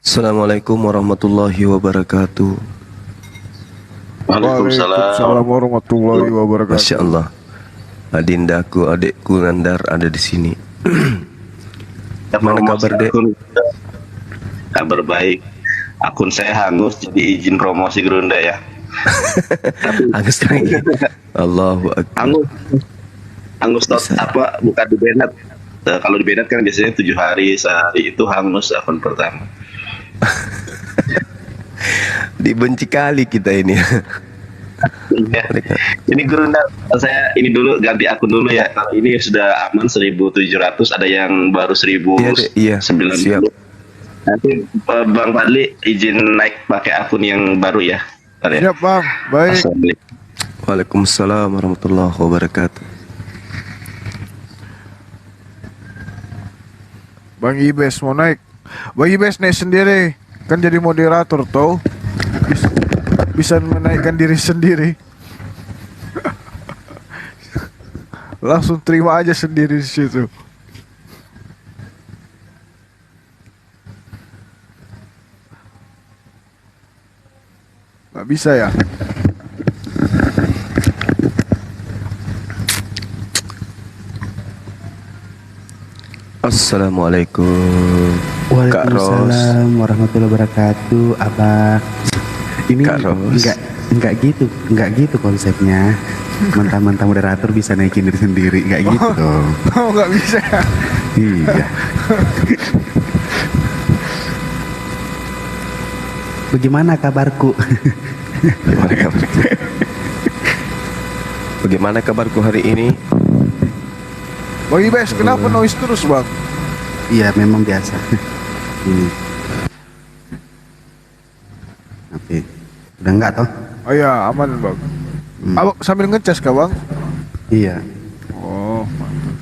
Assalamualaikum warahmatullahi wabarakatuh. Waalaikumsalam Waalaikumsalam warahmatullahi wabarakatuh. Masya Allah, adindaku, adikku Nandar ada di sini. Mana kabar, Dek? Kabar baik. Akun saya hangus, jadi izin promosi Gerunda ya. Agus lagi. Allahu Akbar. Hangus, hangus apa? Bukan di Bennett. Kalau di Bennett kan biasanya 7 hari, sehari itu hangus akun pertama. Dibenci kali kita ini. Ya. Ini Gerunda, saya ini dulu ganti akun dulu ya. Kalau ini sudah aman 1.700, ada yang baru Iya, Dek. Iya, 1.090. siap. Nanti Bang Fadli izin naik pakai akun yang baru ya. Bentar ya. Siap bang, baik. Assalamualaikum. Waalaikumsalam warahmatullahi wabarakatuh. Bang Ibes mau naik. Bang Ibes naik sendiri, kan jadi moderator tau. Bisa menaikkan diri sendiri. Langsung terima aja sendiri di situ. Nggak bisa ya? Assalamualaikum. Kak Ros. Waalaikumsalam warahmatullahi wabarakatuh, Abah. Ini Kak Ros. enggak gitu konsepnya. Mentang-mentang moderator bisa naikin diri sendiri, enggak gitu dong. Oh nggak bisa. Iya. Bagaimana kabarku? Bagaimana kabarku? Bagaimana kabarku hari ini? Bang Ibes kenapa noise terus bang? Iya, memang biasa. Ini. Oke. Udah enggak toh? Oh iya aman bang. Abang sambil ngecas kah bang? Iya. Oh mantap.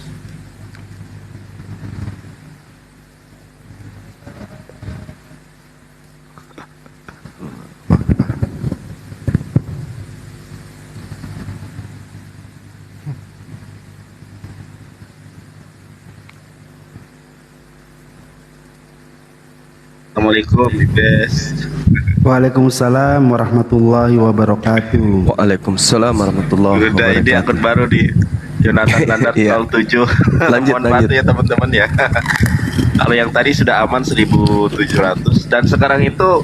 Assalamualaikum, Ibes. Waalaikumsalam warahmatullahi wabarakatuh. Waalaikumsalam warahmatullahi Udah ini wabarakatuh. akun baru di Yonatan Nandar Iya. 07. Lanjut, Mohon lanjut. bantu ya teman-teman ya. Kalau yang tadi sudah aman 1.700 dan sekarang itu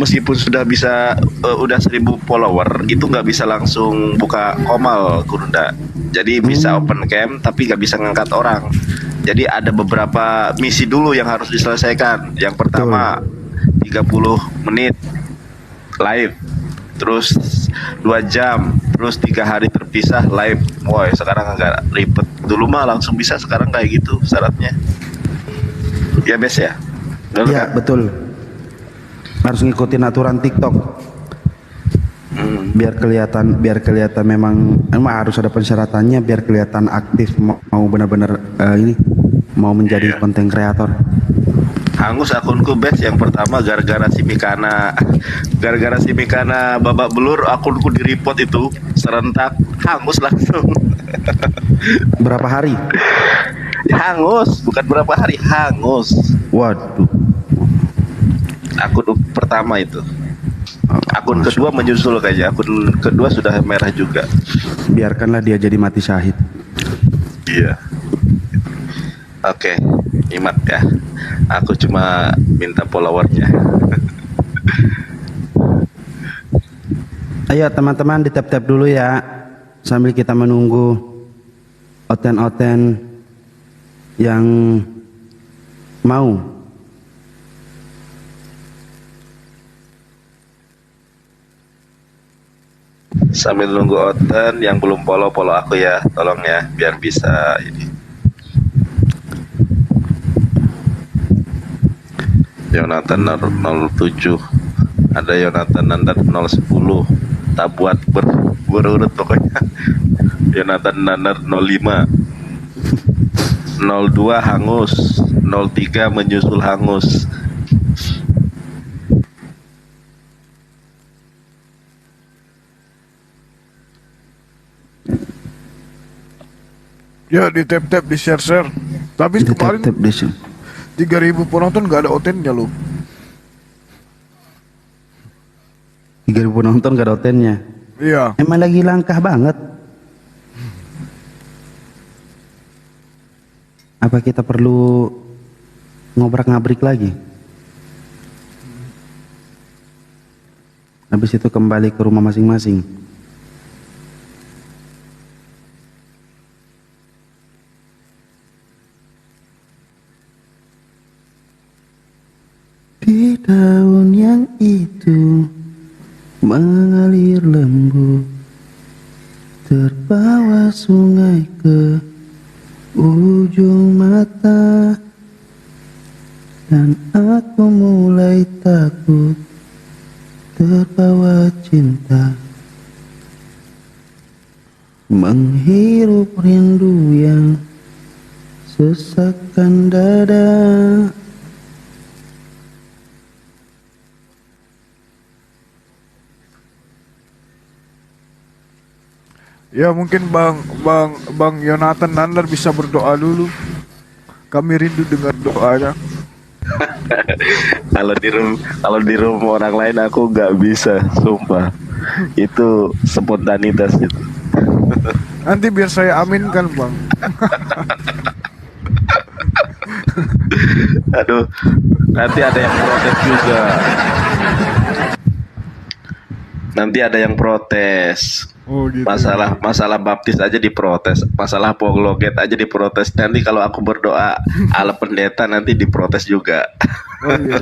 meskipun sudah bisa udah 1.000 follower itu nggak bisa langsung buka komal Gerunda. Jadi bisa open cam tapi nggak bisa ngangkat orang. Jadi ada beberapa misi dulu yang harus diselesaikan. Yang pertama 30 menit live, terus 2 jam, terus 3 hari terpisah live. Woi, sekarang agak ribet. Dulu mah langsung bisa, sekarang kayak gitu syaratnya. Ya Bes ya. Betul Iya, kan? betul. Harus ngikutin aturan TikTok. Biar kelihatan memang harus ada persyaratannya biar kelihatan aktif mau benar-benar ini mau menjadi konten kreator. Hangus akunku Bes yang pertama gara-gara si Mikana. Gara-gara si Mikana babak belur akunku di-report itu serentak hangus langsung. Berapa hari? Hangus, bukan berapa hari, hangus. Waduh. Akun pertama itu. Akun Masya kedua Allah. menyusul kayaknya. Akun kedua sudah merah juga. Biarkanlah dia jadi mati syahid. Iya. Oke, Imat ya. Aku cuma minta followernya. Ayo teman-teman di tap-tap dulu ya sambil kita menunggu oten-oten yang mau. Sambil nunggu Oten yang belum follow aku ya, tolong ya, biar bisa ini. Yonatan 07, ada Yonatan Nandar 010. Tak buat berurut pokoknya. Yonatan Nandar 05, 02 hangus, 03 menyusul hangus. Ya di tap-tap di share-share. Tapi Di kemarin tap-tap di sini. 3.000 penonton nggak ada otennya loh. 3.000 penonton gak ada otennya. Iya. Emang lagi langkah banget. Apa kita perlu ngobrak-ngabrik lagi? Habis itu kembali ke rumah masing-masing. Di daun yang itu mengalir lembut, terbawa sungai ke ujung mata, dan aku mulai takut terbawa cinta, menghirup rindu yang sesakkan dada. Ya mungkin Bang Yonatan Nandar bisa berdoa dulu. Kami rindu dengar doanya. Kalau di room orang lain aku nggak bisa, sumpah. Itu spontanitas itu. Nanti biar saya aminkan, Bang. Aduh, nanti ada yang protes juga. Nanti ada yang protes. Oh gitu. Masalah baptis aja diprotes, masalah apologet aja diprotes. Nanti kalau aku berdoa ala pendeta nanti diprotes juga. Oh iya,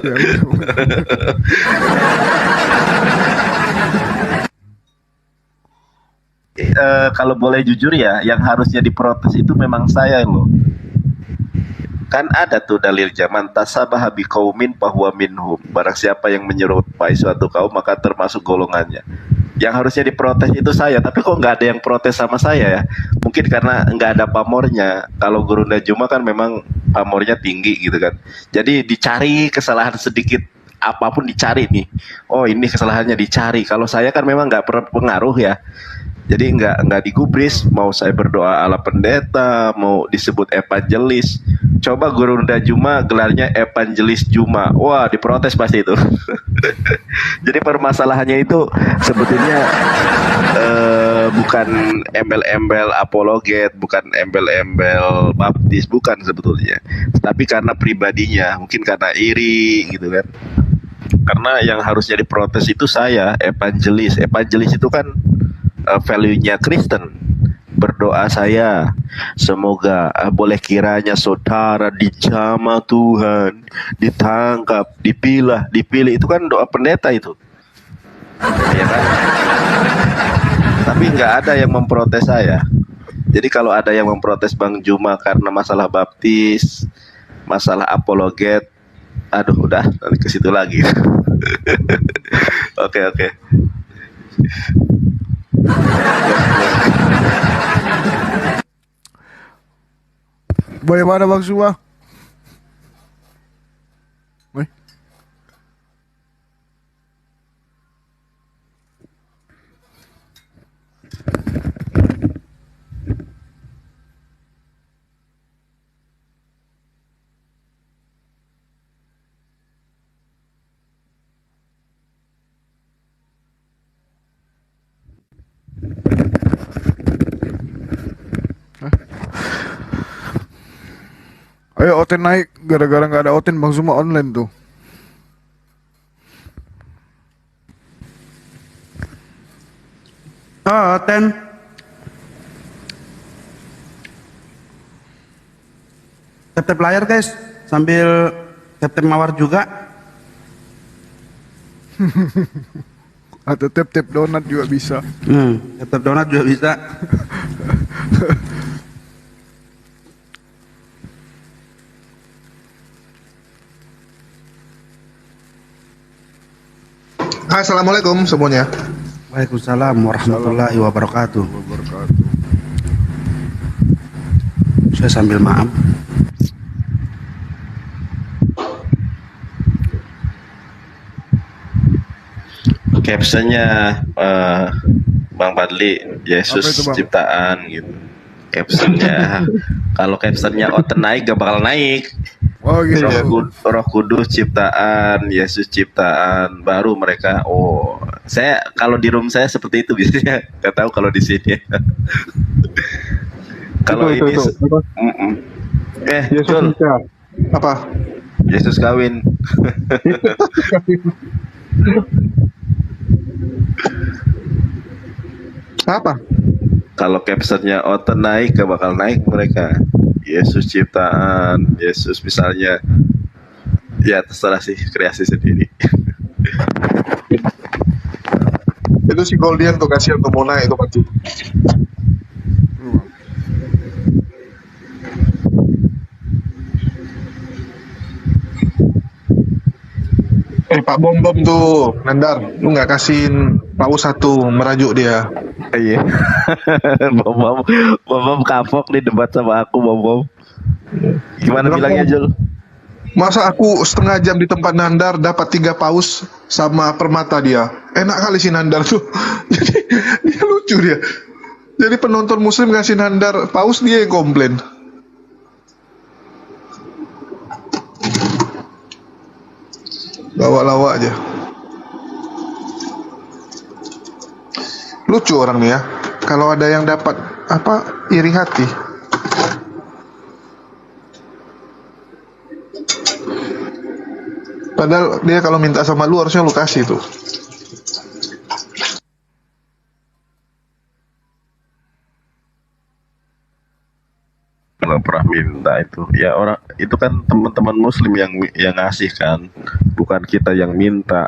iya. Kalau boleh jujur ya, yang harusnya diprotes itu memang saya loh. Kan ada tuh dalil zaman tasabaha biqaumin fahuwa minhum. Barang siapa yang menyerupai suatu kaum maka termasuk golongannya. Yang harusnya diprotes itu saya, tapi kok nggak ada yang protes sama saya ya? Mungkin karena nggak ada pamornya. Kalau Gurunda Juma kan memang pamornya tinggi gitu kan. Jadi dicari kesalahan sedikit, apapun dicari nih. Oh ini kesalahannya dicari. Kalau saya kan memang nggak berpengaruh ya. Jadi nggak digubris. Mau saya berdoa ala pendeta, mau disebut evangelis. Coba Gurunda Juma gelarnya evangelis Juma. Wah diprotes pasti itu. Jadi permasalahannya itu sebetulnya bukan embel-embel apologet, bukan embel-embel baptis, bukan sebetulnya. Tapi karena pribadinya, mungkin karena iri gitu kan. Karena yang harusnya diprotes itu saya, evangelis. Evangelis itu kan value-nya Kristen. Berdoa saya, semoga boleh kiranya saudara dijamah Tuhan, ditangkap, dipilih itu kan doa pendeta itu, ya kan? Tapi nggak ada yang memprotes saya. Jadi kalau ada yang memprotes Bang Juma karena masalah baptis, masalah apologet, aduh udah nanti ke situ lagi. Oke. Bagaimana Bang Suma? Ayo Oten naik, gara-gara nggak ada Oten Bang Suma online tuh. Oh, Ten. Tap-tap layar guys, sambil tap-tap mawar juga. Atau tap-tap donat juga bisa. Tap-tap donat juga bisa. Assalamualaikum semuanya. Waalaikumsalam warahmatullahi wabarakatuh. Saya sambil maaf. Captionnya Bang Badli, Yesus Apa itu, Bang? ciptaan gitu. Captionnya kalau captionnya Oten naik gak bakal naik. Oh gitu. Iya. Roh Kudus ciptaan, Yesus ciptaan, baru mereka. Oh, saya kalau di room saya seperti itu biasanya. Gak tahu kalau di sini. Kalau ini, mm-mm. Yesus Jul, nikah. Apa? Yesus kawin. Apa? Kalau captionnya Oten naik, gak bakal naik mereka. Yesus ciptaan, Yesus misalnya. Ya terserah sih, kreasi sendiri. Itu si Goldian tuh kasihan tuh mau naik itu pasti. Pak Bom Bom tuh, Nandar, lu nggak kasihin paus satu merajuk dia. Iya. Bom kapok nih debat sama aku, Bom. Gimana bilangnya, Jul? Masa aku setengah jam di tempat Nandar dapat 3 paus sama permata dia. Enak kali si Nandar tuh. Jadi dia lucu dia. Jadi penonton muslim ngasih Nandar paus, dia yang komplain. Lawak-lawak aja. Lucu orang nih ya. Kalau ada yang dapat apa, iri hati. Padahal dia kalau minta sama lu harusnya lu kasih tuh. Nggak pernah minta itu. Ya orang itu kan teman-teman muslim yang ngasih kan, bukan kita yang minta.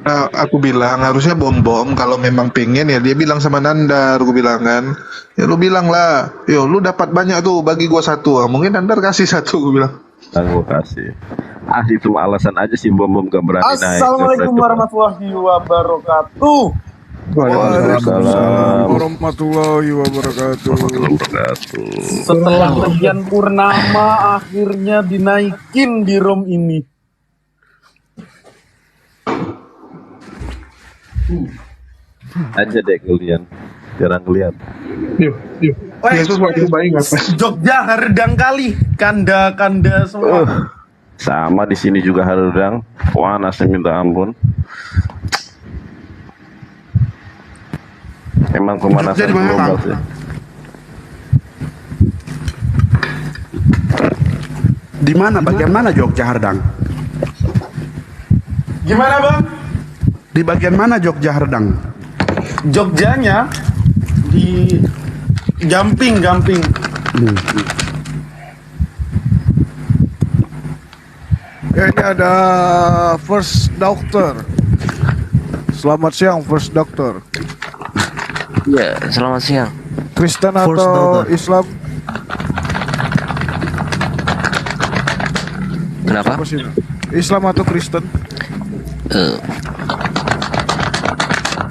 Nah, aku bilang harusnya Bom kalau memang pengen ya dia bilang sama Nandar, aku bilang kan. Ya lu bilang lah, yo lu dapat banyak tuh, bagi gua satu. Mungkin Nandar kasih satu, aku bilang. Aku kasih. Itu mah alasan aja sih Bom gak berani naik. Assalamualaikum warahmatullahi wabarakatuh. Waalaikumsalam warahmatullahi wabarakatuh. Setelah sekian purnama akhirnya dinaikin di room ini. Aja deh kalian. Jarang lihat. Yuk. Yesus waktu bayi ngapain? Jogja hardang kali, kanda semua. Sama di sini juga hardang. Panasnya minta ampun. Emang pemanasan global sih. Di mana? Bagian mana Jogja Hardang? Gimana bang? Di bagian mana Jogja Hardang? Jogjanya di Gamping. Ya, ini ada First Doctor. Selamat siang First Doctor. Ya, selamat siang. Kristen First atau Doctor. Islam? Kenapa? Apa sih? Islam atau Kristen?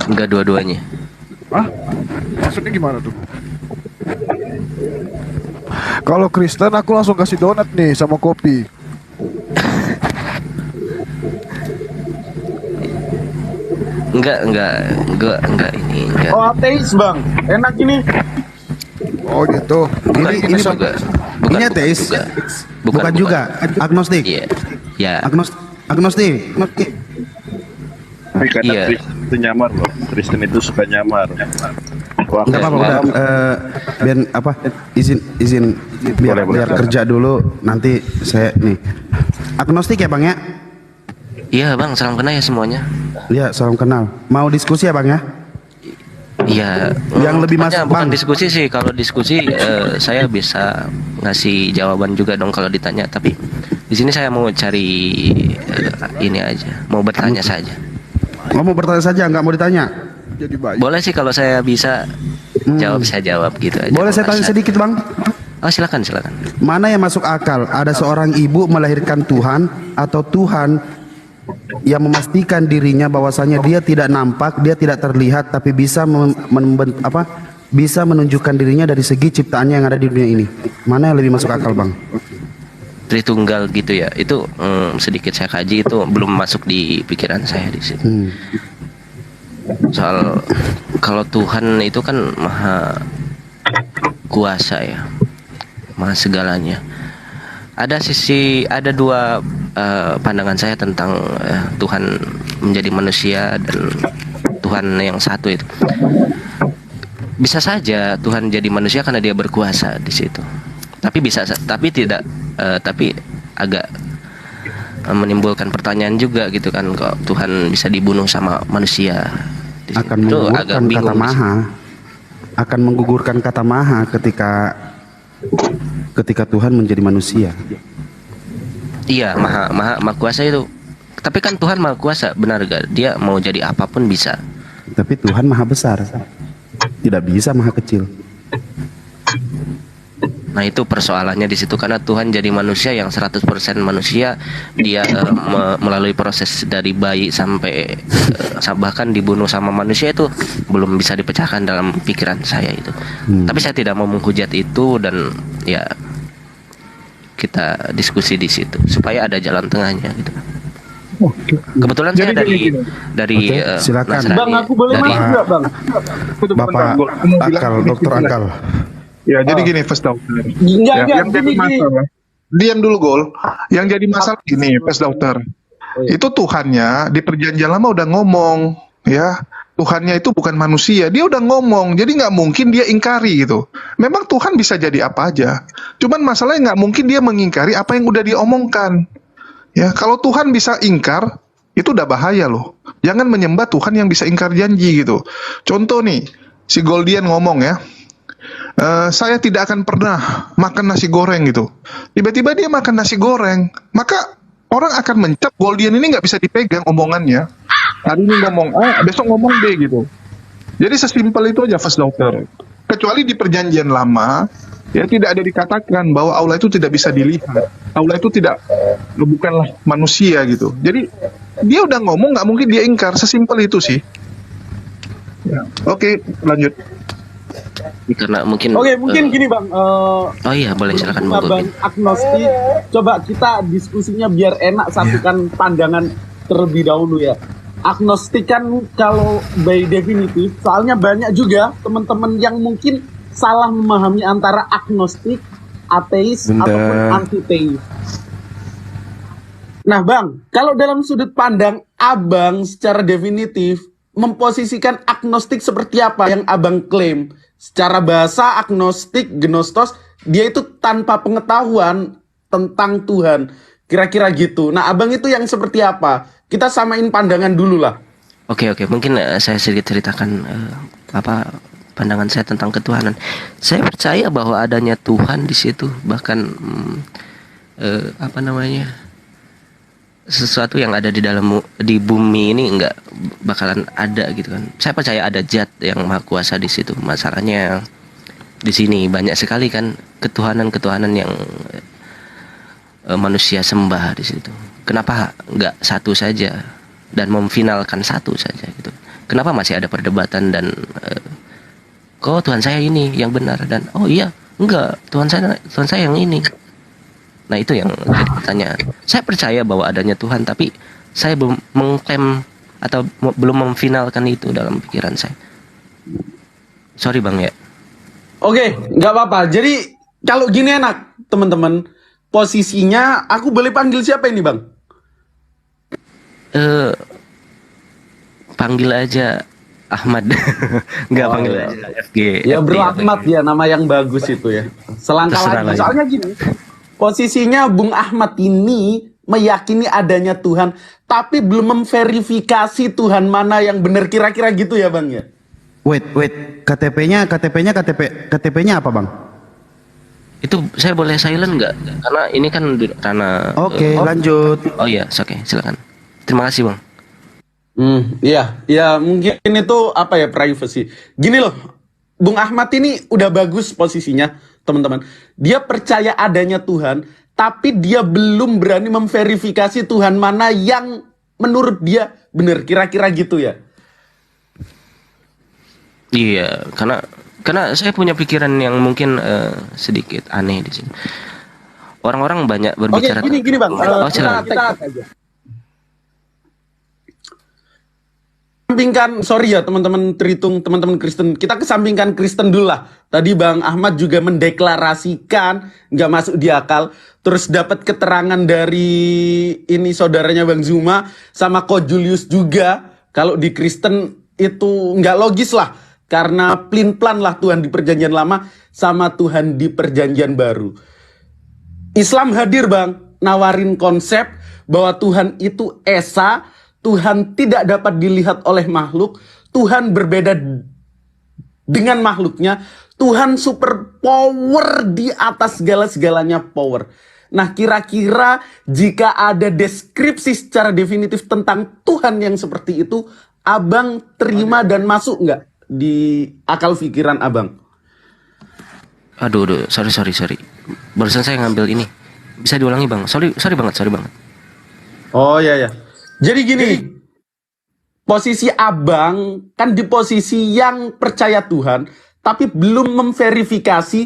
Enggak dua-duanya. Hah? Maksudnya gimana tuh? Kalau Kristen aku langsung kasih donat nih sama kopi. Enggak ini, enggak. Oh ateis bang, enak ini. Oh gitu. Bukan ini juga. ini ateis? Bukan juga. Agnostik. Iya. Ya. Agnostik. Tapi kadang Iya. Kristen itu nyamar loh. Kristen itu suka nyamar. Wah, Enggak apa-apa udah. Biar apa? Izin biar Boleh. kerja dulu, nanti saya nih. Agnostik ya Bang ya? Iya, Bang, salam kenal ya semuanya. Iya, salam kenal. Mau diskusi ya Bang ya? Iya. Yang lebih tepatnya masuk, bukan Bang. diskusi sih. Kalau diskusi saya bisa ngasih jawaban juga dong kalau ditanya, tapi di sini saya mau cari ini aja, mau bertanya saja. Mau bertanya saja, nggak mau ditanya? Jadi baik. Boleh sih kalau saya bisa jawab, saya jawab gitu aja. Boleh saya Kalau tanya nggak sedikit Bang? Oh, silakan. Mana yang masuk akal? Ada seorang ibu melahirkan Tuhan atau Tuhan yang memastikan dirinya bahwasanya dia tidak nampak, dia tidak terlihat, tapi bisa bisa menunjukkan dirinya dari segi ciptaannya yang ada di dunia ini. Mana yang lebih masuk akal, Bang? Tritunggal gitu ya. Itu sedikit saya kaji, itu belum masuk di pikiran saya di sini. Soal kalau Tuhan itu kan maha kuasa ya, maha segalanya. ada dua pandangan saya tentang Tuhan menjadi manusia dan Tuhan yang satu itu. Bisa saja Tuhan jadi manusia karena dia berkuasa di situ. Tapi tidak tapi agak menimbulkan pertanyaan juga gitu kan, kok Tuhan bisa dibunuh sama manusia. Akan menggugurkan kata maha. Akan menggugurkan kata maha ketika Tuhan menjadi manusia. Iya, maha kuasa itu. Tapi kan Tuhan maha kuasa, benar gak? Dia mau jadi apapun bisa. Tapi Tuhan maha besar. Tidak bisa maha kecil. Nah, itu persoalannya di situ, karena Tuhan jadi manusia yang 100% manusia. Dia melalui proses dari bayi sampai bahkan dibunuh sama manusia, itu belum bisa dipecahkan dalam pikiran saya itu. Tapi saya tidak mau menghujat itu, dan ya kita diskusi di situ supaya ada jalan tengahnya gitu. Kebetulan saya dari silakan. Nasrani. Bang, aku boleh masuk nggak, Bang? Bapak Akal, Dokter Akal. Ya, jadi gini, First Daughter. Enggak, Yang jadi gini. masalah, diam dulu Gol. Yang jadi masalah gini, First Daughter. Itu Tuhannya di perjanjian lama udah ngomong, ya. Tuhannya itu bukan manusia, dia udah ngomong, jadi nggak mungkin dia ingkari gitu. Memang Tuhan bisa jadi apa aja, cuman masalahnya nggak mungkin dia mengingkari apa yang udah diomongkan. Ya, kalau Tuhan bisa ingkar, itu udah bahaya loh. Jangan menyembah Tuhan yang bisa ingkar janji gitu. Contoh nih, si Goldian ngomong ya, saya tidak akan pernah makan nasi goreng gitu. Tiba-tiba dia makan nasi goreng, maka orang akan mencap Goldian ini nggak bisa dipegang omongannya. Hari ini ngomong A, besok ngomong B gitu. Jadi sesimpel itu aja, First Daughter. Kecuali di perjanjian lama, ya tidak ada dikatakan bahwa Allah itu tidak bisa dilihat. Allah itu bukanlah manusia gitu. Jadi dia udah ngomong, nggak mungkin dia ingkar. Sesimpel itu sih. Ya. Oke, lanjut. Karena mungkin Mungkin gini, Bang. oh iya, boleh silakan Bang. Bang agnostik, coba kita diskusinya biar enak, satukan pandangan terlebih dahulu ya. Agnostik kan kalau by definitif, soalnya banyak juga teman-teman yang mungkin salah memahami antara agnostik, ateis, ataupun antiteis. Nah, Bang, kalau dalam sudut pandang Abang secara definitif, memposisikan agnostik seperti apa yang Abang klaim? Secara bahasa agnostik, gnostos, dia itu tanpa pengetahuan tentang Tuhan. Kira-kira gitu. Nah, Abang itu yang seperti apa? Kita samain pandangan dulu lah. Oke, mungkin saya sedikit ceritakan pandangan saya tentang ketuhanan. Saya percaya bahwa adanya Tuhan di situ, bahkan sesuatu yang ada di bumi ini nggak bakalan ada gitu kan. Saya percaya ada zat yang maha kuasa di situ. Masalahnya di sini banyak sekali kan ketuhanan yang manusia sembah di situ. Kenapa nggak satu saja dan memfinalkan satu saja gitu? Kenapa masih ada perdebatan dan kok Tuhan saya ini yang benar, dan oh iya enggak, Tuhan saya yang ini. Nah, itu yang jadi pertanyaan. Saya percaya bahwa adanya Tuhan, tapi saya belum mengklaim atau belum memfinalkan itu dalam pikiran saya. Sorry Bang ya. Oke, nggak apa-apa. Jadi kalau gini enak, teman-teman. Posisinya aku boleh panggil siapa ini, Bang? Panggil aja Ahmad. Nggak panggil aja FG. Ya Bro Ahmad ya, nama yang bagus itu ya. Selangkah lagi. Soalnya gini, posisinya Bung Ahmad ini meyakini adanya Tuhan, tapi belum memverifikasi Tuhan mana yang benar, kira-kira gitu ya Bang ya. Wait, KTP-nya apa Bang? Itu saya boleh silent nggak? Karena ini kan karena. Oke, lanjut. Oh iya, oke, silakan. Terima kasih Bang. Iya, mungkin itu apa ya, privacy. Gini loh, Bung Ahmad ini udah bagus posisinya, teman-teman. Dia percaya adanya Tuhan, tapi dia belum berani memverifikasi Tuhan mana yang menurut dia benar, kira-kira gitu ya. Iya, karena saya punya pikiran yang mungkin sedikit aneh di sini. Orang-orang banyak berbicara. Oke, gini Bang. Silakan. Kita aja. Sampingkan, sorry ya teman-teman Tritung, teman-teman Kristen, kita kesampingkan Kristen dulu lah. Tadi Bang Ahmad juga mendeklarasikan nggak masuk di akal, terus dapat keterangan dari ini saudaranya Bang Zuma sama Ko Julius juga. Kalau di Kristen itu nggak logis lah, karena plin-plan lah Tuhan di Perjanjian Lama sama Tuhan di Perjanjian Baru. Islam hadir Bang, nawarin konsep bahwa Tuhan itu esa, Tuhan tidak dapat dilihat oleh makhluk, Tuhan berbeda dengan makhluknya, Tuhan super power di atas segala-segalanya power. Nah, kira-kira jika ada deskripsi secara definitif tentang Tuhan yang seperti itu, Abang terima dan masuk nggak di akal pikiran Abang? Aduh, sorry. Barusan saya ngambil ini. Bisa diulangi Bang. Sorry banget. Oh ya. Jadi gini, posisi Abang kan di posisi yang percaya Tuhan, tapi belum memverifikasi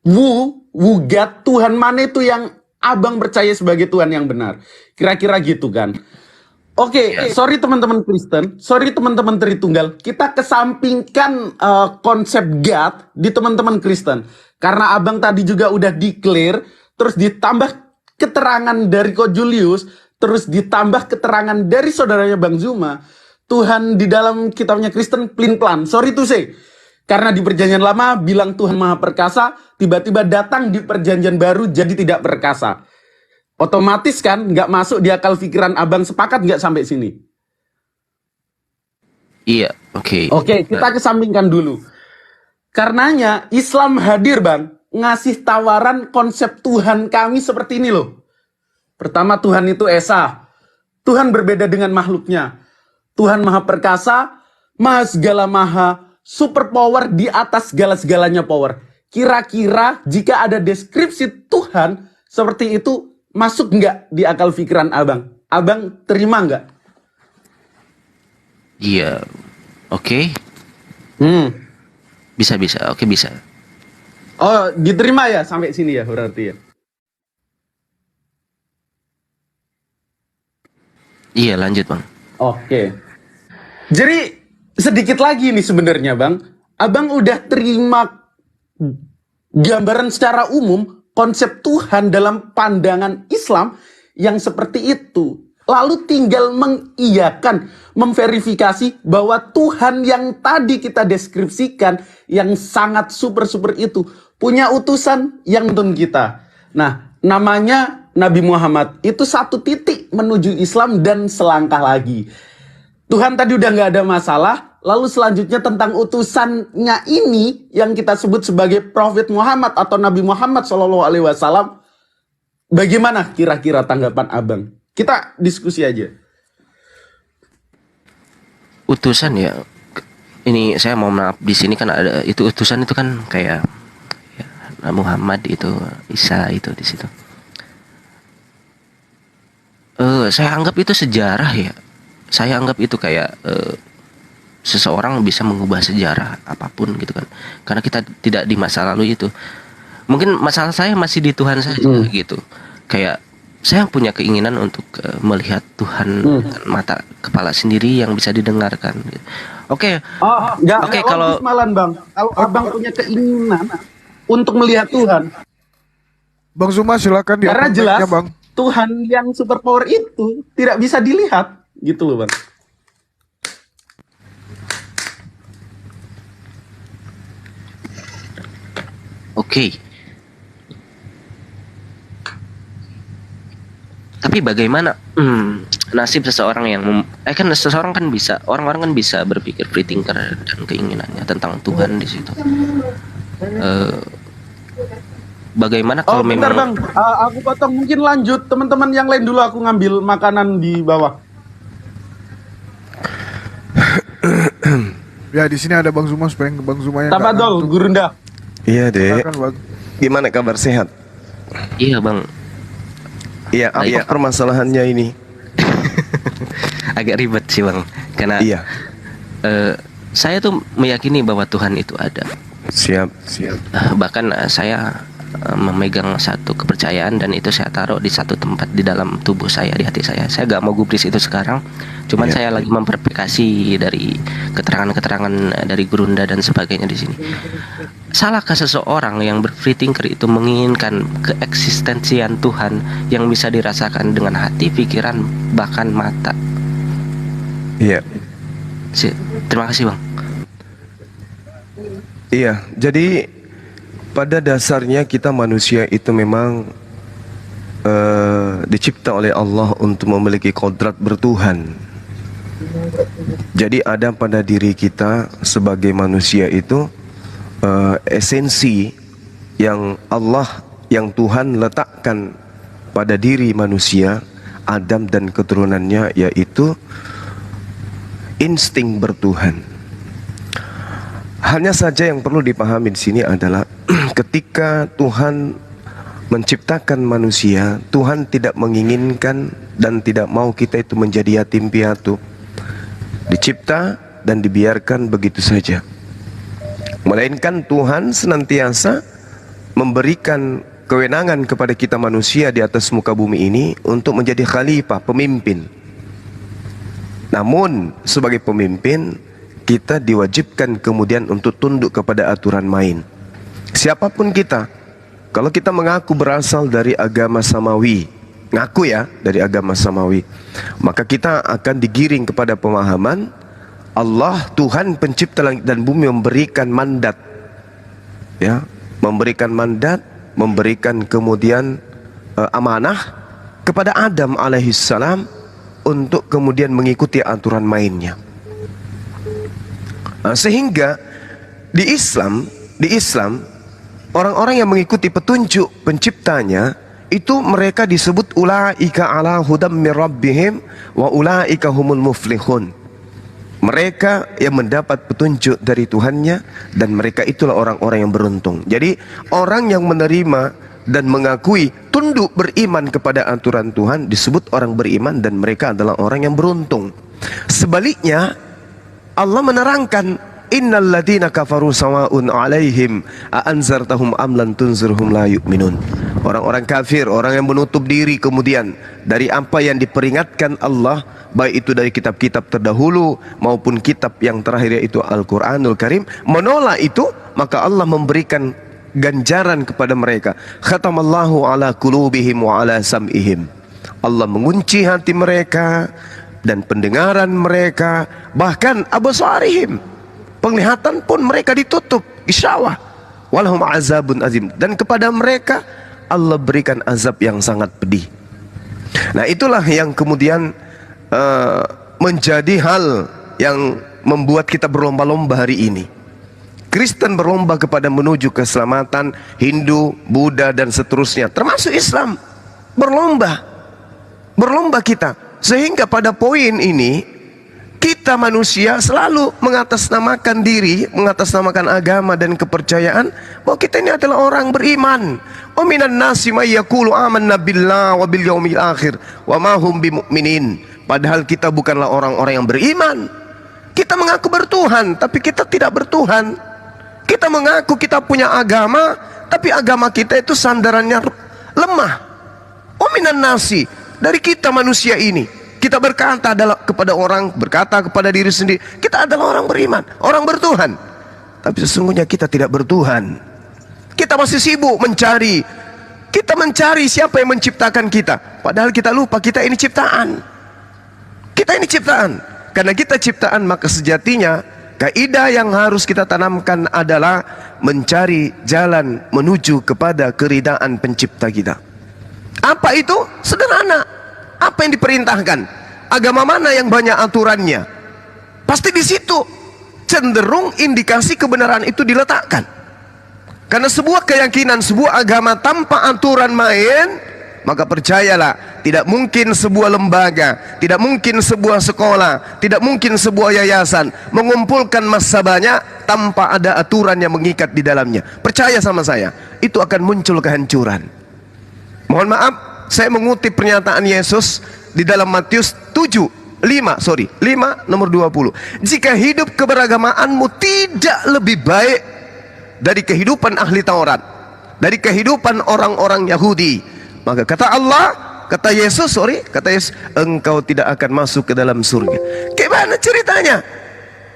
God Tuhan mana itu yang Abang percaya sebagai Tuhan yang benar. Kira-kira gitu kan. Oke, sorry teman-teman Kristen, sorry teman-teman Tritunggal, kita kesampingkan konsep God di teman-teman Kristen. Karena Abang tadi juga udah declare, terus ditambah keterangan dari Ko Julius, terus ditambah keterangan dari saudaranya Bang Zuma, Tuhan di dalam kitabnya Kristen plin-plan. Sorry to say. Karena di Perjanjian Lama bilang Tuhan Maha Perkasa, tiba-tiba datang di Perjanjian Baru jadi tidak perkasa. Otomatis kan nggak masuk di akal pikiran Abang, sepakat nggak sampai sini? Iya, oke. Oke, kita kesampingkan dulu. Karenanya Islam hadir Bang, ngasih tawaran konsep Tuhan kami seperti ini loh. Pertama, Tuhan itu esa. Tuhan berbeda dengan makhluknya. Tuhan Maha Perkasa, Maha Segala Maha, super power di atas segala-segalanya power. Kira-kira jika ada deskripsi Tuhan seperti itu, masuk nggak di akal pikiran Abang? Abang terima nggak? Iya, oke. Bisa. Oke, bisa. Oh, diterima ya sampai sini ya berarti ya? Iya, lanjut Bang. Oke. Jadi sedikit lagi nih sebenarnya Bang. Abang udah terima gambaran secara umum konsep Tuhan dalam pandangan Islam yang seperti itu. Lalu tinggal mengiyakan, memverifikasi bahwa Tuhan yang tadi kita deskripsikan, yang sangat super-super itu, punya utusan yang menuntun kita. Nah, namanya Nabi Muhammad. Itu satu titik menuju Islam dan selangkah lagi. Tuhan tadi udah nggak ada masalah. Lalu selanjutnya tentang utusannya ini yang kita sebut sebagai Prophet Muhammad atau Nabi Muhammad SAW. Bagaimana kira-kira tanggapan Abang? Kita diskusi aja. Utusan ya. Ini saya mau maaf di sini kan ada itu utusan itu kan kayak ya, Muhammad itu Isa itu di situ. Saya anggap itu sejarah ya. Saya anggap itu kayak seseorang bisa mengubah sejarah apapun gitu kan. Karena kita tidak di masa lalu itu. Mungkin masalah saya masih di Tuhan saja gitu. Kayak saya punya keinginan untuk melihat Tuhan dengan mata kepala sendiri yang bisa didengarkan. Gitu. Oke. Oke, kalau malan Bang, kalau Abang punya keinginan untuk melihat Tuhan, Bang Zuma silakan di karena jelas Bang. Tuhan yang super power itu tidak bisa dilihat, gitu loh Bang. Oke. Tapi bagaimana nasib seseorang yang kan seseorang kan bisa, orang-orang kan bisa berpikir free thinker dan keinginannya tentang Tuhan di situ. Bagaimana kalau bentar memang Bang, aku potong, mungkin lanjut teman-teman yang lain dulu, aku ngambil makanan di bawah. Ya di sini ada Bang Zuma supaya Bang Zuma yang Tafadhol, Gurunda. Iya dek, Silakan, Bang. gimana kabar sehat? iya Bang, Iya, apa permasalahannya ini? agak ribet sih Bang, karena Iya, saya tuh meyakini bahwa Tuhan itu ada. siap. Bahkan saya memegang satu kepercayaan, dan itu saya taruh di satu tempat di dalam tubuh saya, di hati saya. Saya gak mau gubris itu sekarang, cuman saya lagi memverifikasi dari keterangan-keterangan dari Gurunda dan sebagainya di sini. Salahkah seseorang yang berfree thinker itu menginginkan keeksistensian Tuhan yang bisa dirasakan dengan hati, pikiran, bahkan mata? Iya. Terima kasih, Bang. Iya, jadi pada dasarnya kita manusia itu memang dicipta oleh Allah untuk memiliki kodrat bertuhan. Jadi ada pada diri kita sebagai manusia itu esensi yang Allah, yang Tuhan letakkan pada diri manusia, Adam dan keturunannya, yaitu insting bertuhan. Hanya saja yang perlu dipahami di sini adalah ketika Tuhan menciptakan manusia, Tuhan tidak menginginkan dan tidak mau kita itu menjadi yatim piatu, dicipta dan dibiarkan begitu saja. Melainkan Tuhan senantiasa memberikan kewenangan kepada kita manusia di atas muka bumi ini untuk menjadi khalifah, pemimpin. Namun sebagai pemimpin, kita diwajibkan kemudian untuk tunduk kepada aturan main. Siapapun kita, kalau kita mengaku berasal dari agama samawi, ngaku ya dari agama samawi, maka kita akan digiring kepada pemahaman Allah, Tuhan pencipta langit dan bumi, memberikan mandat, ya, memberikan mandat, memberikan kemudian amanah kepada Adam alaihissalam untuk kemudian mengikuti aturan mainnya. Sehingga di Islam orang-orang yang mengikuti petunjuk penciptanya itu mereka disebut ulaika ala hudam mir rabbihim wa ulaika humul muflihun. Mereka yang mendapat petunjuk dari Tuhannya, dan mereka itulah orang-orang yang beruntung. Jadi orang yang menerima dan mengakui tunduk beriman kepada aturan Tuhan disebut orang beriman, dan mereka adalah orang yang beruntung. Sebaliknya Allah menerangkan, innal ladina kafaru sawa'un 'alaihim a anzartahum am lan tunzirhum la yu'minun. Orang-orang kafir, orang yang menutup diri kemudian dari apa yang diperingatkan Allah, baik itu dari kitab-kitab terdahulu maupun kitab yang terakhir yaitu Al-Qur'anul Karim, menolak itu, maka Allah memberikan ganjaran kepada mereka. Khatamallahu ala qulubihim wa ala sam'ihim. Allah mengunci hati mereka dan pendengaran mereka, bahkan absarihim, penglihatan pun mereka ditutup, isyawah. Walahum azabun azim, dan kepada mereka Allah berikan azab yang sangat pedih. Nah, itulah yang kemudian menjadi hal yang membuat kita berlomba-lomba hari ini. Kristen berlomba kepada menuju keselamatan, Hindu, Buddha dan seterusnya, termasuk Islam berlomba kita. Sehingga pada poin ini kita manusia selalu mengatasnamakan diri, mengatasnamakan agama dan kepercayaan bahwa kita ini adalah orang beriman. Wa minan nasi may yaqulu amanna billahi wa bil yaumil akhir wa ma hum bimumin. Padahal kita bukanlah orang-orang yang beriman. Kita mengaku bertuhan, tapi kita tidak bertuhan. Kita mengaku kita punya agama, tapi agama kita itu sandarannya lemah. Wa minan nasi, dari kita manusia ini, kita berkata kepada diri sendiri, kita adalah orang beriman, orang bertuhan. Tapi sesungguhnya kita tidak bertuhan. Kita masih sibuk mencari. Kita mencari siapa yang menciptakan kita. Padahal kita lupa kita ini ciptaan. Kita ini ciptaan. Karena kita ciptaan, maka sejatinya kaidah yang harus kita tanamkan adalah mencari jalan menuju kepada keridaan pencipta kita. Apa itu? Sederhana. Apa yang diperintahkan? Agama mana yang banyak aturannya? Pasti di situ cenderung indikasi kebenaran itu diletakkan. Karena sebuah keyakinan, sebuah agama tanpa aturan main, maka percayalah, tidak mungkin sebuah lembaga, tidak mungkin sebuah sekolah, tidak mungkin sebuah yayasan mengumpulkan massa banyak tanpa ada aturan yang mengikat di dalamnya. Percaya sama saya, itu akan muncul kehancuran. Mohon maaf, saya mengutip pernyataan Yesus di dalam Matius 5 nomor 20. Jika hidup keberagamaanmu tidak lebih baik dari kehidupan ahli Taurat, dari kehidupan orang-orang Yahudi. Maka kata Allah, kata Yesus, engkau tidak akan masuk ke dalam surga. Gimana ceritanya?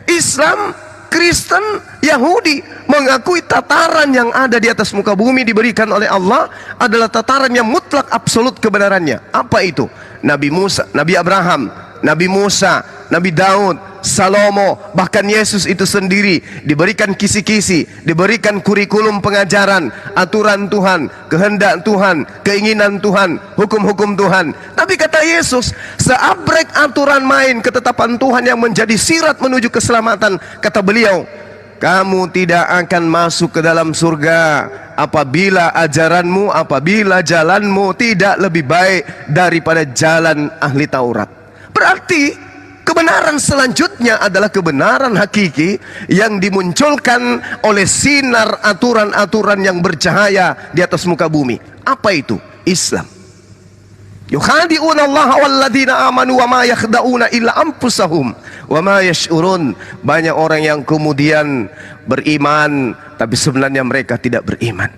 Islam, Kristen, Yahudi mengakui tataran yang ada di atas muka bumi diberikan oleh Allah adalah tataran yang mutlak absolut kebenarannya. Apa itu? Nabi Musa, Nabi Abraham, Nabi Musa, Nabi Daud, Salomo, bahkan Yesus itu sendiri diberikan kisi-kisi, diberikan kurikulum pengajaran, aturan Tuhan, kehendak Tuhan, keinginan Tuhan, hukum-hukum Tuhan. Tapi kata Yesus, seabrek aturan main ketetapan Tuhan yang menjadi sirat menuju keselamatan, kata beliau, kamu tidak akan masuk ke dalam surga apabila ajaranmu, apabila jalanmu tidak lebih baik daripada jalan ahli Taurat. Berarti kebenaran selanjutnya adalah kebenaran hakiki yang dimunculkan oleh sinar aturan-aturan yang bercahaya di atas muka bumi. Apa itu? Islam. Yukhadi'una Allah walladzina amanu wa ma yakhda'una illa anfusahum wa ma yash'urun. Banyak orang yang kemudian beriman tapi sebenarnya mereka tidak beriman.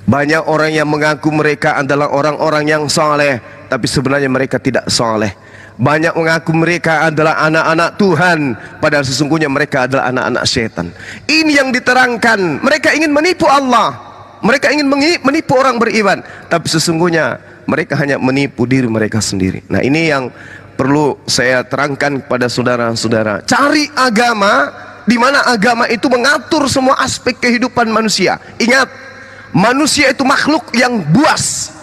Banyak orang yang mengaku mereka adalah orang-orang yang saleh tapi sebenarnya mereka tidak saleh. Banyak mengaku mereka adalah anak-anak Tuhan padahal sesungguhnya mereka adalah anak-anak setan. Ini yang diterangkan. Mereka ingin menipu Allah, mereka ingin menipu orang beriman, tapi sesungguhnya mereka hanya menipu diri mereka sendiri. Nah, ini yang perlu saya terangkan kepada saudara-saudara. Cari agama di mana agama itu mengatur semua aspek kehidupan manusia. Ingat, manusia itu makhluk yang buas.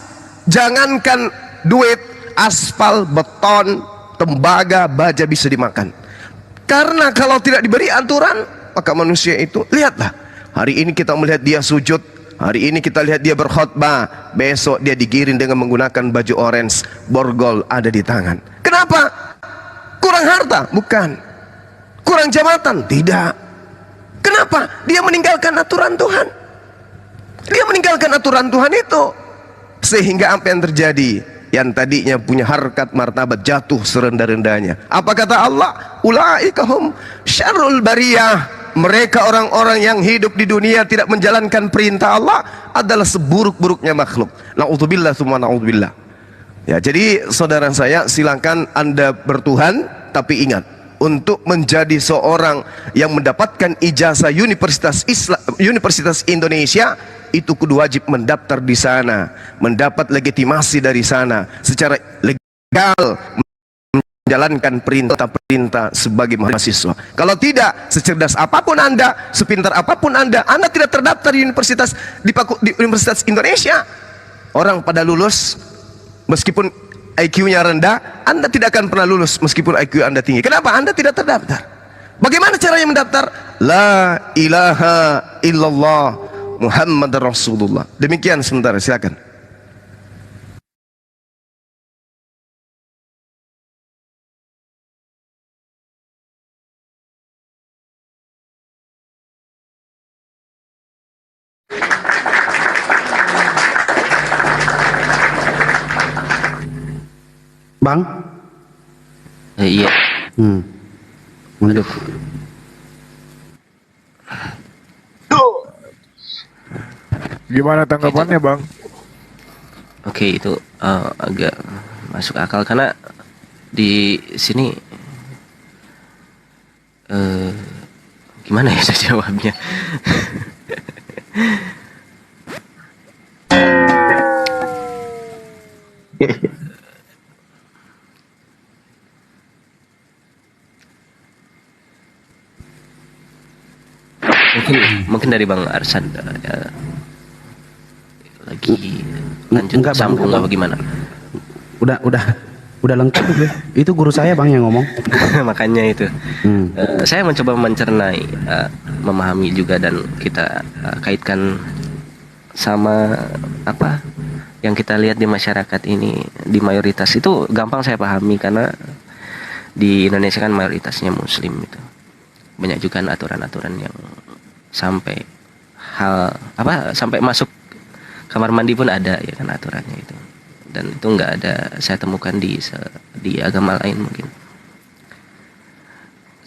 Jangankan duit, aspal, beton, tembaga, baja bisa dimakan. Karena kalau tidak diberi aturan, maka manusia itu, lihatlah, hari ini kita melihat dia sujud, hari ini kita lihat dia berkhutbah, besok dia digiring dengan menggunakan baju orange, borgol ada di tangan. Kenapa? Kurang harta? Bukan. Kurang jabatan? Tidak. Kenapa? Dia meninggalkan aturan Tuhan. Dia meninggalkan aturan Tuhan itu. Sehingga apa yang terjadi? Yang tadinya punya harkat martabat jatuh serendah-rendahnya. Apa kata Allah? Ulaika hum syarrul bariyah. Mereka orang-orang yang hidup di dunia tidak menjalankan perintah Allah adalah seburuk-buruknya makhluk. Na'udzubillah tsumma na'udzubillah. Ya, jadi saudara saya, silakan Anda bertuhan, tapi ingat, untuk menjadi seorang yang mendapatkan ijazah Universitas Indonesia, itu kudu wajib mendaftar di sana, mendapat legitimasi dari sana, secara legal menjalankan perintah-perintah sebagai mahasiswa. Kalau tidak, secerdas apapun Anda, sepintar apapun Anda tidak terdaftar di Universitas Indonesia. Orang pada lulus meskipun IQ-nya rendah, Anda tidak akan pernah lulus meskipun IQ Anda tinggi. Kenapa? Anda tidak terdaftar. Bagaimana caranya mendaftar? La ilaha illallah Muhammad Rasulullah. Demikian sementara, silakan. Bang? Iya. Aduh. Gimana tanggapannya, Bang? Oke, itu agak masuk akal karena di sini gimana ya saya jawabnya? mungkin dari Bang Arsan lagi lanjut Enggak, Bang. sambung apa gimana? Udah lengkap itu. Itu guru saya, Bang, yang ngomong. Makanya itu saya mencoba mencernai, memahami juga, dan kita kaitkan sama apa yang kita lihat di masyarakat ini, di mayoritas itu gampang saya pahami karena di Indonesia kan mayoritasnya Muslim itu. Banyak juga aturan-aturan yang sampai sampai masuk kamar mandi pun ada ya kan aturannya itu, dan itu nggak ada saya temukan di agama lain mungkin.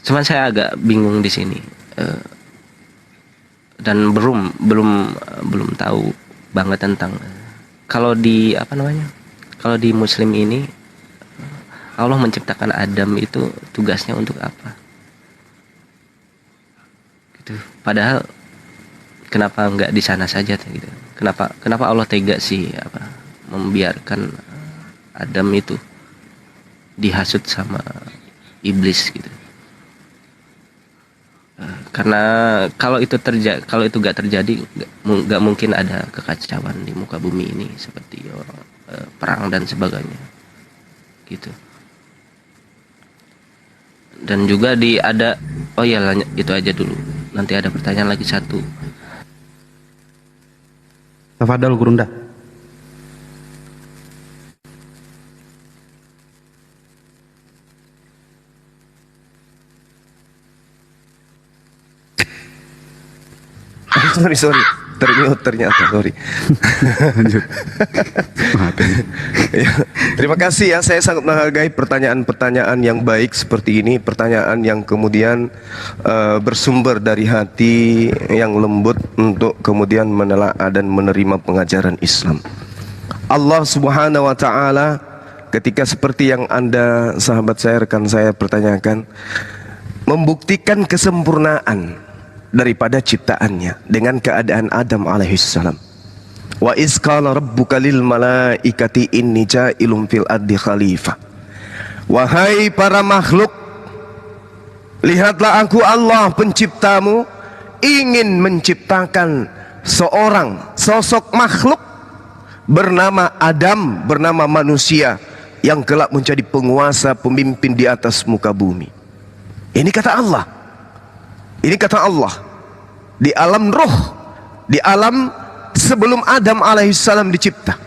Cuman saya agak bingung di sini dan belum tahu banget tentang kalau di apa namanya, kalau di Muslim ini Allah menciptakan Adam itu tugasnya untuk apa gitu. Padahal kenapa nggak di sana saja gitu, kenapa Allah tega sih apa membiarkan Adam itu dihasut sama iblis gitu. Karena kalau itu nggak terjadi, nggak mungkin ada kekacauan di muka bumi ini seperti perang dan sebagainya gitu. Dan juga oh ya itu aja dulu, nanti ada pertanyaan lagi satu. Tafadhol Gurunda. Sorry, termute ternyata, sorry. Lanjut. Ya, terima kasih ya, saya sangat menghargai pertanyaan-pertanyaan yang baik seperti ini, pertanyaan yang kemudian bersumber dari hati yang lembut untuk kemudian menelaah dan menerima pengajaran Islam. Allah Subhanahu wa taala ketika seperti yang Anda sahabat saya, rekan saya pertanyakan, membuktikan kesempurnaan daripada ciptaannya dengan keadaan Adam alaihissalam. Wa iz qala rabbuka lil malaikati inni ja'ilun fil ardi khalifah. Wahai para makhluk, lihatlah aku Allah penciptamu ingin menciptakan seorang sosok makhluk bernama Adam, bernama manusia yang kelak menjadi penguasa, pemimpin di atas muka bumi. Ini kata Allah. Ini kata Allah di alam roh, di alam sebelum Adam alaihissalam dicipta.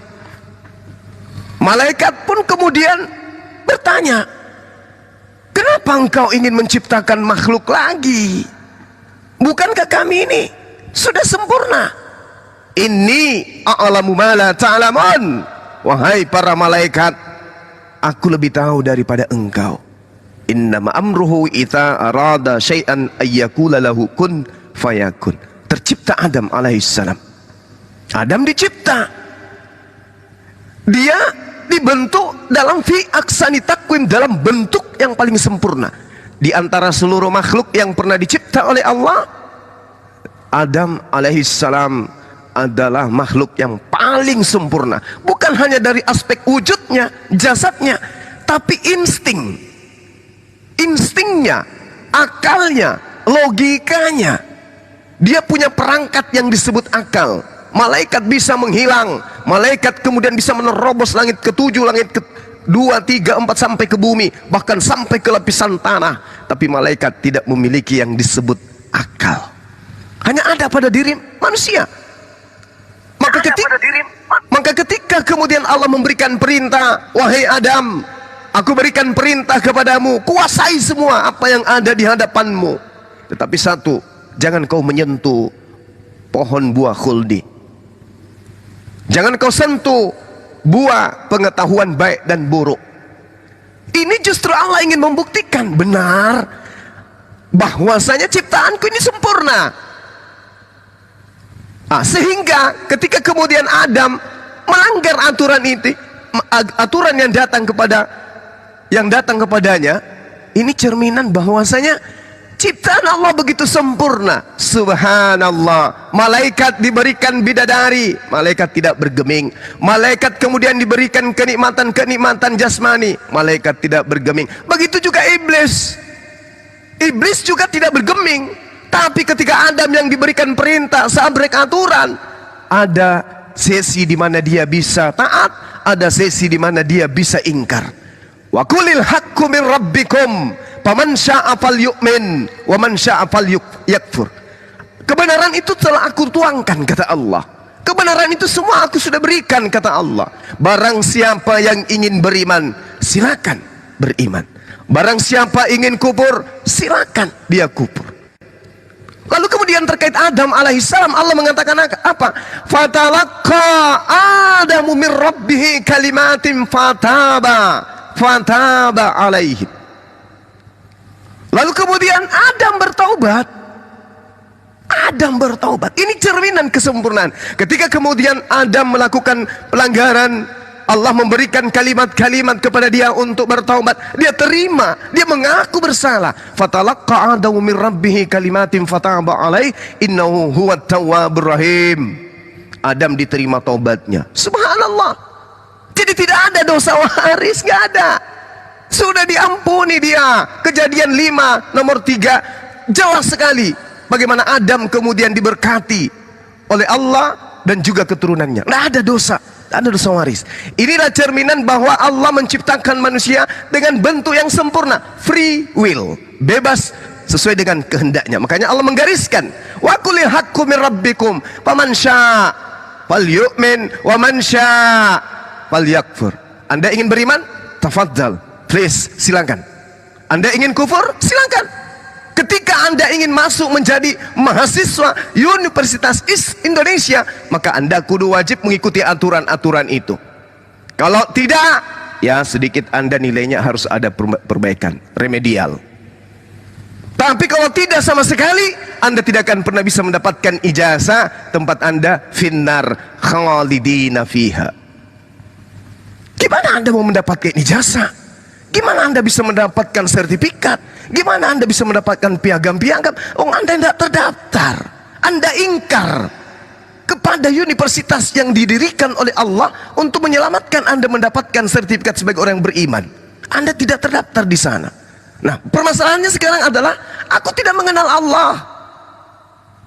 Malaikat pun kemudian bertanya, kenapa engkau ingin menciptakan makhluk lagi? Bukankah kami ini sudah sempurna? Inni a'lamu ma la ta'lamun. Wahai para malaikat, aku lebih tahu daripada engkau. Innama amruhu ita arada syai'an ayyakula lahu kun fayakun. Tercipta Adam alaihissalam. Adam dicipta, dia dibentuk dalam fi aksani takwim, dalam bentuk yang paling sempurna di antara seluruh makhluk yang pernah dicipta oleh Allah. Adam alaihissalam adalah makhluk yang paling sempurna, bukan hanya dari aspek wujudnya, jasadnya, tapi instingnya, akalnya, logikanya. Dia punya perangkat yang disebut akal. Malaikat bisa menghilang, malaikat kemudian bisa menerobos langit ke-7, langit ke-2, 3, 4 sampai ke bumi, bahkan sampai ke lapisan tanah. Tapi malaikat tidak memiliki yang disebut akal. Hanya ada pada diri manusia. Maka ketika kemudian Allah memberikan perintah, wahai Adam, aku berikan perintah kepadamu, kuasai semua apa yang ada di hadapanmu. Tetapi satu, jangan kau menyentuh pohon buah khuldi. Jangan kau sentuh buah pengetahuan baik dan buruk. Ini justru Allah ingin membuktikan benar bahwasanya ciptaanku ini sempurna. Sehingga ketika kemudian Adam melanggar aturan itu, aturan yang datang kepadanya, ini cerminan bahwasanya ciptaan Allah begitu sempurna. Subhanallah. Malaikat diberikan bidadari, malaikat tidak bergeming. Malaikat kemudian diberikan kenikmatan jasmani, malaikat tidak bergeming. Begitu juga iblis. Iblis juga tidak bergeming. Tapi ketika Adam yang diberikan perintah sabrek aturan, ada sesi di mana dia bisa taat, ada sesi di mana dia bisa ingkar. Wa qulil haqqu min rabbikum faman syaa'a falyu'min wa man syaa'a falyakfur. Kebenaran itu telah aku tuangkan, kata Allah. Kebenaran itu semua aku sudah berikan, kata Allah. Barang siapa yang ingin beriman, silakan beriman. Barang siapa ingin kufur, silakan dia kufur. Lalu kemudian terkait Adam alaihissalam, Allah mengatakan apa? Fatalaqqa Adamu min rabbih kalimatin fataba alaihim. Lalu kemudian Adam bertaubat. Adam bertaubat. Ini cerminan kesempurnaan. Ketika kemudian Adam melakukan pelanggaran, Allah memberikan kalimat-kalimat kepada dia untuk bertaubat. Dia terima, dia mengaku bersalah. Fatalaqqa Adamu min rabbih kalimatin fataba alaih innahu huwat tawwabur rahim. Adam diterima taubatnya. Subhanallah. Jadi tidak ada dosa waris, nggak ada. Sudah diampuni dia. Kejadian 5 nomor 3 jelas sekali bagaimana Adam kemudian diberkati oleh Allah dan juga keturunannya. Nggak ada dosa. Ada dosa waris. Inilah cerminan bahwa Allah menciptakan manusia dengan bentuk yang sempurna, free will, bebas sesuai dengan kehendaknya. Makanya Allah menggariskan, wa qulil haqqu min rabbikum faman syaa falyu'min wa man syaa falyakfur. Anda ingin beriman? Tafadhal, please, silakan. Anda ingin kufur? Silakan. Ketika Anda ingin masuk menjadi mahasiswa Universitas Indonesia, maka Anda kudu wajib mengikuti aturan-aturan itu. Kalau tidak, ya sedikit Anda nilainya harus ada perbaikan, remedial. Tapi kalau tidak sama sekali, Anda tidak akan pernah bisa mendapatkan ijazah. Tempat Anda finnar khalidina fiha. Gimana Anda mau mendapatkan ijazah? Gimana Anda bisa mendapatkan sertifikat? Gimana Anda bisa mendapatkan piagam-piagam? Oh, Anda tidak terdaftar. Anda ingkar kepada universitas yang didirikan oleh Allah untuk menyelamatkan Anda mendapatkan sertifikat sebagai orang yang beriman. Anda tidak terdaftar di sana. Nah, permasalahannya sekarang adalah aku tidak mengenal Allah.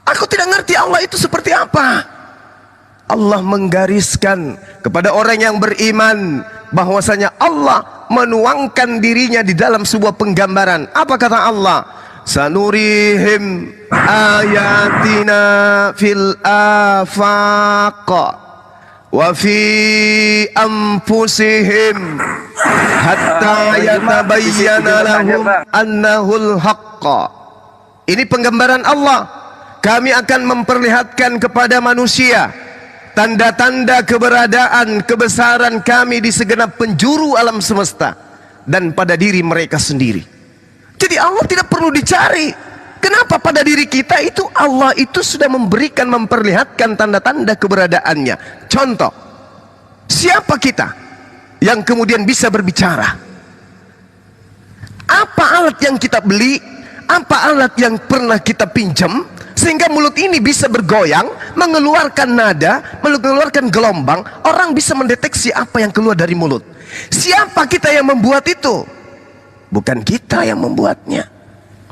Aku tidak ngerti Allah itu seperti apa. Allah menggariskan kepada orang yang beriman bahwasanya Allah menuangkan dirinya di dalam sebuah penggambaran. Apa kata Allah? Sanurihim ayatina fil afaq wa fi anfusihim hatta yatabayyana lahum annahul haqq. Ini penggambaran Allah. Kami akan memperlihatkan kepada manusia tanda-tanda keberadaan, kebesaran kami di segenap penjuru alam semesta dan pada diri mereka sendiri. Jadi Allah tidak perlu dicari. Kenapa pada diri kita itu Allah itu sudah memberikan, memperlihatkan tanda-tanda keberadaannya. Contoh, siapa kita yang kemudian bisa berbicara? Apa alat yang kita beli? Apa alat yang pernah kita pinjam sehingga mulut ini bisa bergoyang, mengeluarkan nada, mengeluarkan gelombang? Orang bisa mendeteksi apa yang keluar dari mulut. Siapa kita yang membuat itu? Bukan kita yang membuatnya.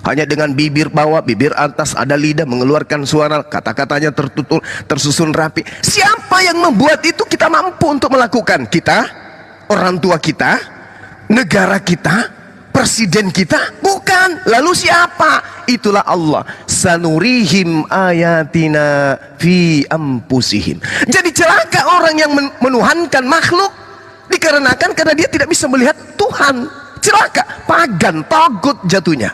Hanya dengan bibir bawah, bibir atas, ada lidah mengeluarkan suara, kata-katanya tertutur, tersusun rapi. Siapa yang membuat itu? Kita mampu untuk melakukan. Kita, orang tua kita, negara kita, presiden kita? Bukan. Lalu siapa? Itulah Allah. Sanurihim ayatina fi ampusihim. Jadi celaka orang yang menuhankan makhluk dikarenakan karena dia tidak bisa melihat Tuhan. Celaka, pagan, tagut jatuhnya.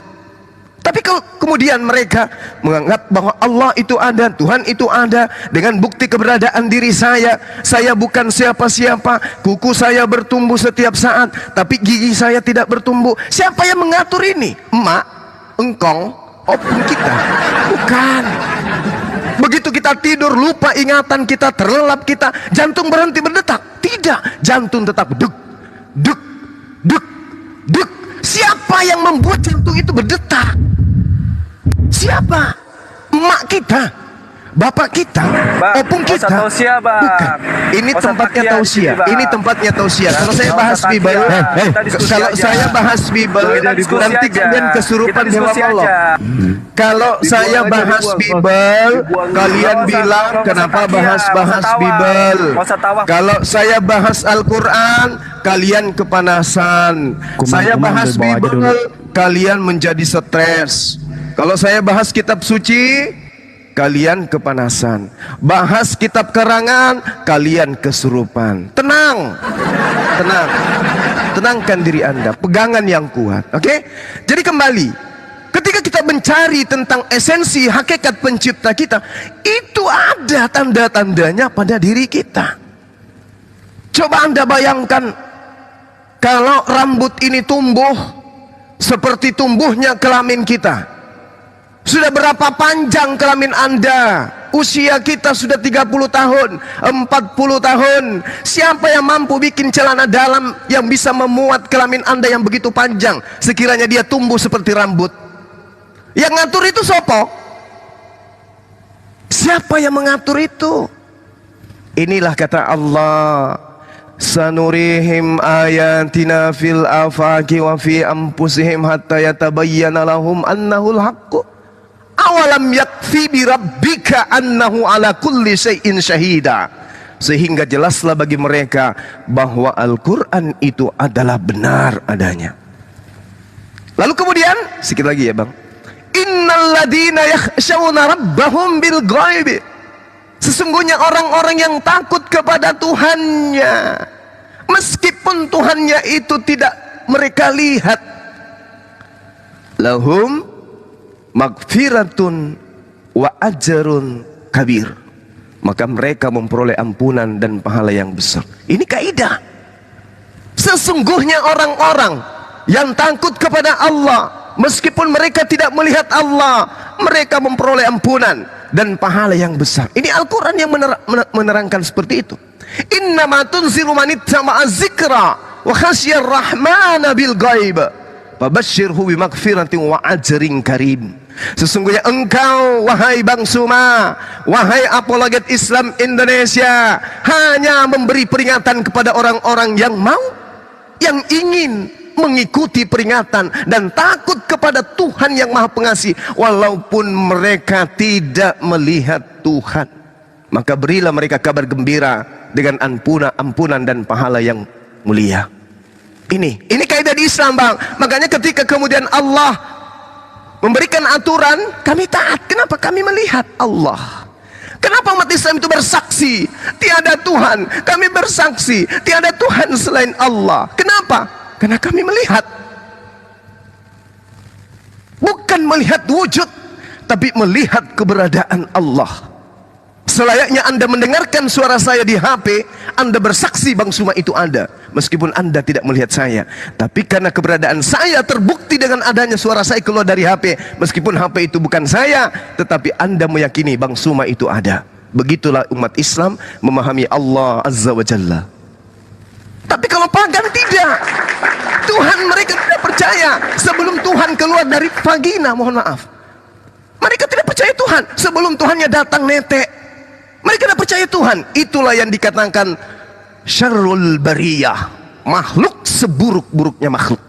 Tapi kalau kemudian mereka menganggap bahwa Allah itu ada, Tuhan itu ada, dengan bukti keberadaan diri saya bukan siapa-siapa, kuku saya bertumbuh setiap saat, tapi gigi saya tidak bertumbuh. Siapa yang mengatur ini? Emak, engkong, opung kita? Bukan. Begitu kita tidur, lupa ingatan kita, terlelap kita, jantung berhenti berdetak? Tidak, jantung tetap duk, duk, duk, duk. Siapa yang membuat jantung itu berdetak? Siapa? Emak kita, bapak kita, opung kita. Bukan. Ini tempatnya tausiah. Ini tempatnya tausiah. Kalau saya bahas Bible, kalau saya bahas Bible, nanti kalian kesurupan dewa Allah. Kalau saya bahas Bible, kalian bilang kenapa bahas Bible. Kalau saya bahas Al-Quran, kalian kepanasan. Saya bahas Bible, kalian menjadi stres. Kalau saya bahas kitab suci, kalian kepanasan. Bahas kitab karangan, kalian kesurupan. Tenang, tenang, tenangkan diri Anda, pegangan yang kuat. Oke? Jadi kembali, ketika kita mencari tentang esensi hakikat pencipta kita, itu ada tanda-tandanya pada diri kita. Coba Anda bayangkan, kalau rambut ini tumbuh seperti tumbuhnya kelamin kita, Sudah berapa panjang kelamin Anda? Usia kita sudah 30 tahun, 40 tahun. Siapa yang mampu bikin celana dalam yang bisa memuat kelamin Anda yang begitu panjang, sekiranya dia tumbuh seperti rambut? Yang ngatur itu sopo? Siapa yang mengatur itu? Inilah kata Allah, sanurihim ayatina fil afaqi wa fi anfusihim hatta yatabayyana lahum annahul haqqu. Awalam yakfi bi rabbika annahu ala kulli syai'in syahida. Sehingga jelaslah bagi mereka bahwa Al-Quran itu adalah benar adanya. Lalu kemudian sedikit lagi ya bang, innal ladina yakhshawna rabbahum bil ghaibi. Sesungguhnya orang-orang yang takut kepada Tuhannya, meskipun Tuhannya itu tidak mereka lihat, lahum magfiratun wa ajrun kabir, maka mereka memperoleh ampunan dan pahala yang besar. Ini kaidah. Sesungguhnya orang-orang yang takut kepada Allah, meskipun mereka tidak melihat Allah, mereka memperoleh ampunan dan pahala yang besar. Ini Al-Quran yang menerangkan seperti itu. Innama tunziru man ittama'a dzikra wa khasyar rahmana bil ghaib fabashshirhu bi maghfiratin wa ajrin karim. Sesungguhnya engkau, wahai Bang Suma, wahai apologet Islam Indonesia, hanya memberi peringatan kepada orang-orang yang mau, yang ingin mengikuti peringatan dan takut kepada Tuhan yang Maha Pengasih, walaupun mereka tidak melihat Tuhan. Maka berilah mereka kabar gembira dengan ampunan dan pahala yang mulia. Ini kaidah di Islam bang. Makanya ketika kemudian Allah memberikan aturan, kami taat. Kenapa? Kami melihat Allah. Kenapa umat Islam itu bersaksi tiada Tuhan? Kami bersaksi tiada Tuhan selain Allah. Kenapa? Karena kami melihat. Bukan melihat wujud, tapi melihat keberadaan Allah. Selayaknya Anda mendengarkan suara saya di HP, Anda bersaksi Bang Suma itu ada, meskipun Anda tidak melihat saya. Tapi karena keberadaan saya terbukti dengan adanya suara saya keluar dari HP, meskipun HP itu bukan saya, tetapi Anda meyakini Bang Suma itu ada. Begitulah umat Islam memahami Allah Azza wa Jalla. Tapi kalau pagan tidak, Tuhan mereka tidak percaya sebelum Tuhan keluar dari vagina, mohon maaf. Mereka tidak percaya Tuhan sebelum Tuhannya datang netek. Mereka tidak percaya Tuhan. Itulah yang dikatakan syarrul bariyah, makhluk seburuk-buruknya makhluk.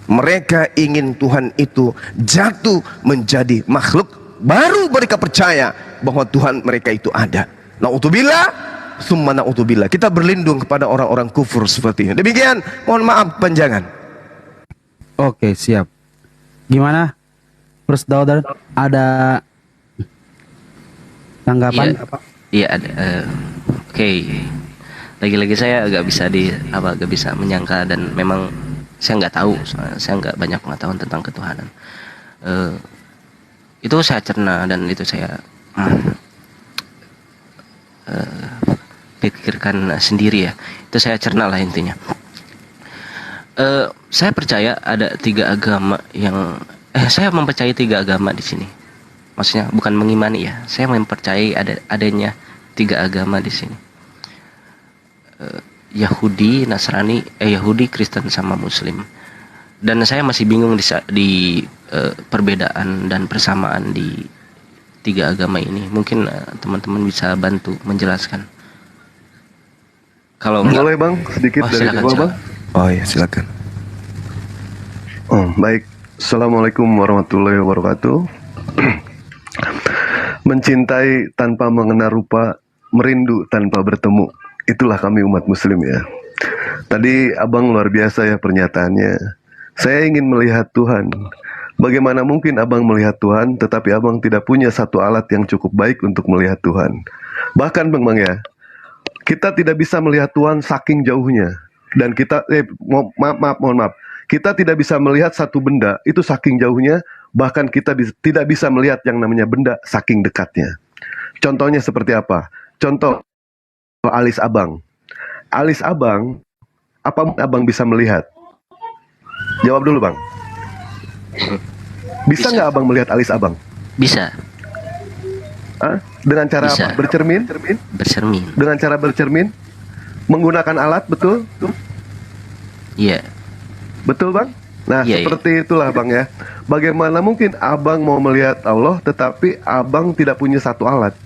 Mereka ingin Tuhan itu jatuh menjadi makhluk, baru mereka percaya bahwa Tuhan mereka itu ada. Na'udzubillah, summa na'udzubillah. Kita berlindung kepada orang-orang kufur seperti ini. Demikian, mohon maaf panjangan. Oke, siap. Gimana? First Daughter, ada tanggapan? Iya ada. Oke. Lagi-lagi saya agak bisa menyangka, dan memang saya nggak tahu, saya nggak banyak pengetahuan tentang ketuhanan. Itu saya cerna dan itu saya pikirkan sendiri ya. Itu saya cerna lah intinya. Saya percaya ada 3 agama yang saya mempercayai 3 agama di sini. Maksudnya bukan mengimani ya, saya mempercayai adanya 3 agama di sini. Yahudi, Nasrani, Yahudi, Kristen sama Muslim. Dan saya masih bingung di perbedaan dan persamaan di 3 agama ini. Mungkin teman-teman bisa bantu menjelaskan. Kalau boleh bang, sedikit dari gua bang. Oh ya silakan. Oh, baik. Assalamualaikum warahmatullahi wabarakatuh. Mencintai tanpa mengenal rupa, merindu tanpa bertemu. Itulah kami umat muslim ya. Tadi abang luar biasa ya pernyataannya. Saya ingin melihat Tuhan. Bagaimana mungkin abang melihat Tuhan, tetapi abang tidak punya satu alat yang cukup baik untuk melihat Tuhan. Bahkan bang ya, kita tidak bisa melihat Tuhan saking jauhnya. Dan kita, mohon maaf. Kita tidak bisa melihat satu benda itu saking jauhnya, bahkan kita tidak bisa melihat yang namanya benda saking dekatnya. Contohnya seperti apa? Contoh alis abang. Alis abang, apa abang bisa melihat? Jawab dulu bang. Bisa nggak abang melihat alis abang? Bisa. Hah? Dengan cara Bisa. apa? Bercermin? Bercermin. Dengan cara bercermin? Menggunakan alat, betul? Iya. Betul bang? Nah Iya, seperti itulah bang ya. Bagaimana mungkin abang mau melihat Allah tetapi abang tidak punya satu alat.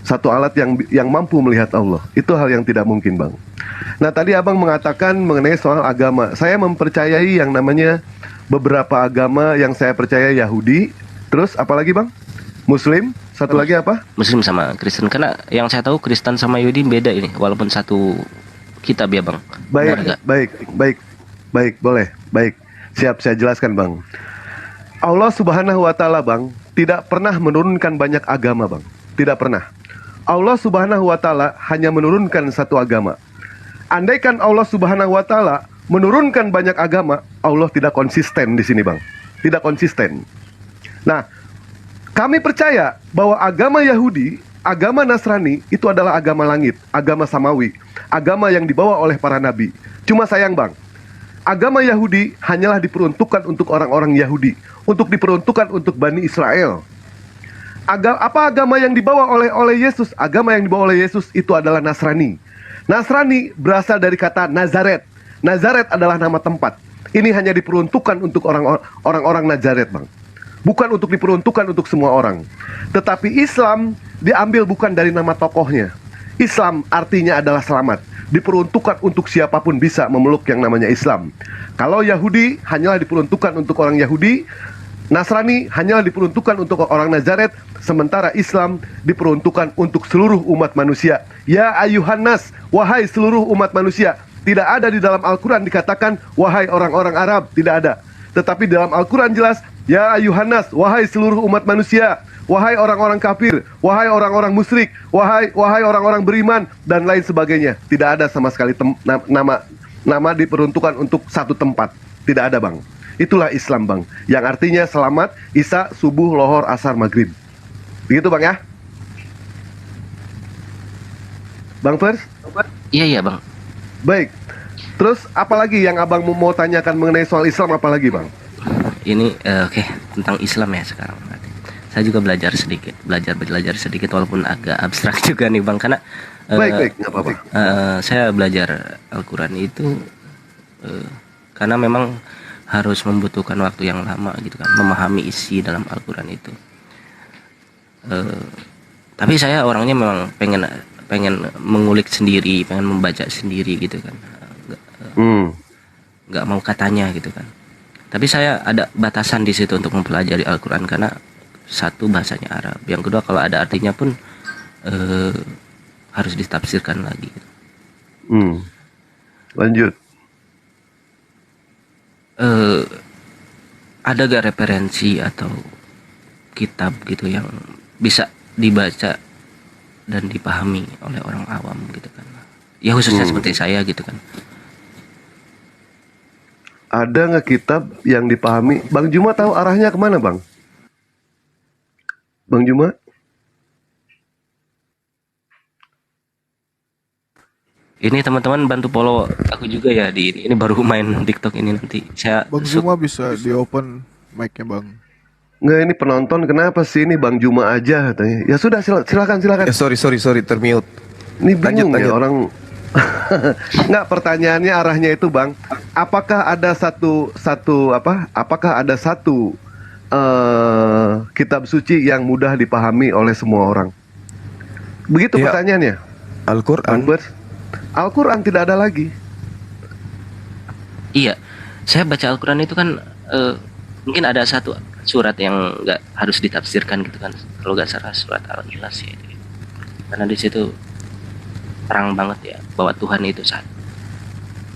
Satu alat yang mampu melihat Allah. Itu hal yang tidak mungkin bang. Nah tadi abang mengatakan mengenai soal agama. Saya mempercayai yang namanya beberapa agama yang saya percaya Yahudi. Terus apalagi bang? Muslim. Satu lagi apa? Muslim sama Kristen, karena yang saya tahu Kristen sama Yahudi beda ini, walaupun satu kitab ya bang. Benar nggak? Baik, boleh, baik. Siap, saya jelaskan bang. Allah Subhanahu Wa Taala bang tidak pernah menurunkan banyak agama bang, tidak pernah. Allah Subhanahu Wa Taala hanya menurunkan satu agama. Andaikan Allah Subhanahu Wa Taala menurunkan banyak agama, Allah tidak konsisten di sini bang, tidak konsisten. Nah. Kami percaya bahwa agama Yahudi, agama Nasrani itu adalah agama langit, agama samawi, agama yang dibawa oleh para nabi. Cuma sayang bang, agama Yahudi hanyalah diperuntukkan untuk orang-orang Yahudi, untuk diperuntukkan untuk Bani Israel. Apa agama yang dibawa oleh Yesus? Agama yang dibawa oleh Yesus itu adalah Nasrani. Nasrani berasal dari kata Nazaret. Nazaret adalah nama tempat. Ini hanya diperuntukkan untuk orang-orang Nazaret bang. Bukan untuk diperuntukkan untuk semua orang. Tetapi Islam diambil bukan dari nama tokohnya. Islam artinya adalah selamat. Diperuntukkan untuk siapapun bisa memeluk yang namanya Islam. Kalau Yahudi hanyalah diperuntukkan untuk orang Yahudi. Nasrani hanyalah diperuntukkan untuk orang Nazaret. Sementara Islam diperuntukkan untuk seluruh umat manusia. Ya ayuhan nas, wahai seluruh umat manusia. Tidak ada di dalam Al-Quran dikatakan wahai orang-orang Arab. Tidak ada. Tetapi dalam Al-Quran jelas, ya ayuhan nas, wahai seluruh umat manusia, wahai orang-orang kafir, wahai orang-orang musyrik, wahai orang-orang beriman, dan lain sebagainya. Tidak ada sama sekali nama diperuntukkan untuk satu tempat. Tidak ada bang. Itulah Islam bang, yang artinya selamat, isya, subuh, lohor, asar, maghrib. Begitu bang ya? Bang Fers? Iya bang. Baik. Terus apalagi yang abang mau tanyakan mengenai soal Islam, apalagi bang? Ini oke, tentang Islam ya sekarang. Saya juga belajar sedikit walaupun agak abstrak juga nih bang, karena baik, nggak apa-apa. Saya belajar Al-Quran itu karena memang harus membutuhkan waktu yang lama gitu kan, memahami isi dalam Al-Quran itu. Tapi saya orangnya memang pengen mengulik sendiri, pengen membaca sendiri gitu kan. Nggak mau katanya gitu kan. Tapi saya ada batasan di situ untuk mempelajari Al-Quran, karena satu bahasanya Arab, yang kedua kalau ada artinya pun harus ditafsirkan lagi gitu. Lanjut. Ada gak referensi atau kitab gitu yang bisa dibaca dan dipahami oleh orang awam gitu kan, ya khususnya seperti saya gitu kan? Ada nggak kitab yang dipahami? Bang Juma tahu arahnya kemana bang? Bang Juma? Ini teman-teman bantu follow aku juga ya di ini baru main TikTok ini, nanti saya Bang Juma bisa di open mic-nya bang. Nggak, ini penonton kenapa sih ini Bang Juma aja katanya. Ya sudah silakan. Sorry termute. Ini bingung Lanjut. ya orang. Nggak, pertanyaannya arahnya itu bang. Apakah ada Apakah ada satu kitab suci yang mudah dipahami oleh semua orang? Begitu Ya. pertanyaannya. Al-Quran. Al-Quran tidak ada lagi. iya, saya baca Al-Quran itu kan mungkin ada satu surat yang nggak harus ditafsirkan gitu kan, kalau nggak salah surat Al-Ikhlas ya, karena di situ terang banget ya bahwa Tuhan itu satu,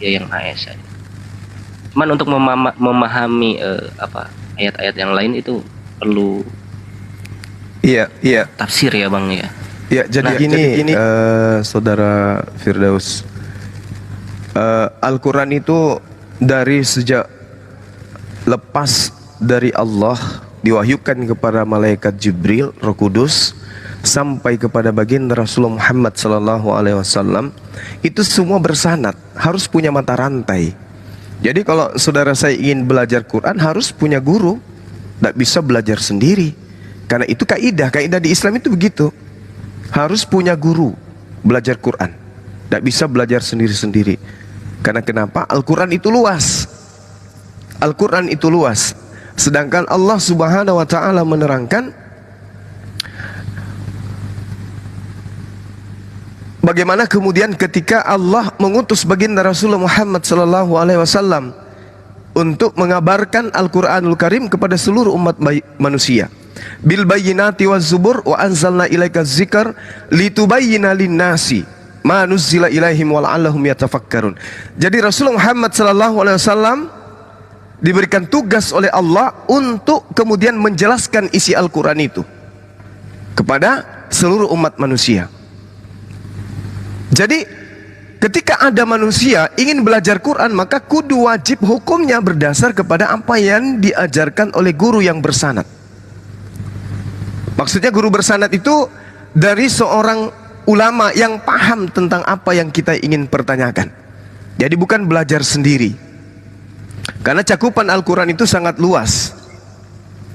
Dia yang Maha Esa. Cuman untuk memahami ayat-ayat yang lain itu perlu Iya. tafsir ya bang ya. Ya, jadi gini, saudara Firdaus, Al-Quran itu dari sejak lepas dari Allah diwahyukan kepada malaikat Jibril, Roh Kudus, sampai kepada baginda Rasulullah Muhammad SAW, itu semua bersanad, harus punya mata rantai. Jadi kalau saudara saya ingin belajar Quran harus punya guru, Tidak bisa belajar sendiri. Karena itu kaidah di Islam itu begitu. Harus punya guru belajar Quran. Tidak bisa belajar sendiri-sendiri. Karena kenapa? Al-Quran itu luas. Al-Quran itu luas. Sedangkan Allah Subhanahu wa ta'ala menerangkan bagaimana kemudian ketika Allah mengutus baginda Rasulullah Muhammad sallallahu alaihi wasallam untuk mengabarkan Al-Qur'anul Karim kepada seluruh umat manusia. Bil bayyinati waz zubur wa anzalna ilaika dzikr litubayyana lin-nasi ma nuzzila ilaihim wa la'allahum yatafakkarun. Jadi Rasulullah Muhammad sallallahu alaihi wasallam diberikan tugas oleh Allah untuk kemudian menjelaskan isi Al-Qur'an itu kepada seluruh umat manusia. Jadi ketika ada manusia ingin belajar Quran, maka kudu wajib hukumnya berdasar kepada apa yang diajarkan oleh guru yang bersanad. Maksudnya guru bersanad itu dari seorang ulama yang paham tentang apa yang kita ingin pertanyakan. Jadi bukan belajar sendiri. Karena cakupan Al-Quran itu sangat luas.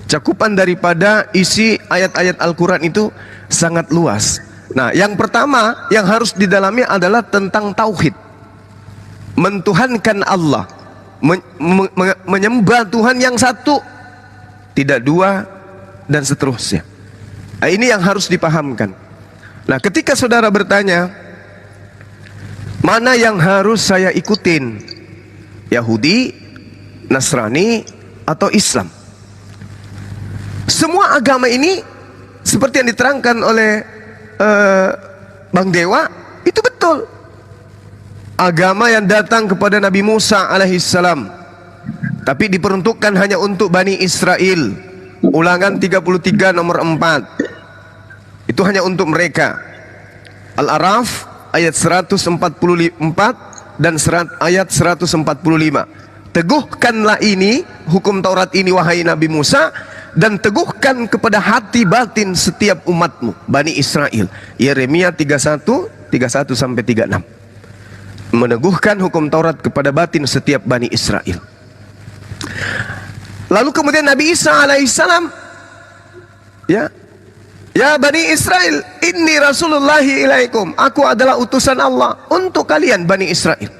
Cakupan daripada isi ayat-ayat Al-Quran itu sangat luas. Nah, yang pertama yang harus didalami adalah tentang tauhid. Mentuhankan Allah, menyembah Tuhan yang satu, tidak dua, dan seterusnya. Nah, ini yang harus dipahamkan. Nah, ketika saudara bertanya, mana yang harus saya ikutin? Yahudi, Nasrani, atau Islam? Semua agama ini seperti yang diterangkan oleh Bang Dewa, itu betul. Agama yang datang kepada Nabi Musa alaihissalam, tapi diperuntukkan hanya untuk Bani Israel. Ulangan 33 nomor 4. Itu hanya untuk mereka. Al-A'raf ayat 144 dan ayat 145. Teguhkanlah ini, hukum Taurat ini wahai Nabi Musa, dan teguhkan kepada hati batin setiap umatmu, Bani Israel. Yeremia 31 sampai 36. Meneguhkan hukum Taurat kepada batin setiap Bani Israel. Lalu kemudian Nabi Isa alaihissalam, ya Bani Israel, inni rasulullahi ilaikum, aku adalah utusan Allah untuk kalian Bani Israel.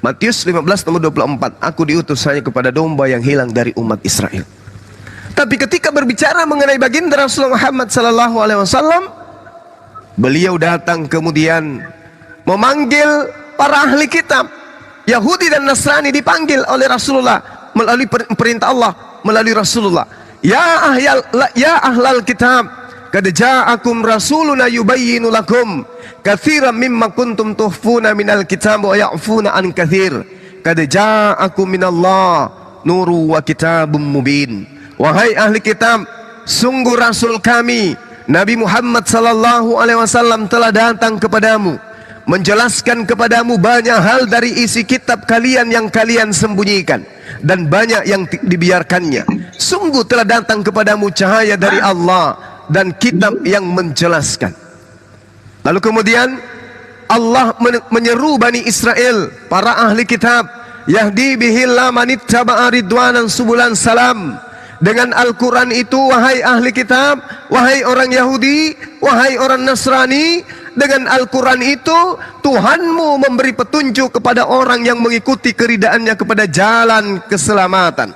Matius 15 nomor 24, aku diutus hanya kepada domba yang hilang dari umat Israel. Tapi ketika berbicara mengenai baginda Rasulullah Muhammad sallallahu alaihi wasallam, beliau datang kemudian memanggil para ahli kitab. Yahudi dan Nasrani dipanggil oleh Rasulullah melalui perintah Allah, melalui Rasulullah. Ya ahlal kitab, qad ja'akum rasuluna yubayyinu lakum katsiran mimma kuntum tuhfuna minal kitab wa ya'funa an katsir. Qad ja'akum minallah nuru wa kitabum mubin. Wahai ahli kitab, sungguh Rasul kami Nabi Muhammad sallallahu alaihi wasallam telah datang kepadamu, menjelaskan kepadamu banyak hal dari isi kitab kalian yang kalian sembunyikan, dan banyak yang dibiarkannya. Sungguh telah datang kepadamu cahaya dari Allah dan kitab yang menjelaskan. Lalu kemudian Allah menyeru Bani Israel, para ahli kitab, yahdi bihillah manittaba'a ridwanan subulan salam. Dengan Al-Quran itu, wahai ahli kitab, wahai orang Yahudi, wahai orang Nasrani, dengan Al-Quran itu Tuhanmu memberi petunjuk kepada orang yang mengikuti keridaannya kepada jalan keselamatan.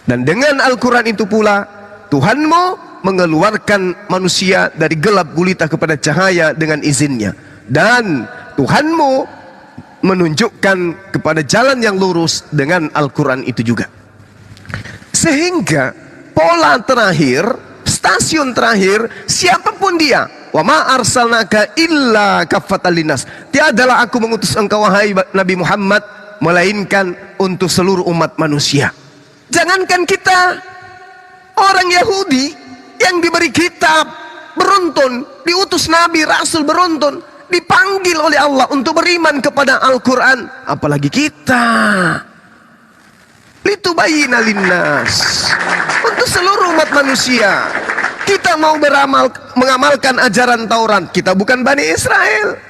Dan dengan Al-Quran itu pula Tuhanmu mengeluarkan manusia dari gelap gulita kepada cahaya dengan izinnya. Dan Tuhanmu menunjukkan kepada jalan yang lurus dengan Al-Quran itu juga. Sehingga pola terakhir, stasiun terakhir, siapapun dia, wa ma arsalnaka illa kaffatan linnas, tiadalah aku mengutus engkau wahai Nabi Muhammad melainkan untuk seluruh umat manusia. Jangankan kita, orang Yahudi yang diberi kitab beruntun, diutus Nabi Rasul beruntun, dipanggil oleh Allah untuk beriman kepada Al-Quran, apalagi kita. Litubayyina linnas, untuk seluruh umat manusia. Kita mau mengamalkan ajaran Taurat, kita bukan Bani Israel.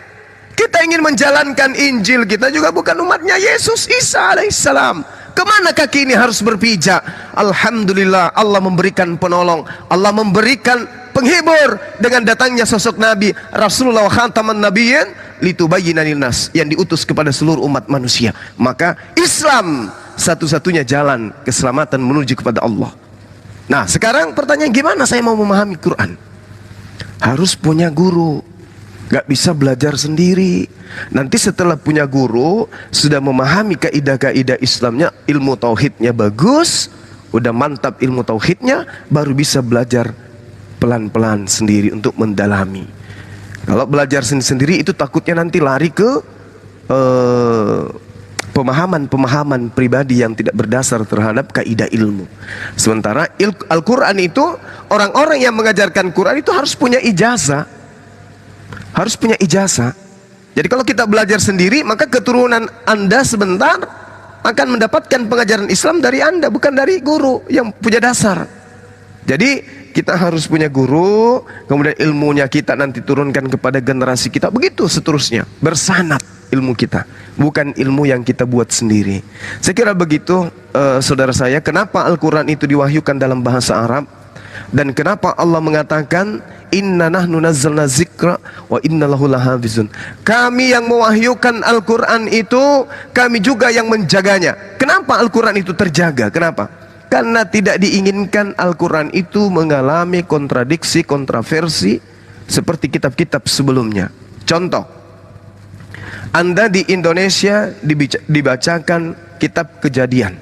Kita ingin menjalankan Injil, kita juga bukan umatnya Yesus Isa alaihissalam. Kemana kaki ini harus berpijak? Alhamdulillah, Allah memberikan penolong, Allah memberikan penghibur dengan datangnya sosok Nabi Rasulullah khataman nabiyyin litubayyina linnas, yang diutus kepada seluruh umat manusia. Maka Islam satu-satunya jalan keselamatan menuju kepada Allah. Nah, sekarang pertanyaan, gimana saya mau memahami Quran? Harus punya guru. Gak bisa belajar sendiri. Nanti setelah punya guru, sudah memahami kaidah-kaidah Islamnya, ilmu tauhidnya bagus, udah mantap ilmu tauhidnya, baru bisa belajar pelan-pelan sendiri untuk mendalami. Kalau belajar sendiri itu takutnya nanti lari ke pemahaman-pemahaman pribadi yang tidak berdasar terhadap kaidah ilmu. Sementara Al-Quran itu, orang-orang yang mengajarkan Quran itu harus punya ijazah. Harus punya ijazah. Jadi kalau kita belajar sendiri, maka keturunan Anda sebentar akan mendapatkan pengajaran Islam dari Anda, bukan dari guru yang punya dasar. Jadi kita harus punya guru, kemudian ilmunya kita nanti turunkan kepada generasi kita, begitu seterusnya, bersanad ilmu kita, bukan ilmu yang kita buat sendiri. Saya kira begitu, saudara saya, kenapa Al-Quran itu diwahyukan dalam bahasa Arab, dan kenapa Allah mengatakan inna nahnu nazzalna dzikra wa inna lahu lahafizun. Kami yang mewahyukan Al-Quran itu, kami juga yang menjaganya. Kenapa Al-Quran itu terjaga? Kenapa? Karena tidak diinginkan Al-Quran itu mengalami kontradiksi, kontroversi seperti kitab-kitab sebelumnya. Contoh, Anda di Indonesia dibacakan kitab Kejadian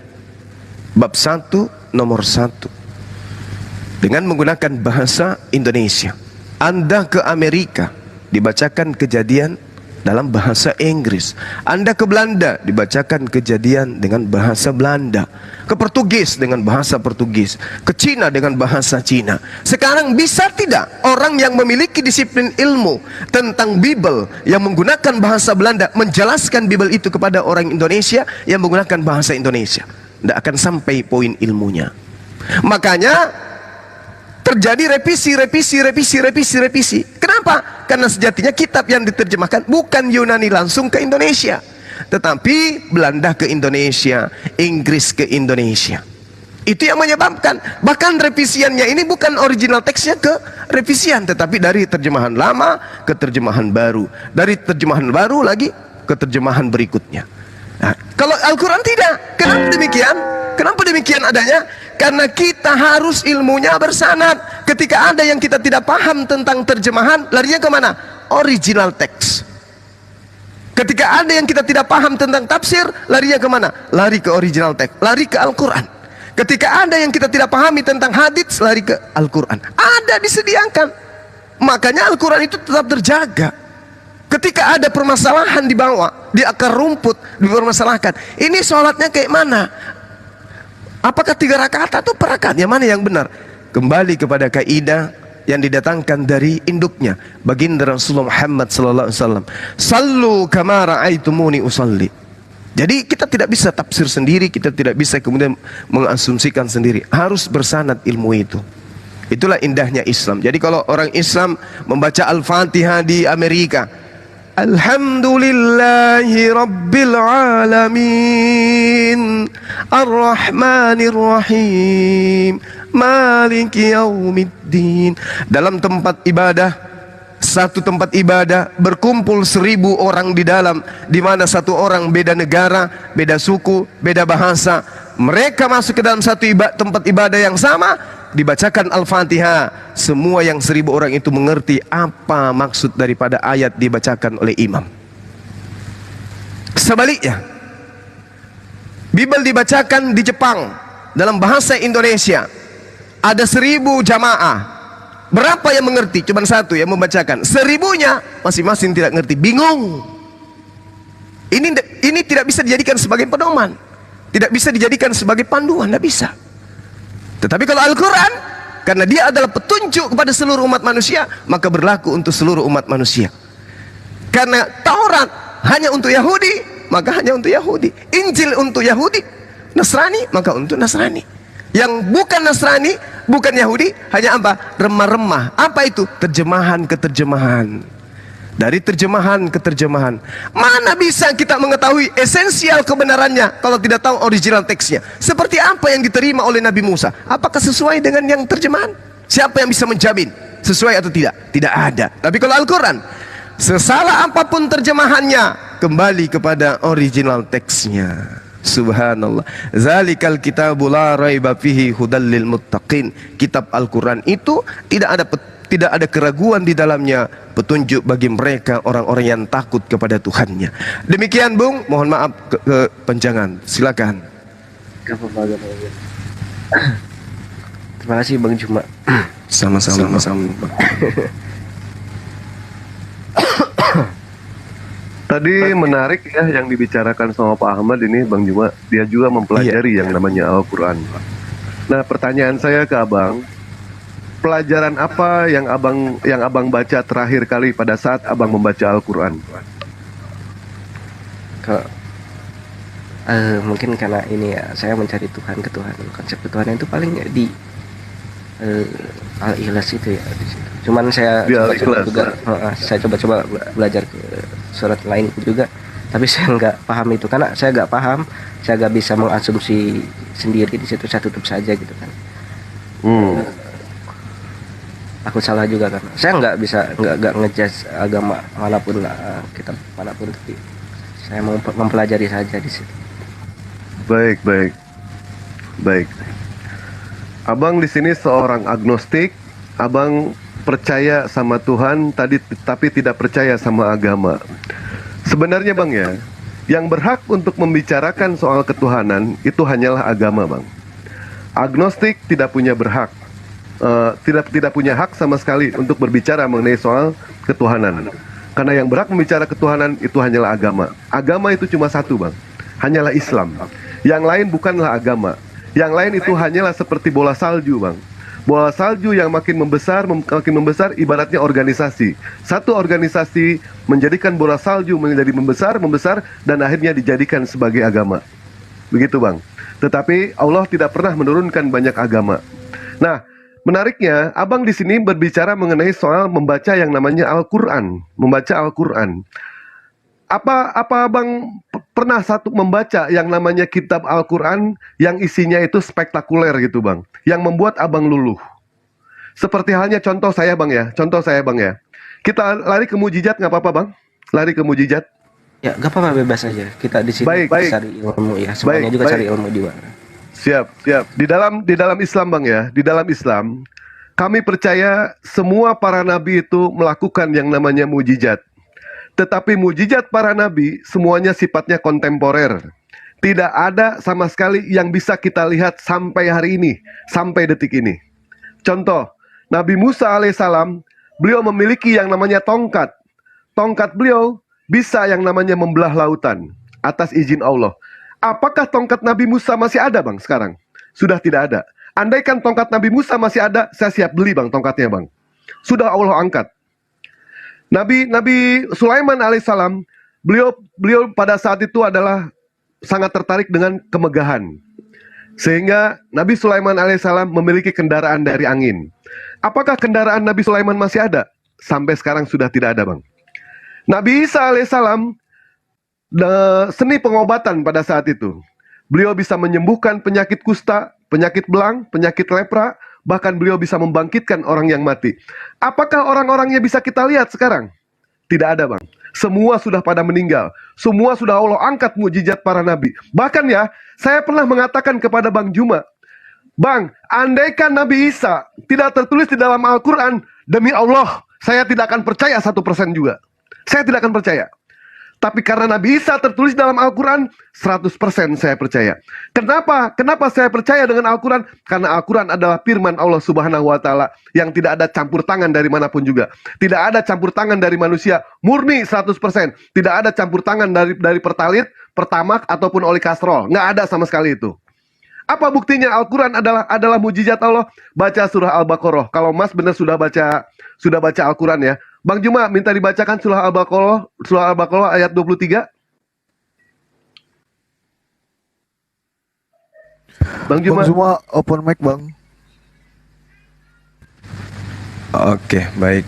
bab 1 nomor 1 dengan menggunakan bahasa Indonesia. Anda ke Amerika dibacakan Kejadian dalam bahasa Inggris. Anda ke Belanda dibacakan Kejadian dengan bahasa Belanda. Ke Portugis dengan bahasa Portugis. Ke Cina dengan bahasa Cina. Sekarang bisa tidak orang yang memiliki disiplin ilmu tentang Bible yang menggunakan bahasa Belanda menjelaskan Bible itu kepada orang Indonesia yang menggunakan bahasa Indonesia? Tidak akan sampai poin ilmunya. Makanya terjadi revisi. Kenapa? Karena sejatinya kitab yang diterjemahkan bukan Yunani langsung ke Indonesia, tetapi Belanda ke Indonesia, Inggris ke Indonesia. Itu yang menyebabkan bahkan revisiannya ini bukan original teksnya ke revisian, tetapi dari terjemahan lama ke terjemahan baru, dari terjemahan baru lagi ke terjemahan berikutnya. Nah, kalau Al-Quran tidak. Kenapa demikian? Kenapa demikian adanya? Karena kita harus ilmunya bersanad. Ketika ada yang kita tidak paham tentang terjemahan, larinya kemana? Original teks. Ketika ada yang kita tidak paham tentang tafsir, larinya kemana? Lari ke original teks, lari ke Al-Quran. Ketika ada yang kita tidak pahami tentang hadits, lari ke Al-Quran. Ada disediakan. Makanya Al-Quran itu tetap terjaga. Ketika ada permasalahan di bawah, di akar rumput dipermasalahkan, ini sholatnya kayak mana? Apakah 3 rakaat atau per rakaat? Yang mana yang benar? Kembali kepada kaidah yang didatangkan dari induknya, baginda Rasulullah Muhammad sallallahu alaihi wasallam. Sallu kama ra'aitumuni usalli. Jadi kita tidak bisa tafsir sendiri, kita tidak bisa kemudian mengasumsikan sendiri. Harus bersanad ilmu itu. Itulah indahnya Islam. Jadi kalau orang Islam membaca Al-Fatihah di Amerika, Alhamdulillahi Rabbil Alamin Ar-Rahmanir-Rahim Maliki Yaumiddin. Dalam tempat ibadah, satu tempat ibadah berkumpul 1000 orang di dalam, di mana satu orang beda negara, beda suku, beda bahasa. Mereka masuk ke dalam satu tempat ibadah yang sama, dibacakan Al-Fatihah, semua yang 1000 orang itu mengerti apa maksud daripada ayat dibacakan oleh imam. Sebaliknya, Bible dibacakan di Jepang dalam bahasa Indonesia, ada 1000 jamaah. Berapa yang mengerti? Cuma 1 yang membacakan. 1000-nya masing-masing tidak ngerti, bingung. Ini tidak bisa dijadikan sebagai pedoman, tidak bisa dijadikan sebagai panduan, tidak bisa. Tetapi kalau Al-Quran, karena dia adalah petunjuk kepada seluruh umat manusia, maka berlaku untuk seluruh umat manusia. Karena Taurat hanya untuk Yahudi, maka hanya untuk Yahudi. Injil untuk Yahudi, Nasrani, maka untuk Nasrani. Yang bukan Nasrani, bukan Yahudi, hanya apa? Remah-remah. Apa itu? Terjemahan ke terjemahan. dari terjemahan ke terjemahan. Mana bisa kita mengetahui esensial kebenarannya kalau tidak tahu original teksnya? Seperti apa yang diterima oleh Nabi Musa? Apakah sesuai dengan yang terjemahan? Siapa yang bisa menjamin sesuai atau tidak? Tidak ada. Tapi kalau Al-Quran, sesalah apapun terjemahannya, kembali kepada original teksnya. Subhanallah. Zalikal kitabul la raiba fihi hudal lil muttaqin. Kitab Al-Quran itu tidak ada keraguan di dalamnya, petunjuk bagi mereka orang-orang yang takut kepada Tuhannya. Demikian Bung, mohon maaf kepanjangan. Silakan. Terima kasih Bang Juma. Sama-sama. Tadi menarik ya yang dibicarakan sama Pak Ahmad ini, Bang Juma. Dia juga mempelajari yang namanya Al-Quran. Nah, pertanyaan saya ke Abang, pelajaran apa yang abang baca terakhir kali pada saat abang membaca Al-Quran? Mungkin karena ini ya, saya mencari Tuhan, konsep ketuhanan itu paling di Al-Ikhlas itu ya di situ. Cuman saya coba belajar ke surat lain juga, tapi saya nggak paham itu, karena saya nggak paham, saya nggak bisa mengasumsi sendiri di situ, saya tutup saja gitu kan. Aku salah juga karena saya nggak bisa nggak ngejudge agama manapun lah, kitab manapun, tapi saya mau mempelajari saja di situ. Baik. Abang di sini seorang agnostik, abang percaya sama Tuhan tapi tidak percaya sama agama. Sebenarnya Bang ya, yang berhak untuk membicarakan soal ketuhanan itu hanyalah agama Bang. Agnostik tidak punya berhak. Tidak punya hak sama sekali untuk berbicara mengenai soal ketuhanan. Karena yang berhak membicara ketuhanan itu hanyalah agama. Agama itu cuma satu Bang, hanyalah Islam. Yang lain bukanlah agama. Yang lain itu hanyalah seperti bola salju Bang. Bola salju yang makin membesar ibaratnya organisasi. Satu organisasi menjadikan bola salju menjadi membesar dan akhirnya dijadikan sebagai agama. Begitu Bang. Tetapi Allah tidak pernah menurunkan banyak agama. Nah, menariknya, abang di sini berbicara mengenai soal membaca yang namanya Al-Quran, membaca Al-Quran. Apa abang pernah membaca yang namanya kitab Al-Quran yang isinya itu spektakuler gitu Bang, yang membuat abang luluh? Seperti halnya contoh saya Bang ya. Kita lari ke mujizat nggak apa-apa Bang? Lari ke mujizat? Ya, nggak apa-apa, bebas saja. Kita di sini cari ilmu ya, semuanya juga cari ilmu juga. Siap. Di dalam Islam Bang ya, di dalam Islam kami percaya semua para nabi itu melakukan yang namanya mujizat. Tetapi mujizat para nabi semuanya sifatnya kontemporer. Tidak ada sama sekali yang bisa kita lihat sampai hari ini, sampai detik ini. Contoh, Nabi Musa alaihissalam, beliau memiliki yang namanya tongkat. Tongkat beliau bisa yang namanya membelah lautan atas izin Allah. Apakah tongkat Nabi Musa masih ada Bang sekarang? Sudah tidak ada. Andaikan tongkat Nabi Musa masih ada, saya siap beli Bang tongkatnya Bang. Sudah Allah angkat. Nabi Sulaiman alaihissalam, beliau pada saat itu adalah sangat tertarik dengan kemegahan. Sehingga Nabi Sulaiman alaihissalam memiliki kendaraan dari angin. Apakah kendaraan Nabi Sulaiman masih ada? Sampai sekarang sudah tidak ada Bang. Nabi Isa alaihissalam, seni pengobatan pada saat itu. Beliau bisa menyembuhkan penyakit kusta, penyakit belang, penyakit lepra, bahkan beliau bisa membangkitkan orang yang mati. Apakah orang-orangnya bisa kita lihat sekarang? Tidak ada Bang. Semua sudah pada meninggal. Semua sudah Allah angkat mujizat para nabi. Bahkan ya, saya pernah mengatakan kepada Bang Juma, Bang, andaikan Nabi Isa tidak tertulis di dalam Al-Quran, demi Allah, saya tidak akan percaya 1% juga. Saya tidak akan percaya. Tapi karena Nabi Isa tertulis dalam Al-Quran, 100% saya percaya. Kenapa? Kenapa saya percaya dengan Al-Quran? Karena Al-Quran adalah firman Allah Subhanahu wa Ta'ala yang tidak ada campur tangan dari manapun juga. Tidak ada campur tangan dari manusia, murni 100%. Tidak ada campur tangan dari pertalit, pertamak ataupun oli kastrol. Nggak ada sama sekali itu. Apa buktinya Al-Quran adalah mujizat Allah? Baca surah Al-Baqarah. Kalau Mas benar sudah baca Al-Quran ya. Bang Juma minta dibacakan surah Al-Baqarah ayat 23. Bang Juma open mic Bang. Oke, baik.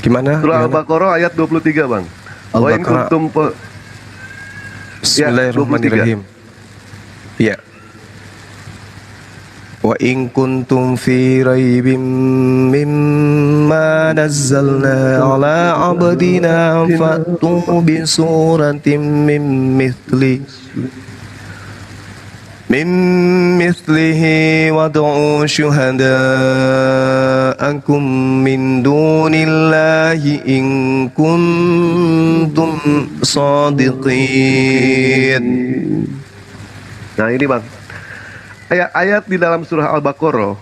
Gimana? Surah Gimana? Al-Baqarah ayat 23, Bang. Wa in Al-Baqarah. kuntum Bismillahirrahmanirrahim. Ya. Wa in kuntum fi raibim mimma nazzalna ala abdina fa'tu bi suratin min mithlihi wad'u syuhada'akum min dunillahi in kuntum sadiqin. Nah ini Bang, ayat-ayat di dalam surah Al-Baqarah.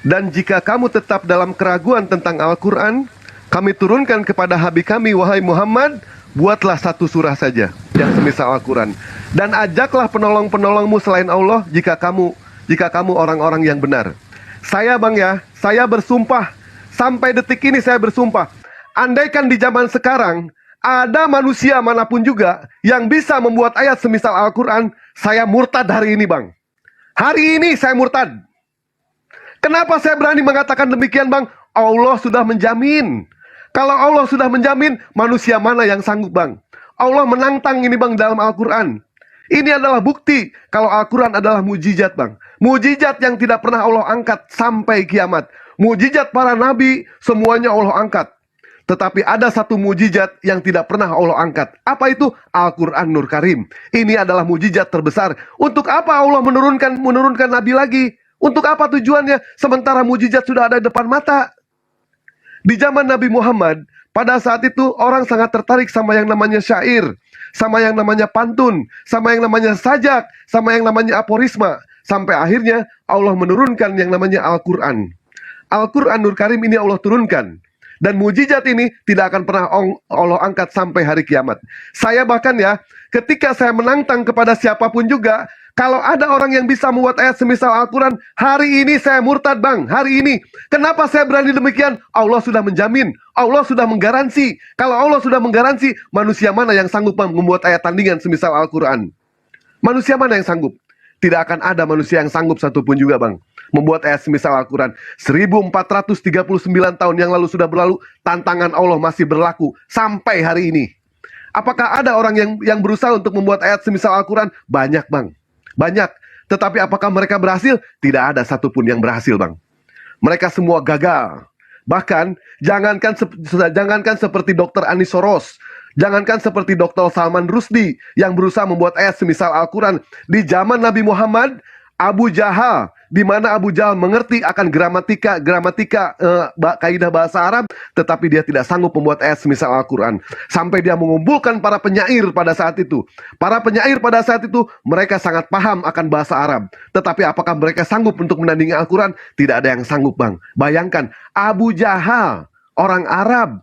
Dan jika kamu tetap dalam keraguan tentang Al-Quran, kami turunkan kepada Habib kami, wahai Muhammad, buatlah satu surah saja yang semisal Al-Quran. Dan ajaklah penolong-penolongmu selain Allah jika kamu orang-orang yang benar. Saya Bang ya, saya bersumpah, sampai detik ini saya bersumpah, andaikan di zaman sekarang ada manusia manapun juga yang bisa membuat ayat semisal Al-Quran, saya murtad hari ini Bang. Hari ini saya murtad. Kenapa saya berani mengatakan demikian Bang? Allah sudah menjamin. Kalau Allah sudah menjamin, manusia mana yang sanggup Bang? Allah menantang ini Bang dalam Al-Quran. Ini adalah bukti kalau Al-Quran adalah mujizat Bang. Mujizat yang tidak pernah Allah angkat sampai kiamat. Mujizat para nabi semuanya Allah angkat. Tetapi ada satu mujizat yang tidak pernah Allah angkat. Apa itu? Al-Quran Nur Karim. Ini adalah mujizat terbesar. Untuk apa Allah menurunkan nabi lagi? Untuk apa tujuannya? Sementara mujizat sudah ada di depan mata. Di zaman Nabi Muhammad, pada saat itu orang sangat tertarik sama yang namanya syair, sama yang namanya pantun, sama yang namanya sajak, sama yang namanya aforisma. Sampai akhirnya Allah menurunkan yang namanya Al-Quran. Al-Quran Nur Karim ini Allah turunkan. Dan mujizat ini tidak akan pernah Allah angkat sampai hari kiamat. Saya bahkan ya, ketika saya menantang kepada siapapun juga, kalau ada orang yang bisa membuat ayat semisal Al-Quran, hari ini saya murtad Bang, hari ini. Kenapa saya berani demikian? Allah sudah menjamin, Allah sudah menggaransi. Kalau Allah sudah menggaransi, manusia mana yang sanggup Bang membuat ayat tandingan semisal Al-Quran? Manusia mana yang sanggup? Tidak akan ada manusia yang sanggup satupun juga Bang membuat ayat semisal Al-Quran. 1439 tahun yang lalu sudah berlalu, tantangan Allah masih berlaku sampai hari ini. Apakah ada orang yang berusaha untuk membuat ayat semisal Al-Quran? Banyak Bang, banyak. Tetapi apakah mereka berhasil? Tidak ada satupun yang berhasil Bang. Mereka semua gagal. Bahkan jangankan seperti Dr. Anis Soros, jangankan seperti Dr. Salman Rushdie yang berusaha membuat ayat semisal Al-Quran. Di zaman Nabi Muhammad, Abu Jahal, di mana Abu Jahal mengerti akan gramatika kaidah bahasa Arab, tetapi dia tidak sanggup membuat ayat semisal Al-Quran. Sampai dia mengumpulkan para penyair pada saat itu. Para penyair pada saat itu, mereka sangat paham akan bahasa Arab. Tetapi apakah mereka sanggup untuk menandingi Al-Quran? Tidak ada yang sanggup Bang. Bayangkan, Abu Jahal, orang Arab,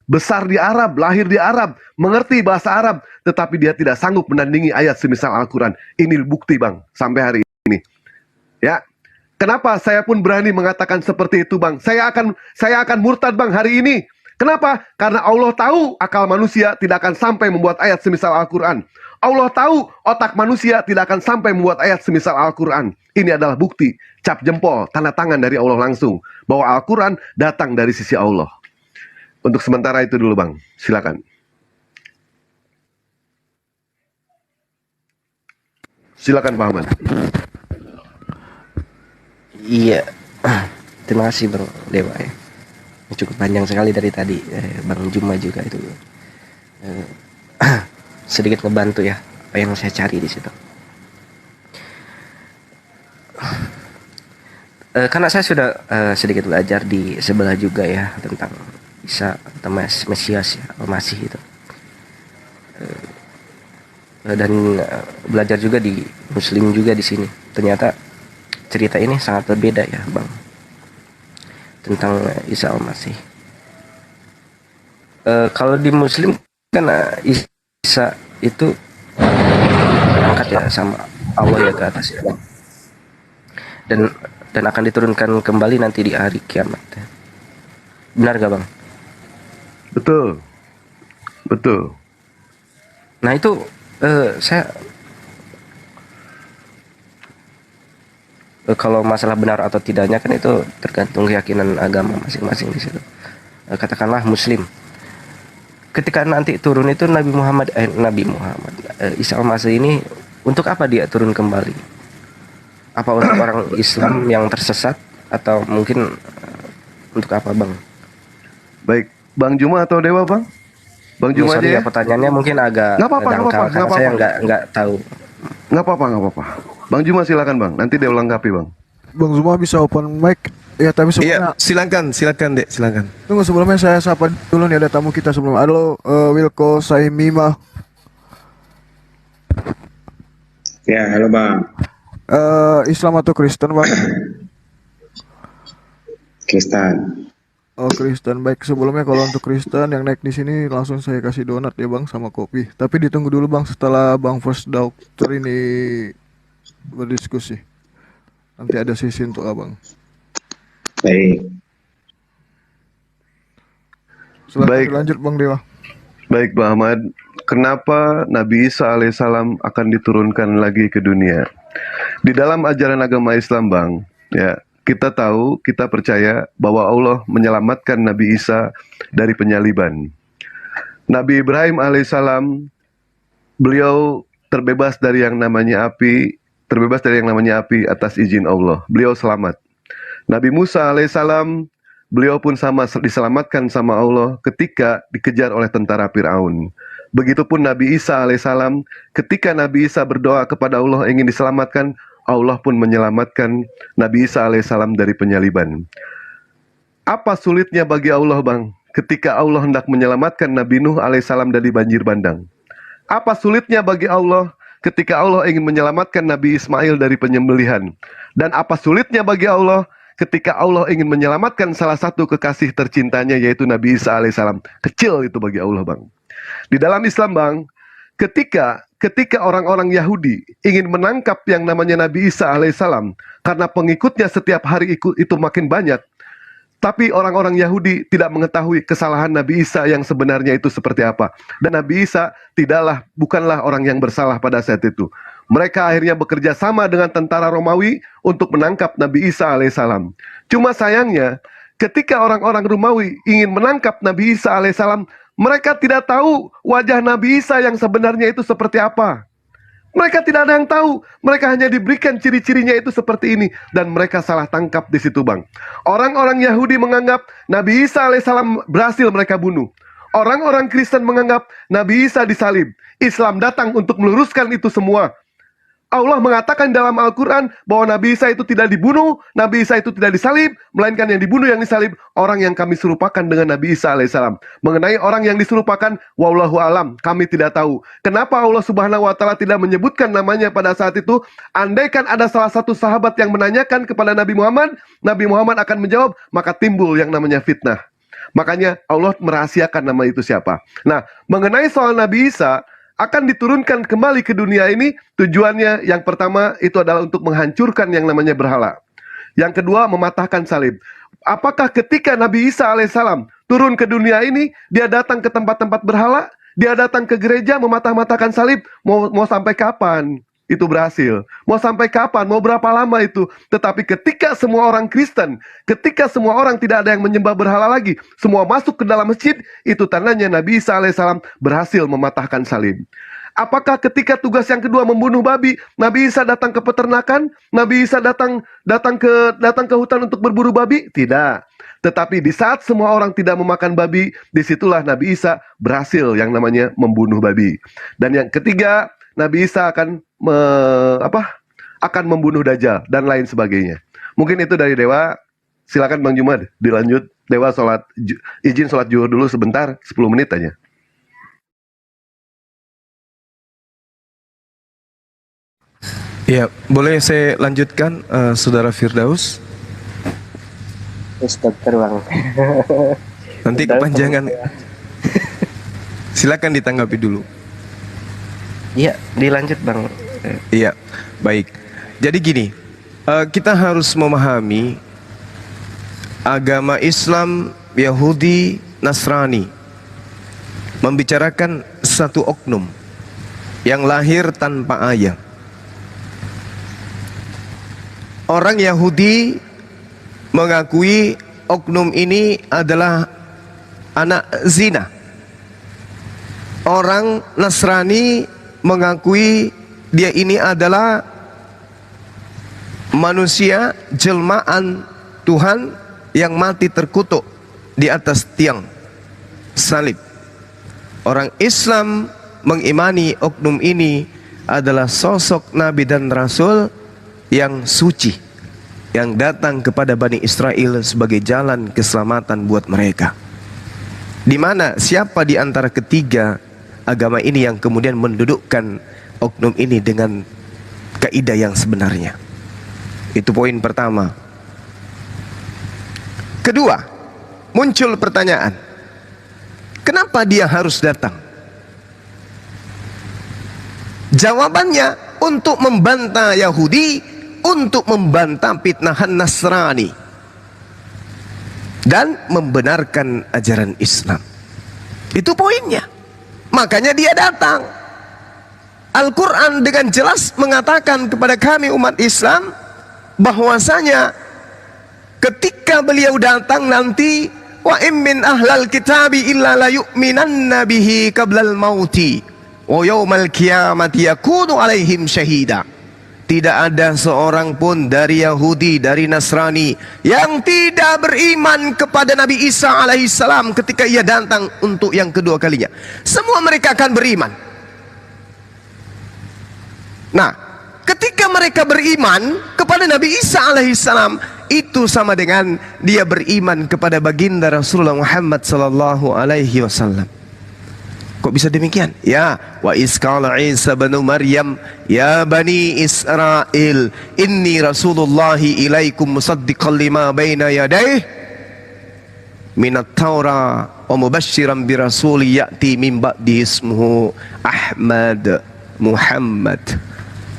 besar di Arab, lahir di Arab, mengerti bahasa Arab, tetapi dia tidak sanggup menandingi ayat semisal Al-Quran. Ini bukti Bang, sampai hari ini. Ya, kenapa saya pun berani mengatakan seperti itu Bang? Saya akan murtad Bang hari ini. Kenapa? Karena Allah tahu akal manusia tidak akan sampai membuat ayat semisal Al-Quran. Allah tahu otak manusia tidak akan sampai membuat ayat semisal Al-Quran. Ini adalah bukti, cap jempol, tanda tangan dari Allah langsung, bahwa Al-Quran datang dari sisi Allah. Untuk sementara itu dulu Bang, silakan. Silakan Pak Ahmad. Iya, terima kasih Bang Dewa ya. Cukup panjang sekali dari tadi, Bang Juma juga itu sedikit ngebantu ya apa yang saya cari di situ. Karena saya sudah sedikit belajar di sebelah juga ya tentang Isa atau Mesias ya, Al-Masih itu. Dan belajar juga di Muslim juga di sini. Ternyata cerita ini sangat berbeda ya Bang, tentang Isa Al-Masih. Kalau di Muslim kan Isa itu angkat ya sama Allah ya ke atas ya, dan akan diturunkan kembali nanti di hari kiamat. Benar gak Bang? Betul, betul. Nah itu saya kalau masalah benar atau tidaknya kan itu tergantung keyakinan agama masing-masing di situ. katakanlah Muslim. Ketika nanti turun itu Nabi Muhammad Isa Al-Masih ini untuk apa dia turun kembali? Apa untuk orang Islam yang tersesat atau mungkin untuk apa, Bang? Baik, Bang Juma atau Dewa, Bang? Bang Juma aja ya. Pertanyaannya mungkin agak dangkal karena saya nggak tahu. Nggak apa-apa. Bang Juma silakan, Bang. Nanti dia lengkapi, Bang. Bang Zuma bisa open mic. Ya, tapi sebelumnya Silakan, Dek, silakan. tunggu, sebelumnya saya sapa dulu nih, ada tamu kita sebelum. Halo, Wilko Saimima. Ya, halo Bang. Islam atau Kristen, Bang? Kristen. Oh, Kristen. Baik, sebelumnya kalau untuk Kristen yang naik di sini langsung saya kasih donat ya, Bang, sama kopi. Tapi ditunggu dulu, Bang, setelah Bang First Doctor ini berdiskusi. Nanti ada sesi untuk Abang. Baik. Silakan lanjut, Bang Dewa. Baik, Pak Ahmad. Kenapa Nabi Isa alaihissalam akan diturunkan lagi ke dunia? Di dalam ajaran agama Islam, Bang, ya, kita tahu, kita percaya bahwa Allah menyelamatkan Nabi Isa dari penyaliban. Nabi Ibrahim alaihissalam, beliau terbebas dari yang namanya api, atas izin Allah. Beliau selamat. Nabi Musa alaihissalam, beliau pun sama diselamatkan sama Allah ketika dikejar oleh tentara Fir'aun. Begitupun Nabi Isa alaihissalam, ketika Nabi Isa berdoa kepada Allah ingin diselamatkan, Allah pun menyelamatkan Nabi Isa alaihissalam dari penyaliban. Apa sulitnya bagi Allah, Bang, ketika Allah hendak menyelamatkan Nabi Nuh alaihissalam dari banjir bandang? Apa sulitnya bagi Allah ketika Allah ingin menyelamatkan Nabi Ismail dari penyembelihan? Dan apa sulitnya bagi Allah ketika Allah ingin menyelamatkan salah satu kekasih tercintanya, yaitu Nabi Isa alaihissalam? Kecil itu bagi Allah, Bang. Di dalam Islam, Bang, ketika orang-orang Yahudi ingin menangkap yang namanya Nabi Isa alaihissalam, karena pengikutnya setiap hari itu makin banyak, tapi orang-orang Yahudi tidak mengetahui kesalahan Nabi Isa yang sebenarnya itu seperti apa. Dan Nabi Isa bukanlah orang yang bersalah pada saat itu. Mereka akhirnya bekerja sama dengan tentara Romawi untuk menangkap Nabi Isa alaihissalam. Cuma sayangnya, ketika orang-orang Romawi ingin menangkap Nabi Isa alaihissalam, mereka tidak tahu wajah Nabi Isa yang sebenarnya itu seperti apa. Mereka tidak ada yang tahu. Mereka hanya diberikan ciri-cirinya itu seperti ini. Dan mereka salah tangkap di situ, Bang. Orang-orang Yahudi menganggap Nabi Isa alaihissalam berhasil mereka bunuh. Orang-orang Kristen menganggap Nabi Isa disalib. Islam datang untuk meluruskan itu semua. Allah mengatakan dalam Al-Quran bahwa Nabi Isa itu tidak dibunuh, Nabi Isa itu tidak disalib, melainkan yang dibunuh, yang disalib orang yang kami serupakan dengan Nabi Isa alaihissalam. Mengenai orang yang diserupakan, wallahu alam, kami tidak tahu. Kenapa Allah Subhanahu wa Ta'ala tidak menyebutkan namanya pada saat itu? Andaikan ada salah satu sahabat yang menanyakan kepada Nabi Muhammad akan menjawab, maka timbul yang namanya fitnah. Makanya Allah merahasiakan nama itu siapa. Nah, mengenai soal Nabi Isa akan diturunkan kembali ke dunia ini, tujuannya yang pertama itu adalah untuk menghancurkan yang namanya berhala. Yang kedua, mematahkan salib. Apakah ketika Nabi Isa alaihissalam turun ke dunia ini, dia datang ke tempat-tempat berhala, dia datang ke gereja mematah-matahkan salib, mau sampai kapan itu berhasil? Mau sampai kapan? Mau berapa lama itu? Tetapi ketika semua orang Kristen, ketika semua orang tidak ada yang menyembah berhala lagi, semua masuk ke dalam masjid, itu tandanya Nabi Isa alaihissalam berhasil mematahkan salib. Apakah ketika tugas yang kedua membunuh babi, Nabi Isa datang ke peternakan, Nabi Isa datang ke hutan untuk berburu babi? Tidak. Tetapi di saat semua orang tidak memakan babi, disitulah Nabi Isa berhasil yang namanya membunuh babi. Dan yang ketiga, Nabi Isa akan membunuh Dajjal dan lain sebagainya. Mungkin itu dari Dewa. Silakan Bang Jumad dilanjut. Dewa izin sholat zuhur dulu sebentar, 10 menit aja. Ya, boleh saya lanjutkan, Saudara Firdaus? Yes, dokter, Bang. Nanti kepanjangan. Silakan ditanggapi dulu. Iya, dilanjut, Bang. Iya, baik. Jadi gini, kita harus memahami agama Islam, Yahudi, Nasrani membicarakan satu oknum yang lahir tanpa ayah. Orang Yahudi mengakui oknum ini adalah anak zina. Orang Nasrani mengakui dia ini adalah manusia jelmaan Tuhan yang mati terkutuk di atas tiang salib. Orang Islam mengimani oknum ini adalah sosok Nabi dan Rasul yang suci, yang datang kepada Bani Israel sebagai jalan keselamatan buat mereka. Di mana siapa di antara ketiga agama ini yang kemudian mendudukkan oknum ini dengan kaidah yang sebenarnya? Itu poin pertama. Kedua, muncul pertanyaan, kenapa dia harus datang? Jawabannya untuk membantah Yahudi, untuk membantah fitnahan Nasrani, dan membenarkan ajaran Islam. Itu poinnya. Makanya dia datang. Al-Quran dengan jelas mengatakan kepada kami umat Islam bahwasanya ketika beliau datang nanti, wa min ahlal kitabi illa la yu'minanna bihi qablal mauti wa yaumal qiyamati yakunu alaihim syahida. Tidak ada seorang pun dari Yahudi, dari Nasrani yang tidak beriman kepada Nabi Isa alaihissalam ketika ia datang untuk yang kedua kalinya. Semua mereka akan beriman. Nah, ketika mereka beriman kepada Nabi Isa alaihissalam, itu sama dengan dia beriman kepada baginda Rasulullah Muhammad sallallahu alaihi wasallam. Kok bisa demikian? Ya, wa isqala Isa bin Maryam, ya bani Israel, inni rasulullahi ilaikum musaddiqan lima baina yadayhi minat Taurah wa mubasysyiran bi rasuli ya'ti min ba'di ismuhu Ahmad Muhammad.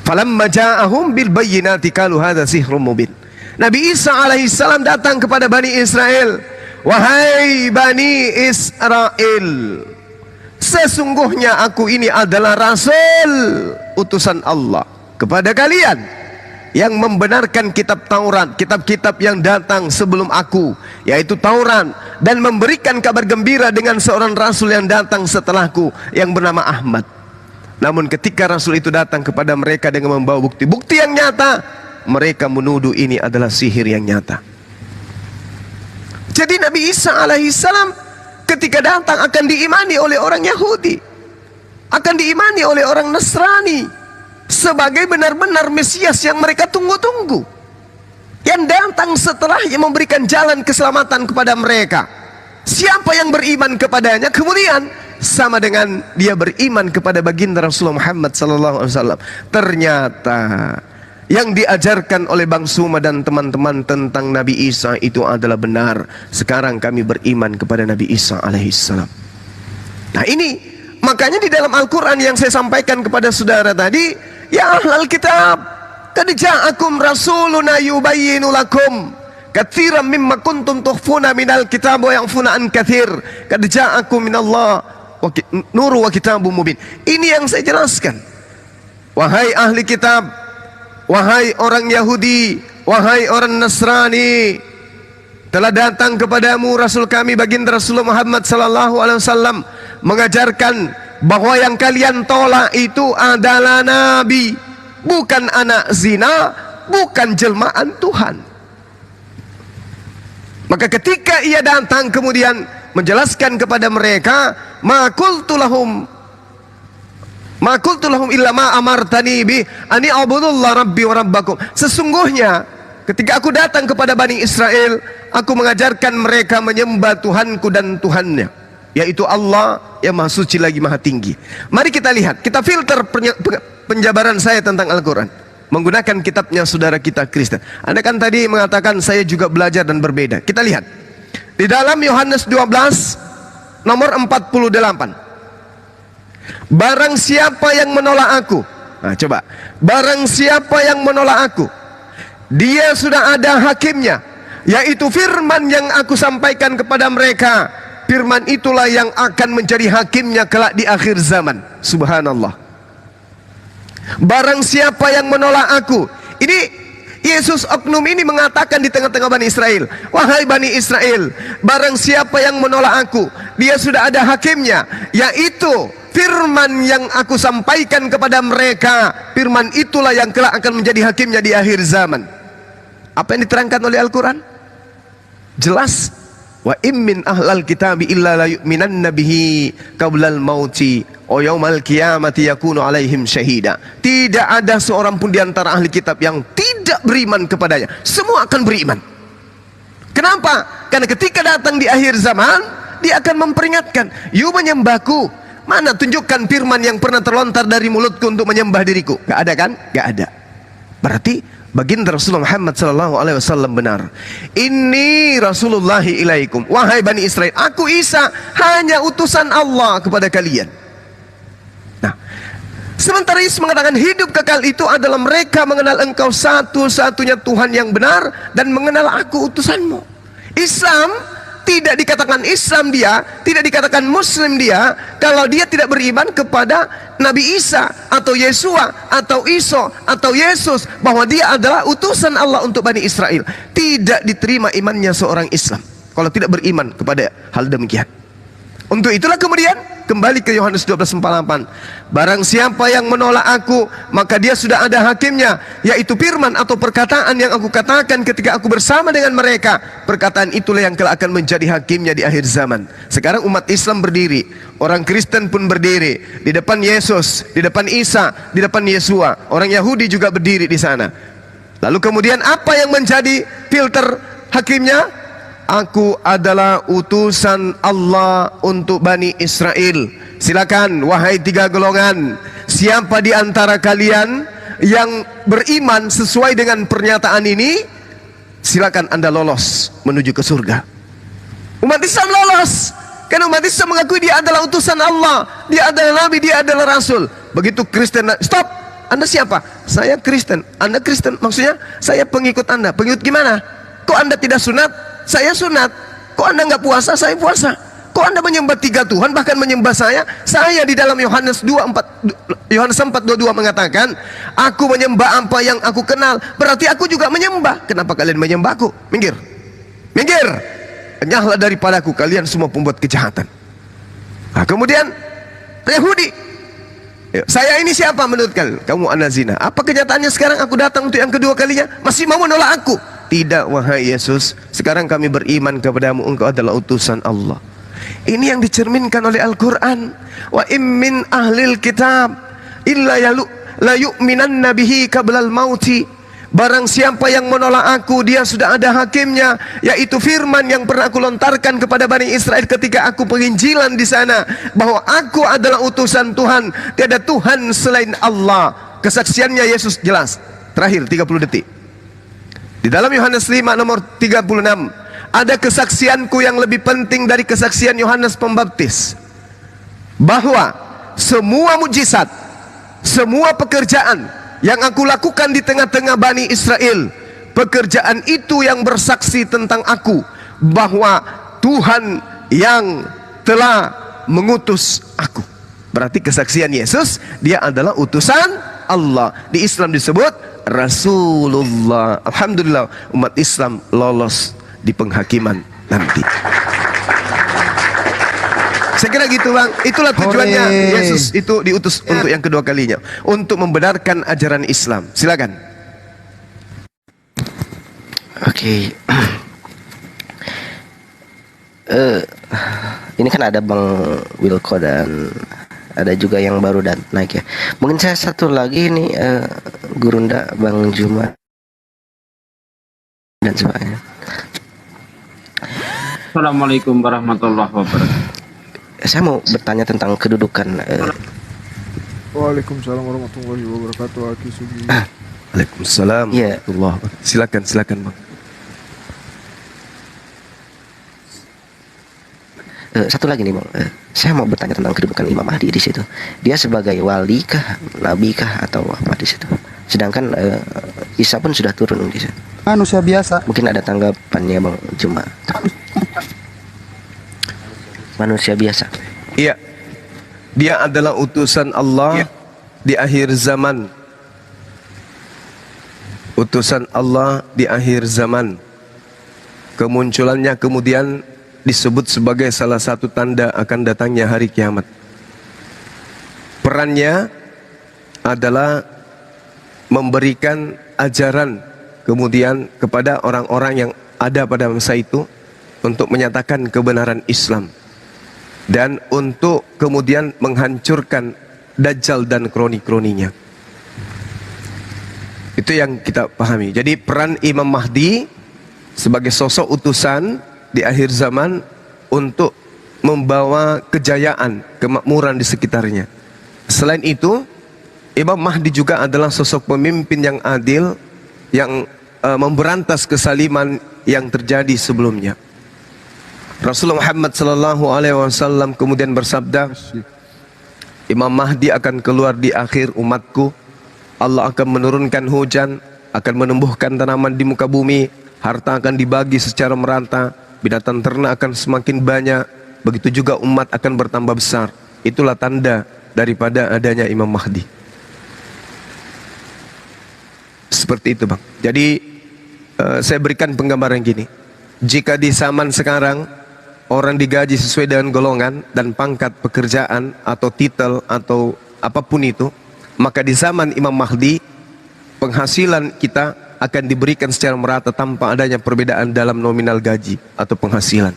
Falamma ja'ahum bil bayyinati qalu hadza sihrun mubin. Nabi Isa alaihissalam datang kepada Bani Israel. Wahai Bani Israel, sesungguhnya aku ini adalah Rasul utusan Allah kepada kalian yang membenarkan kitab Taurat, kitab-kitab yang datang sebelum aku, yaitu Taurat, dan memberikan kabar gembira dengan seorang Rasul yang datang setelahku yang bernama Ahmad. Namun ketika Rasul itu datang kepada mereka dengan membawa bukti-bukti yang nyata, mereka menuduh ini adalah sihir yang nyata. Jadi Nabi Isa alaihissalam ketika datang akan diimani oleh orang Yahudi, akan diimani oleh orang Nasrani sebagai benar-benar Mesias yang mereka tunggu-tunggu, yang datang setelah yang memberikan jalan keselamatan kepada mereka. Siapa yang beriman kepadanya kemudian sama dengan dia beriman kepada baginda Rasulullah Muhammad SAW. Ternyata yang diajarkan oleh Bang Suma dan teman-teman tentang Nabi Isa itu adalah benar. Sekarang kami beriman kepada Nabi Isa alaihissalam. Nah ini, makanya di dalam Al-Quran yang saya sampaikan kepada saudara tadi, ya ahlal kitab, qad ja'akum rasuluna yubayyinu lakum katsiran mimma kuntum tukhfuna minal kitab wa ya'funa an katsir. Qad ja'akum minallah nuru wa kitabum mubin. Ini yang saya jelaskan. Wahai ahli kitab, wahai orang Yahudi, wahai orang Nasrani, telah datang kepadamu Rasul kami baginda Rasulullah Muhammad sallallahu alaihi wasallam mengajarkan bahwa yang kalian tolak itu adalah nabi, bukan anak zina, bukan jelmaan Tuhan. Maka ketika ia datang kemudian menjelaskan kepada mereka, ma qultu lahum illa ma amartani bi ani abudullah rabbi wa rabbakum. Sesungguhnya ketika aku datang kepada Bani Israel, aku mengajarkan mereka menyembah Tuhanku dan Tuhannya, yaitu Allah yang maha suci lagi maha tinggi. Mari kita lihat, kita filter penjabaran saya tentang Al-Quran menggunakan kitabnya saudara kita Kristen. Anda kan tadi mengatakan saya juga belajar dan berbeda. Kita lihat di dalam Yohanes 12 nomor 48. Barang siapa yang menolak aku, nah coba, barang siapa yang menolak aku, dia sudah ada hakimnya, yaitu firman yang aku sampaikan kepada mereka. Firman itulah yang akan menjadi hakimnya kelak di akhir zaman. Subhanallah. Barang siapa yang menolak aku, ini Yesus oknum ini mengatakan di tengah-tengah Bani Israel, wahai Bani Israel, barang siapa yang menolak aku, dia sudah ada hakimnya, yaitu firman yang aku sampaikan kepada mereka. Firman itulah yang kelak akan menjadi hakimnya di akhir zaman. Apa yang diterangkan oleh Al-Quran? Jelas. Wa immin ahlal kitabi illa la yu'minanna bihi qablal mauti wa yaumal qiyamati yakunu alaihim syahida. Tidak ada seorang pun di antara ahli kitab yang tidak beriman kepadanya. Semua akan beriman. Kenapa? Karena ketika datang di akhir zaman, dia akan memperingatkan, "You menyembahku, mana tunjukkan firman yang pernah terlontar dari mulutku untuk menyembah diriku?" Gak ada kan? Gak ada. Berarti baginda Rasulullah Muhammad SAW benar. Ini Rasulullah ilaikum, wahai Bani Israel, aku Isa hanya utusan Allah kepada kalian. Nah, sementara Yesus mengatakan hidup kekal itu adalah mereka mengenal engkau satu-satunya Tuhan yang benar dan mengenal aku utusanmu. Islam tidak dikatakan Islam dia, tidak dikatakan Muslim dia, kalau dia tidak beriman kepada Nabi Isa atau Yesua atau Isa atau Yesus, bahwa dia adalah utusan Allah untuk Bani Israel. Tidak diterima imannya seorang Islam kalau tidak beriman kepada hal demikian. Untuk itulah kemudian kembali ke Yohanes 12:48, barang siapa yang menolak aku, maka dia sudah ada hakimnya, yaitu firman atau perkataan yang aku katakan ketika aku bersama dengan mereka. Perkataan itulah yang kelak akan menjadi hakimnya di akhir zaman. Sekarang umat Islam berdiri, orang Kristen pun berdiri di depan Yesus, di depan Isa, di depan Yesua. Orang Yahudi juga berdiri di sana. Lalu kemudian apa yang menjadi filter hakimnya? Aku adalah utusan Allah untuk Bani Israel. Silakan wahai tiga golongan, siapa di antara kalian yang beriman sesuai dengan pernyataan ini, silakan Anda lolos menuju ke surga. Umat Islam lolos karena umat Islam mengakui dia adalah utusan Allah, dia adalah Nabi, dia adalah Rasul. Begitu Kristen, stop, Anda siapa? Saya Kristen. Anda Kristen, maksudnya saya pengikut Anda. Pengikut gimana? Kok Anda tidak sunat? Saya sunat. Kok Anda nggak puasa? Saya puasa. Kok Anda menyembah tiga Tuhan, bahkan menyembah saya? Saya di dalam Yohanes 4:22 mengatakan, aku menyembah apa yang aku kenal, berarti aku juga menyembah. Kenapa kalian menyembahku? Minggir, minggir, enyahlah daripadaku kalian semua pembuat kejahatan. Nah, kemudian Yahudi, saya ini siapa menurut kalian? Kamu anak zina. Apa kenyataannya sekarang aku datang untuk yang kedua kalinya masih mau menolak aku? Tidak wahai Yesus, sekarang kami beriman kepadamu, engkau adalah utusan Allah. Ini yang dicerminkan oleh Al-Quran. Wa immin ahlil kitab illa la yu'minanna bihi qablal mauti. Barang siapa yang menolak aku, dia sudah ada hakimnya, yaitu firman yang pernah aku lontarkan kepada Bani Israel ketika aku penginjilan di sana, bahwa aku adalah utusan Tuhan, tiada Tuhan selain Allah. Kesaksiannya Yesus jelas. Terakhir 30 detik. Di dalam Yohanes 5 nomor 36, ada kesaksianku yang lebih penting dari kesaksian Yohanes Pembaptis, bahwa semua mujizat, semua pekerjaan yang aku lakukan di tengah-tengah Bani Israel, pekerjaan itu yang bersaksi tentang aku, bahwa Tuhan yang telah mengutus aku. Berarti kesaksian Yesus, dia adalah utusan Allah. Di Islam disebut Rasulullah. Alhamdulillah, umat Islam lolos di penghakiman nanti. Saya kira gitu bang. Itulah tujuannya Yesus itu diutus untuk yang kedua kalinya, untuk membenarkan ajaran Islam. Silakan. Oke. Ini kan ada Bang Wilko dan ada juga yang baru dan naik ya. Mungkin saya satu lagi nih, Gurunda, Bang Juma dan sebagainya. Assalamualaikum warahmatullahi wabarakatuh. Saya mau bertanya tentang kedudukan. Waalaikumsalam warahmatullahi wabarakatuh. Aki Sugi. Waalaikumsalam. Ya. Allah. Silakan bang. Satu lagi nih bang, saya mau bertanya tentang kedudukan Imam Mahdi di situ. Dia sebagai wali kah, nabi kah, atau apa di situ? Sedangkan Isa pun sudah turun di situ. Manusia biasa. Mungkin ada tanggapannya Bang Juma. Manusia biasa. Iya. Dia adalah utusan Allah di akhir zaman. utusan Allah di akhir zaman. Kemunculannya kemudian disebut sebagai salah satu tanda akan datangnya hari kiamat. Perannya adalah memberikan ajaran kemudian kepada orang-orang yang ada pada masa itu untuk menyatakan kebenaran Islam dan untuk kemudian menghancurkan Dajjal dan kroni-kroninya. Itu yang kita pahami. Jadi peran Imam Mahdi sebagai sosok utusan di akhir zaman untuk membawa kejayaan, kemakmuran di sekitarnya. Selain itu, Imam Mahdi juga adalah sosok pemimpin yang adil yang memberantas kesaliman yang terjadi sebelumnya. Rasulullah Muhammad SAW kemudian bersabda, Imam Mahdi akan keluar di akhir umatku. Allah akan menurunkan hujan, akan menumbuhkan tanaman di muka bumi, harta akan dibagi secara merata, binatang ternak akan semakin banyak, begitu juga umat akan bertambah besar. Itulah tanda daripada adanya Imam Mahdi. Seperti itu, Bang. Jadi saya berikan penggambaran gini. Jika di zaman sekarang orang digaji sesuai dengan golongan dan pangkat pekerjaan atau titel atau apapun itu, maka di zaman Imam Mahdi penghasilan kita akan diberikan secara merata tanpa adanya perbedaan dalam nominal gaji atau penghasilan.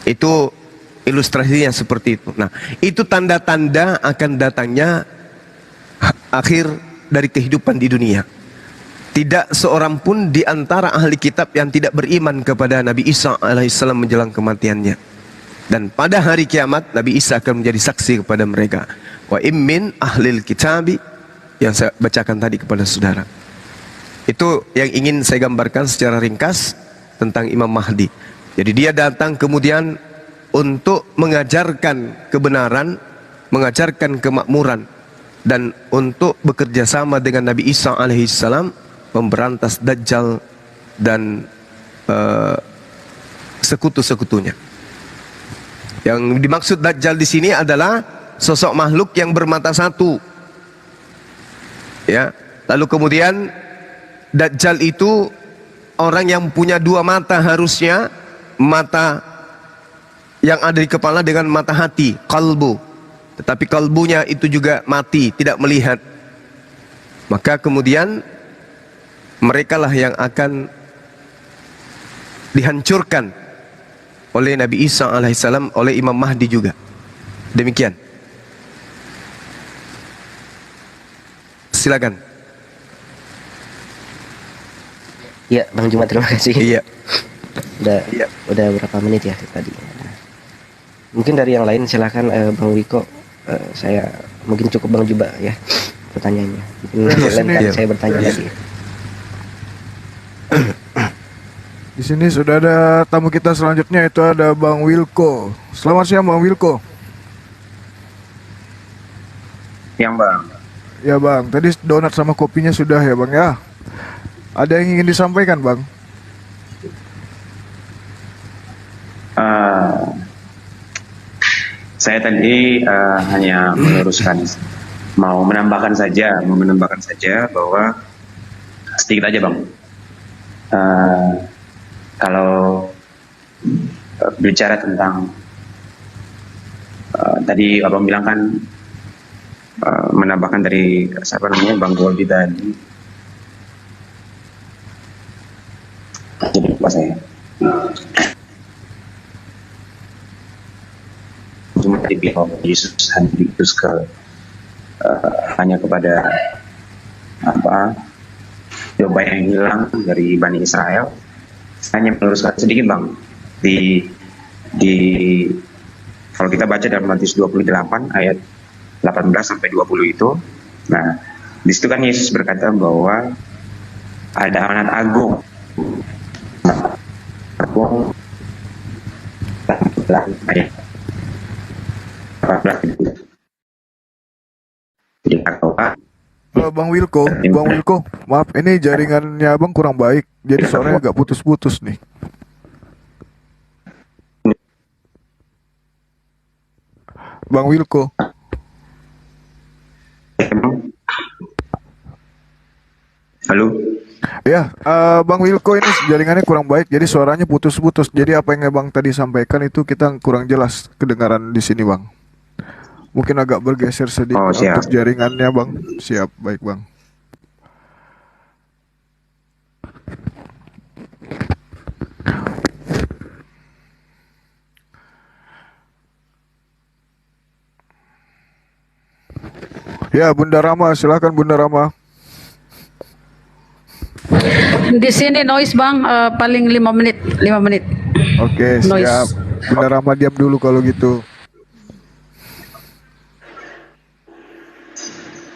Itu ilustrasinya seperti itu. Nah, itu tanda-tanda akan datangnya akhir dari kehidupan di dunia. Tidak seorang pun di antara ahli kitab yang tidak beriman kepada Nabi Isa alaihissalam menjelang kematiannya. Dan pada hari kiamat Nabi Isa akan menjadi saksi kepada mereka. Wa immin ahlil kitabi, yang saya bacakan tadi kepada saudara. Itu yang ingin saya gambarkan secara ringkas tentang Imam Mahdi. Jadi dia datang kemudian untuk mengajarkan kebenaran, mengajarkan kemakmuran, dan untuk bekerja sama dengan Nabi Isa alaihissalam memberantas Dajjal dan sekutu-sekutunya. Yang dimaksud Dajjal di sini adalah sosok makhluk yang bermata satu. Ya, lalu kemudian Dajjal itu orang yang punya dua mata, harusnya mata yang ada di kepala dengan mata hati, kalbu. Tetapi kalbunya itu juga mati, tidak melihat. Maka kemudian merekalah yang akan dihancurkan oleh Nabi Isa alaihissalam, oleh Imam Mahdi juga. Demikian. Silakan. Ya, Bang Jumat, terima kasih. Iya. Udah berapa menit ya tadi. Mungkin dari yang lain silakan, Bang Wiko. Saya mungkin cukup Bang Juba ya pertanyaannya. Mungkin lain kali saya bertanya lagi. Di sini sudah ada tamu kita selanjutnya, itu ada Bang Wilko. Selamat siang Bang Wilko. Yang Bang. Ya Bang, tadi donat sama kopinya sudah ya Bang ya. Ada yang ingin disampaikan Bang? Saya tadi hanya meluruskan, mau menambahkan saja bahwa sedikit aja Bang. Kalau bicara tentang tadi Abang bilang kan, menambahkan dari siapa namanya Bang Goldi tadi, jadi lupa saya. Cuma dibilang Yesus hanya diutus hanya kepada domba yang hilang dari Bani Israel. Hanya meluruskan sedikit Bang, di kalau kita baca dalam Matius 28 ayat 18 sampai 20 itu, nah di situ kan Yesus berkata bahwa ada amanat agung, ayat 14. Jadi Bang Wilko, maaf ini jaringannya Abang kurang baik, jadi suaranya agak putus-putus nih. Bang Wilko. Halo. Ya, Bang Wilko ini jaringannya kurang baik, jadi suaranya putus-putus. Jadi apa yang Bang tadi sampaikan itu kita kurang jelas kedengaran di sini, Bang. Mungkin agak bergeser sedikit Oh, siap. untuk jaringannya, Bang. Siap, baik, Bang. Ya, Bunda Rama, silakan Bunda Rama. Di sini noise bang, paling 5 menit, 5 menit. Oke, Noise. siap. Bunda Rama diam dulu kalau gitu.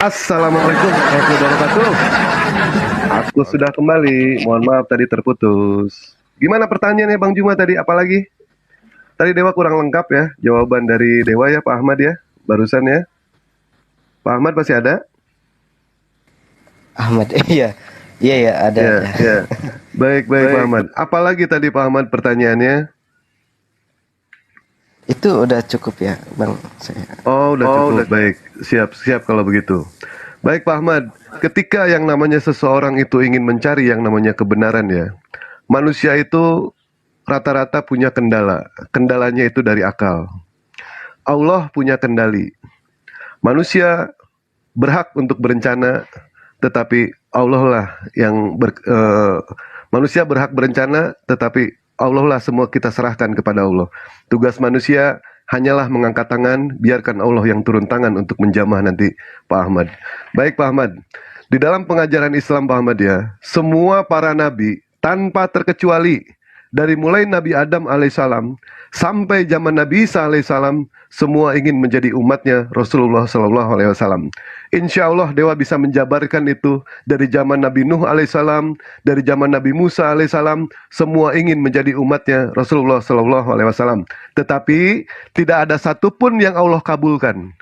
Assalamualaikum warahmatullahi wabarakatuh. Aku sudah kembali. Mohon maaf tadi terputus. Gimana pertanyaannya Bang Juma tadi? Apalagi? Tadi Dewa kurang lengkap ya. Jawaban dari Dewa ya Pak Ahmad ya. Barusan ya. Pak Ahmad masih ada? Ahmad, iya. Iya ya, ada. Ya, ada. ya. Baik, Pak Ahmad. Apalagi tadi Pak Ahmad pertanyaannya? Itu udah cukup ya, Bang. Saya. Oh, udah cukup. Baik, siap kalau begitu. Baik Pak Ahmad, ketika yang namanya seseorang itu ingin mencari yang namanya kebenaran ya, manusia itu rata-rata punya kendala. Kendalanya itu dari akal. Allah punya kendali. Manusia berhak untuk berencana, tetapi Allah lah yang manusia berhak berencana, tetapi Allah lah semua kita serahkan kepada Allah. Tugas manusia hanyalah mengangkat tangan, biarkan Allah yang turun tangan untuk menjamah nanti Pak Ahmad. Baik Pak Ahmad, di dalam pengajaran Islam Pak Ahmad ya, semua para nabi tanpa terkecuali, dari mulai Nabi Adam alaihissalam sampai zaman Nabi Isa alaihissalam, semua ingin menjadi umatnya Rasulullah sallallahu alaihi wasallam. Insya Allah Dewa bisa menjabarkan itu dari zaman Nabi Nuh alaihissalam, dari zaman Nabi Musa alaihissalam, semua ingin menjadi umatnya Rasulullah sallallahu alaihi wasallam. Tetapi tidak ada satupun yang Allah kabulkan.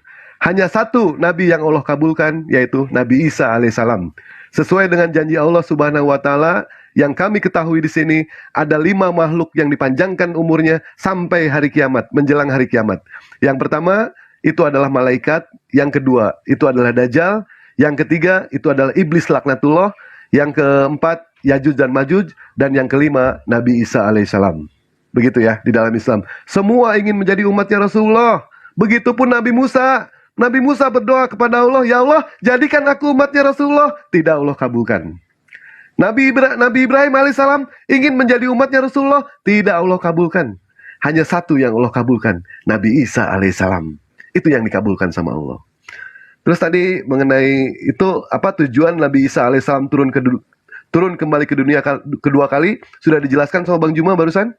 Hanya satu Nabi yang Allah kabulkan, yaitu Nabi Isa alaihissalam. Sesuai dengan janji Allah Subhanahu wa Ta'ala, yang kami ketahui di sini ada 5 makhluk yang dipanjangkan umurnya sampai hari kiamat, menjelang hari kiamat. Yang pertama itu adalah malaikat, yang kedua itu adalah Dajjal, yang ketiga itu adalah iblis laknatullah, yang keempat Yajuj dan Majuj, dan yang kelima Nabi Isa alaihissalam. Begitu ya di dalam Islam. Semua ingin menjadi umatnya Rasulullah. Begitupun Nabi Musa. Nabi Musa berdoa kepada Allah, ya Allah jadikan aku umatnya Rasulullah. Tidak Allah kabulkan. Nabi Ibrahim alaihissalam ingin menjadi umatnya Rasulullah, tidak Allah kabulkan. Hanya satu yang Allah kabulkan, Nabi Isa alaihissalam. Itu yang dikabulkan sama Allah. Terus tadi mengenai itu apa tujuan Nabi Isa alaihissalam turun kembali ke dunia kedua kali, sudah dijelaskan sama Bang Juma barusan.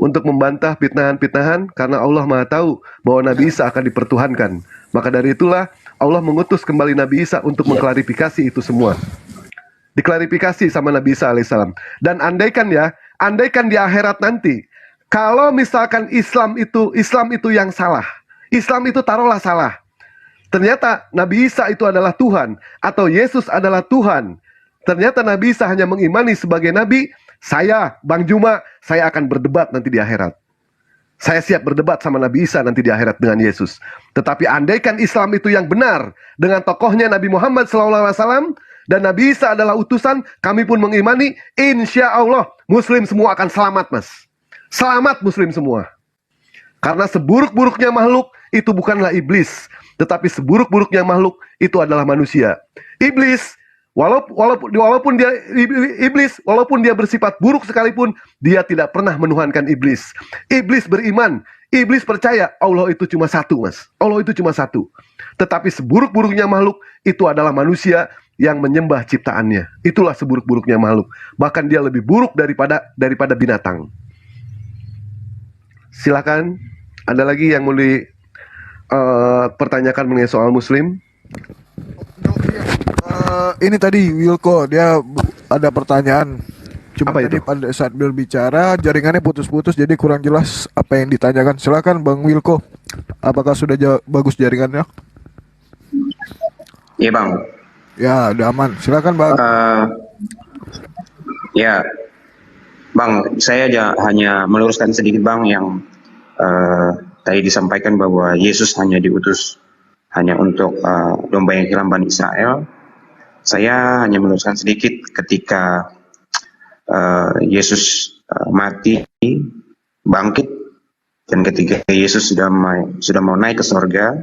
Untuk membantah pitnahan-pitnahan, karena Allah Maha tahu bahwa Nabi Isa akan dipertuhankan. Maka dari itulah Allah mengutus kembali Nabi Isa untuk mengklarifikasi itu semua. Diklarifikasi sama Nabi Isa alaihissalam. Dan andaikan di akhirat nanti, kalau misalkan Islam itu yang salah, Islam itu taruhlah salah, ternyata Nabi Isa itu adalah Tuhan, atau Yesus adalah Tuhan, ternyata Nabi Isa hanya mengimani sebagai Nabi, saya, Bang Juma, saya akan berdebat nanti di akhirat. Saya siap berdebat sama Nabi Isa nanti di akhirat dengan Yesus. Tetapi andaikan Islam itu yang benar, dengan tokohnya Nabi Muhammad SAW, dan Nabi Isa adalah utusan, kami pun mengimani, insya Allah Muslim semua akan selamat mas. Selamat Muslim semua. Karena seburuk-buruknya makhluk itu bukanlah iblis, tetapi seburuk-buruknya makhluk itu adalah manusia. Iblis, walaupun dia bersifat buruk sekalipun, dia tidak pernah menuhankan iblis. Iblis beriman, iblis percaya Allah itu cuma satu mas. Allah itu cuma satu. Tetapi seburuk-buruknya makhluk itu adalah manusia yang menyembah ciptaannya. Itulah seburuk-buruknya makhluk. Bahkan dia lebih buruk daripada binatang. Silakan. Ada lagi yang mau dipertanyakan mengenai soal Muslim? Ini tadi Wilko, dia ada pertanyaan. Cuma Apa tadi itu? pada saat berbicara jaringannya putus-putus, jadi kurang jelas apa yang ditanyakan. Silakan Bang Wilko. Apakah sudah bagus jaringannya? Iya bang. Ya, udah aman. Silakan Bang. Ya, bang, saya hanya meluruskan sedikit bang yang tadi disampaikan bahwa Yesus hanya diutus hanya untuk domba yang hilang Bani Israel. saya hanya meluruskan sedikit ketika Yesus mati, bangkit, dan ketika Yesus sudah mau naik ke sorga,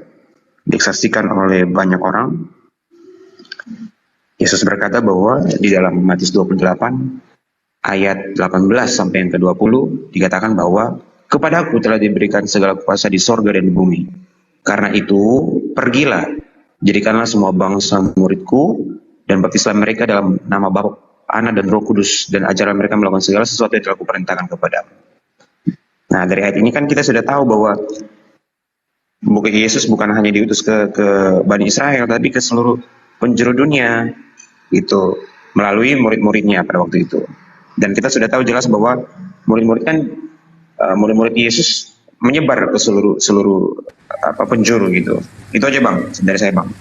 disaksikan oleh banyak orang. Yesus berkata bahwa di dalam Matius 28 ayat 18 sampai yang ke-20 dikatakan bahwa kepadaku telah diberikan segala kuasa di sorga dan di bumi. Karena itu pergilah, jadikanlah semua bangsa muridku dan baptislah mereka dalam nama Bapa, Anak dan Roh Kudus, dan ajarlah mereka melakukan segala sesuatu yang telah kuperintahkan kepadamu. Nah, dari ayat ini kan kita sudah tahu bahwa Yesus bukan hanya diutus ke Bani Israel, tapi ke seluruh penjuru dunia, itu melalui murid-muridnya pada waktu itu. Dan kita sudah tahu jelas bahwa murid-murid Yesus menyebar ke seluruh penjuru gitu. Itu aja Bang, dari saya Bang.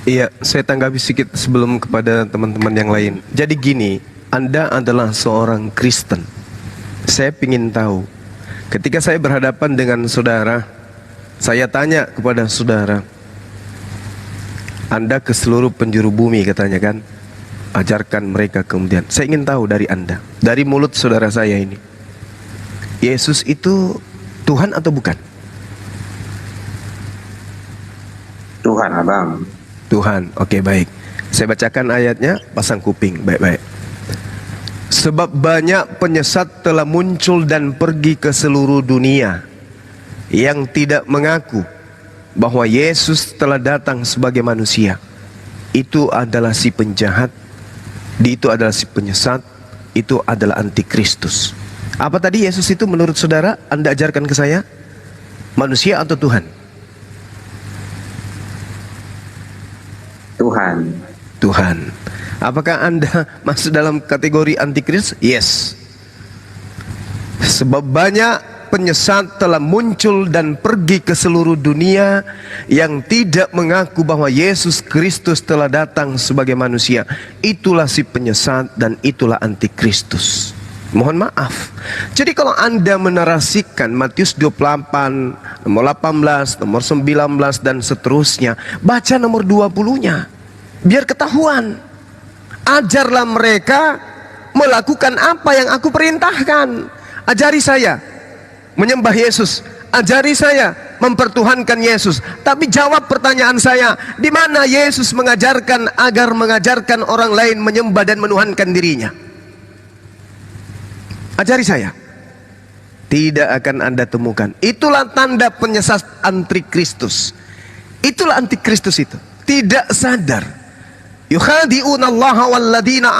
Iya, saya tanggapi sedikit sebelum kepada teman-teman yang lain. Jadi gini, Anda adalah seorang Kristen. Saya ingin tahu, ketika saya berhadapan dengan saudara, saya tanya kepada saudara, Anda ke seluruh penjuru bumi katanya kan, ajarkan mereka kemudian. Saya ingin tahu dari Anda, dari mulut saudara saya ini, Yesus itu Tuhan atau bukan? Tuhan Abang. Tuhan, oke baik. Saya bacakan ayatnya, pasang kuping, baik-baik. Sebab banyak penyesat telah muncul dan pergi ke seluruh dunia yang tidak mengaku bahwa Yesus telah datang sebagai manusia. Itu adalah si penjahat, itu adalah si penyesat, itu adalah antikristus. Apa tadi Yesus itu menurut saudara? Anda ajarkan ke saya, manusia atau Tuhan? Tuhan. Tuhan. Apakah Anda masuk dalam kategori antikristus? Yes. Sebab banyak penyesat telah muncul dan pergi ke seluruh dunia yang tidak mengaku bahwa Yesus Kristus telah datang sebagai manusia. Itulah si penyesat dan itulah antikristus. Mohon maaf. Jadi kalau Anda menarasikan Matius 28, nomor 18, nomor 19 dan seterusnya, baca nomor 20-nya. Biar ketahuan. Ajarlah mereka melakukan apa yang aku perintahkan. Ajari saya menyembah Yesus, ajari saya mempertuhankan Yesus. Tapi jawab pertanyaan saya, di mana Yesus mengajarkan agar mengajarkan orang lain menyembah dan menuhankan dirinya? Ajari saya. Tidak akan Anda temukan. Itulah tanda penyesat antikristus. Itulah antikristus itu. Tidak sadar. Yukhadi'una Allah walladina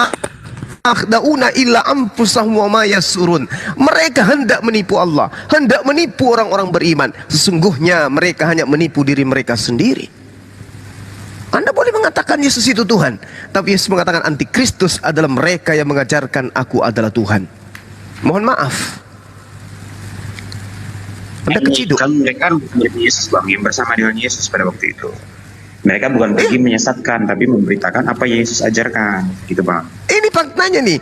akhda'una illa anfusahum wa ma yasurun. Mereka hendak menipu Allah, hendak menipu orang-orang beriman. Sesungguhnya mereka hanya menipu diri mereka sendiri. Anda boleh mengatakan Yesus itu Tuhan, tapi Yesus mengatakan antikristus adalah mereka yang mengajarkan aku adalah Tuhan. Mohon maaf, Anda keciduk. Kan mereka murid Yesus Bang, yang bersama dengan Yesus pada waktu itu. Mereka bukan pergi menyesatkan, tapi memberitakan apa yang Yesus ajarkan, gitu Bang. Ini faktanya nih.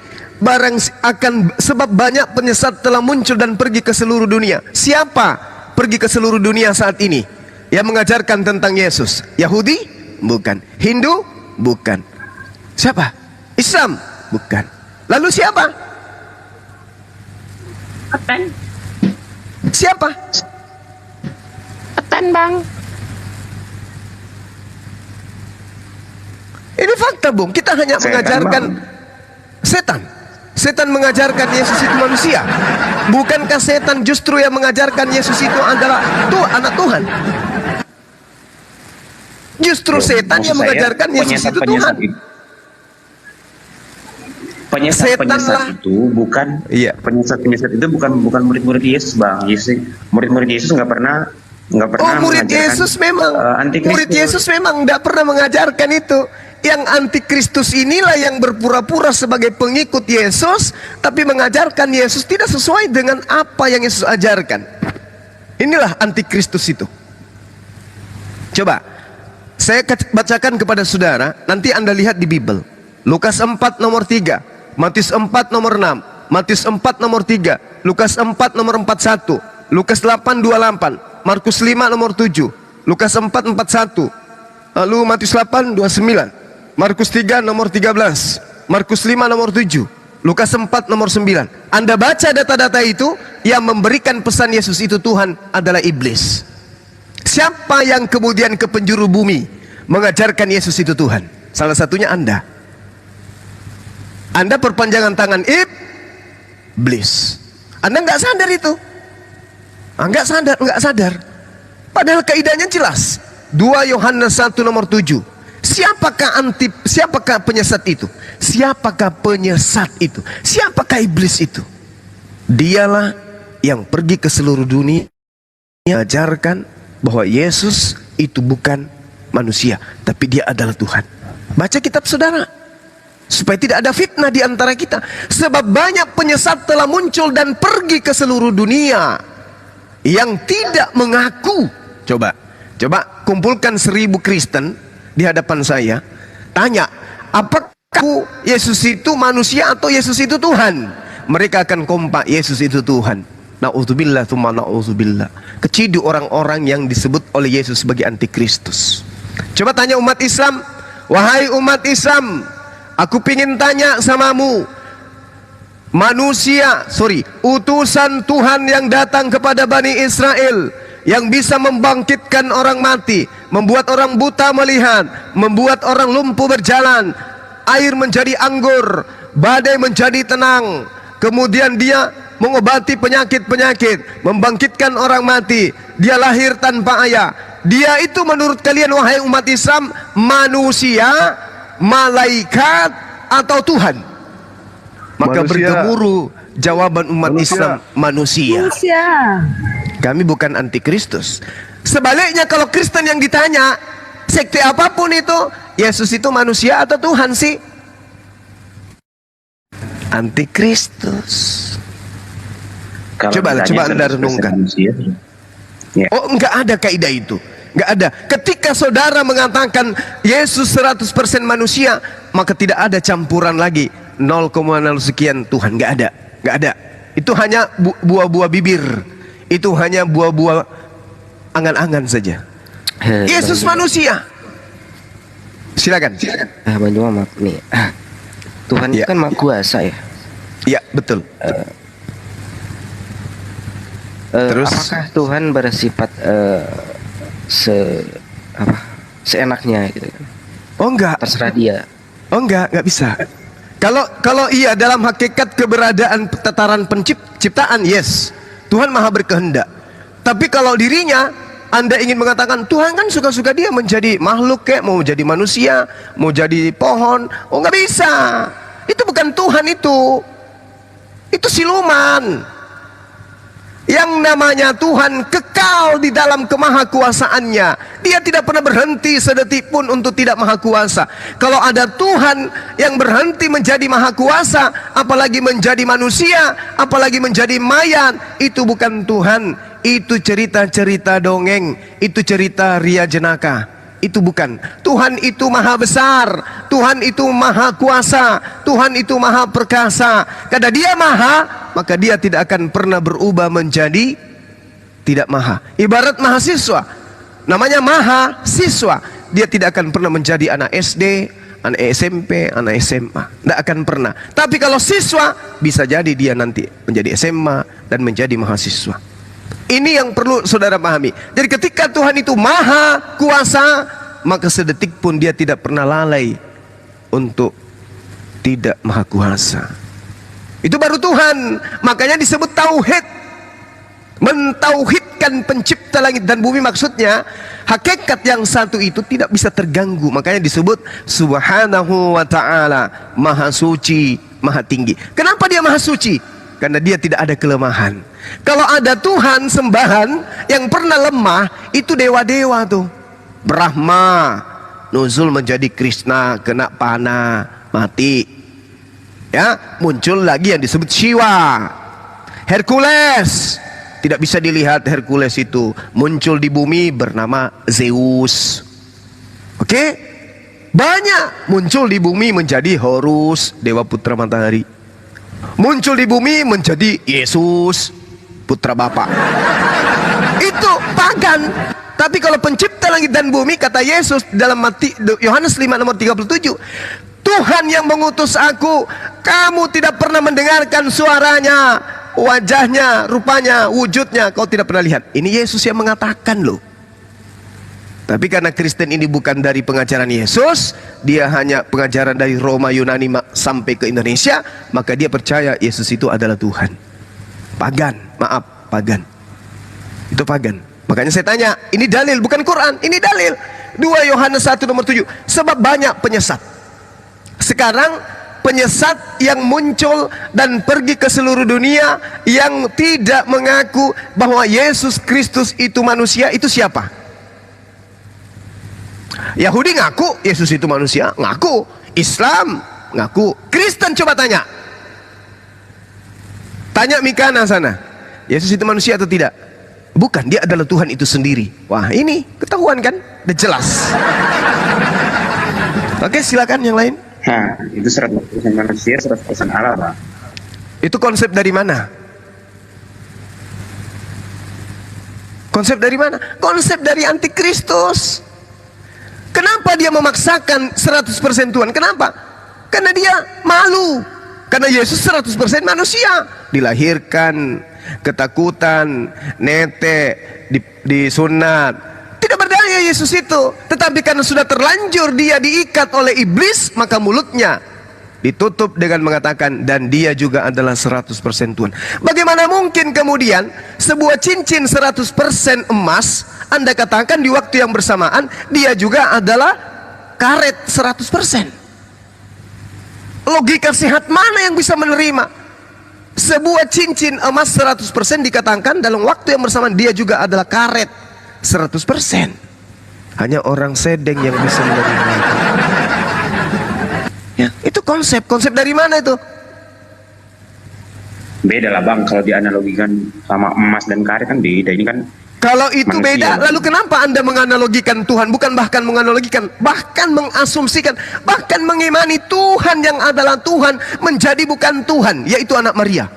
Sebab banyak penyesat telah muncul dan pergi ke seluruh dunia. Siapa pergi ke seluruh dunia saat ini yang mengajarkan tentang Yesus? Yahudi? Bukan. Hindu? Bukan. Siapa? Islam? Bukan. Lalu siapa? Kristen. Siapa? Kristen Bang. Ini fakta Bung. Kita hanya mengajarkan setan. Setan mengajarkan Yesus itu manusia. Bukankah setan justru yang mengajarkan Yesus itu adalah anak Tuhan? Justru setan yang mengajarkan Yesus itu Tuhan. Penyesat itu bukan, penyesat itu bukan murid-murid Yesus Bang. Murid-murid Yesus nggak pernah murid Yesus memang murid Yesus memang tidak pernah mengajarkan itu. Yang antikristus inilah yang berpura-pura sebagai pengikut Yesus, tapi mengajarkan Yesus tidak sesuai dengan apa yang Yesus ajarkan. Inilah antikristus itu. Coba saya bacakan kepada saudara, nanti Anda lihat di Bible. Lukas 4 nomor 3, Matius 4 nomor 6, Matius 4 nomor 3, Lukas 4 nomor 41, Lukas 8 28, Markus 5 nomor 7, Lukas 4 41, lalu Matius 8, 29, Markus 3 nomor 13, Markus 5 nomor 7, Lukas 4 nomor 9. Anda baca data-data itu, yang memberikan pesan Yesus itu Tuhan adalah iblis. Siapa yang kemudian ke penjuru bumi mengajarkan Yesus itu Tuhan? Salah satunya Anda. Anda perpanjangan tangan iblis. Anda nggak sadar itu. Nggak sadar. Padahal kaidahnya jelas. 2 Yohanes 1 nomor 7. Siapakah penyesat itu? Siapakah penyesat itu? Siapakah iblis itu? Dialah yang pergi ke seluruh dunia mengajarkan bahwa Yesus itu bukan manusia, tapi dia adalah Tuhan. Baca kitab saudara, supaya tidak ada fitnah di antara kita. Sebab banyak penyesat telah muncul dan pergi ke seluruh dunia yang tidak mengaku. Coba kumpulkan 1000 Kristen di hadapan saya, tanya, apakah Yesus itu manusia atau Yesus itu Tuhan? Mereka akan kompak, Yesus itu Tuhan. Na'udzubillah tsumma na'udzubillah. Keciduk orang-orang yang disebut oleh Yesus sebagai antikristus. Coba tanya umat Islam, wahai umat Islam, aku pingin tanya samamu, utusan Tuhan yang datang kepada Bani Israel, yang bisa membangkitkan orang mati, membuat orang buta melihat, membuat orang lumpuh berjalan, air menjadi anggur, badai menjadi tenang, kemudian dia mengobati penyakit-penyakit, membangkitkan orang mati, dia lahir tanpa ayah. Dia itu menurut kalian wahai umat Islam manusia, malaikat, atau Tuhan? Maka bergemuruh jawaban umat Islam, manusia. Kami bukan antikristus. Sebaliknya kalau Kristen yang ditanya, sekte apapun itu, Yesus itu manusia atau Tuhan sih? Antikristus. Coba Anda renungkan. Ya. Oh, enggak ada kaidah itu. Enggak ada. Ketika saudara mengatakan Yesus 100% manusia, maka tidak ada campuran lagi 0,0 sekian Tuhan. Enggak ada. Enggak ada. Itu hanya buah-buah bibir. Itu hanya buah-buah angan-angan saja. Yesus manusia. Silakan. Bang Juma, maaf nih. Tuhan itu kan maha kuasa ya. Ya, betul. Terus apakah Tuhan bersifat seenaknya gitu kan? Oh enggak. Terserah dia. Oh enggak bisa. Kalau iya dalam hakikat keberadaan tataran penciptaan, yes, Tuhan maha berkehendak. Tapi kalau dirinya Anda ingin mengatakan Tuhan kan suka-suka dia menjadi makhluk, kayak mau jadi manusia, mau jadi pohon, oh nggak bisa. Itu bukan Tuhan itu siluman. Yang namanya Tuhan kekal di dalam kemahakuasaannya. Dia tidak pernah berhenti sedetik pun untuk tidak maha kuasa. Kalau ada Tuhan yang berhenti menjadi maha kuasa, apalagi menjadi manusia, apalagi menjadi mayat, itu bukan Tuhan. Itu cerita-cerita dongeng, itu cerita ria jenaka. Itu bukan. Tuhan itu maha besar, Tuhan itu maha kuasa, Tuhan itu maha perkasa. Karena dia maha, maka dia tidak akan pernah berubah menjadi tidak maha. Ibarat mahasiswa, namanya mahasiswa, dia tidak akan pernah menjadi anak SD, anak SMP, anak SMA, tidak akan pernah. Tapi kalau siswa, bisa jadi dia nanti menjadi SMA dan menjadi mahasiswa. Ini yang perlu saudara pahami. Jadi ketika Tuhan itu maha kuasa, maka sedetik pun dia tidak pernah lalai untuk tidak maha kuasa. Itu baru Tuhan. Makanya disebut tauhid. Mentauhidkan pencipta langit dan bumi, maksudnya hakikat yang satu itu tidak bisa terganggu. Makanya disebut subhanahu wa ta'ala, maha suci, maha tinggi. Kenapa dia maha suci? Karena dia tidak ada kelemahan. Kalau ada Tuhan sembahan yang pernah lemah, itu dewa-dewa tuh. Brahma nuzul menjadi Krishna, kena panah, mati. Ya, muncul lagi yang disebut Shiva. Hercules, tidak bisa dilihat Hercules itu. Muncul di bumi bernama Zeus. Oke? Banyak muncul di bumi menjadi Horus, dewa putra matahari. Muncul di bumi menjadi Yesus, putra Bapa. Itu pagan. Tetapi kalau pencipta langit dan bumi, kata Yesus dalam Yohanes 5 nomor 37, Tuhan yang mengutus aku, kamu tidak pernah mendengarkan suaranya, wajahnya, rupanya, wujudnya, kau tidak pernah lihat. Ini Yesus yang mengatakan loh. Tapi karena Kristen ini bukan dari pengajaran Yesus, dia hanya pengajaran dari Roma, Yunani sampai ke Indonesia, maka dia percaya Yesus itu adalah Tuhan. Pagan, maaf, pagan. Itu pagan. Makanya saya tanya, ini dalil bukan Quran, ini dalil. 2 Yohanes 1 nomor 7. Sebab banyak penyesat. Sekarang penyesat yang muncul dan pergi ke seluruh dunia yang tidak mengaku bahwa Yesus Kristus itu manusia, itu siapa? Yahudi ngaku Yesus itu manusia, ngaku. Islam ngaku. Kristen coba tanya. Tanya Mikana sana, Yesus itu manusia atau tidak? Bukan, dia adalah Tuhan itu sendiri. Wah, ini ketahuan kan? Udah jelas. Oke, silakan yang lain. Nah, itu 100% manusia, 100% Allah, Pak. Itu konsep dari mana? Konsep dari mana? Konsep dari antikristus. Kenapa dia memaksakan 100% Tuhan? Kenapa? Karena dia malu. Karena Yesus 100% manusia. Dilahirkan, ketakutan, netek, disunat. Tidak berdaya Yesus itu. Tetapi karena sudah terlanjur dia diikat oleh iblis, maka mulutnya ditutup dengan mengatakan, dan dia juga adalah 100% Tuhan. Bagaimana mungkin kemudian sebuah cincin 100% emas Anda katakan di waktu yang bersamaan dia juga adalah karet 100%? Logika sehat mana yang bisa menerima sebuah cincin emas 100% dikatakan dalam waktu yang bersamaan dia juga adalah karet 100%? Hanya orang sedeng yang bisa menerima itu. Ya, itu konsep dari mana itu? Beda lah Bang, kalau dianalogikan sama emas dan karet kan beda. Ini kan kalau itu manusia, beda, lalu kenapa Anda menganalogikan Tuhan? Bukan bahkan menganalogikan, bahkan mengasumsikan, bahkan mengimani Tuhan yang adalah Tuhan menjadi bukan Tuhan, yaitu anak Maria.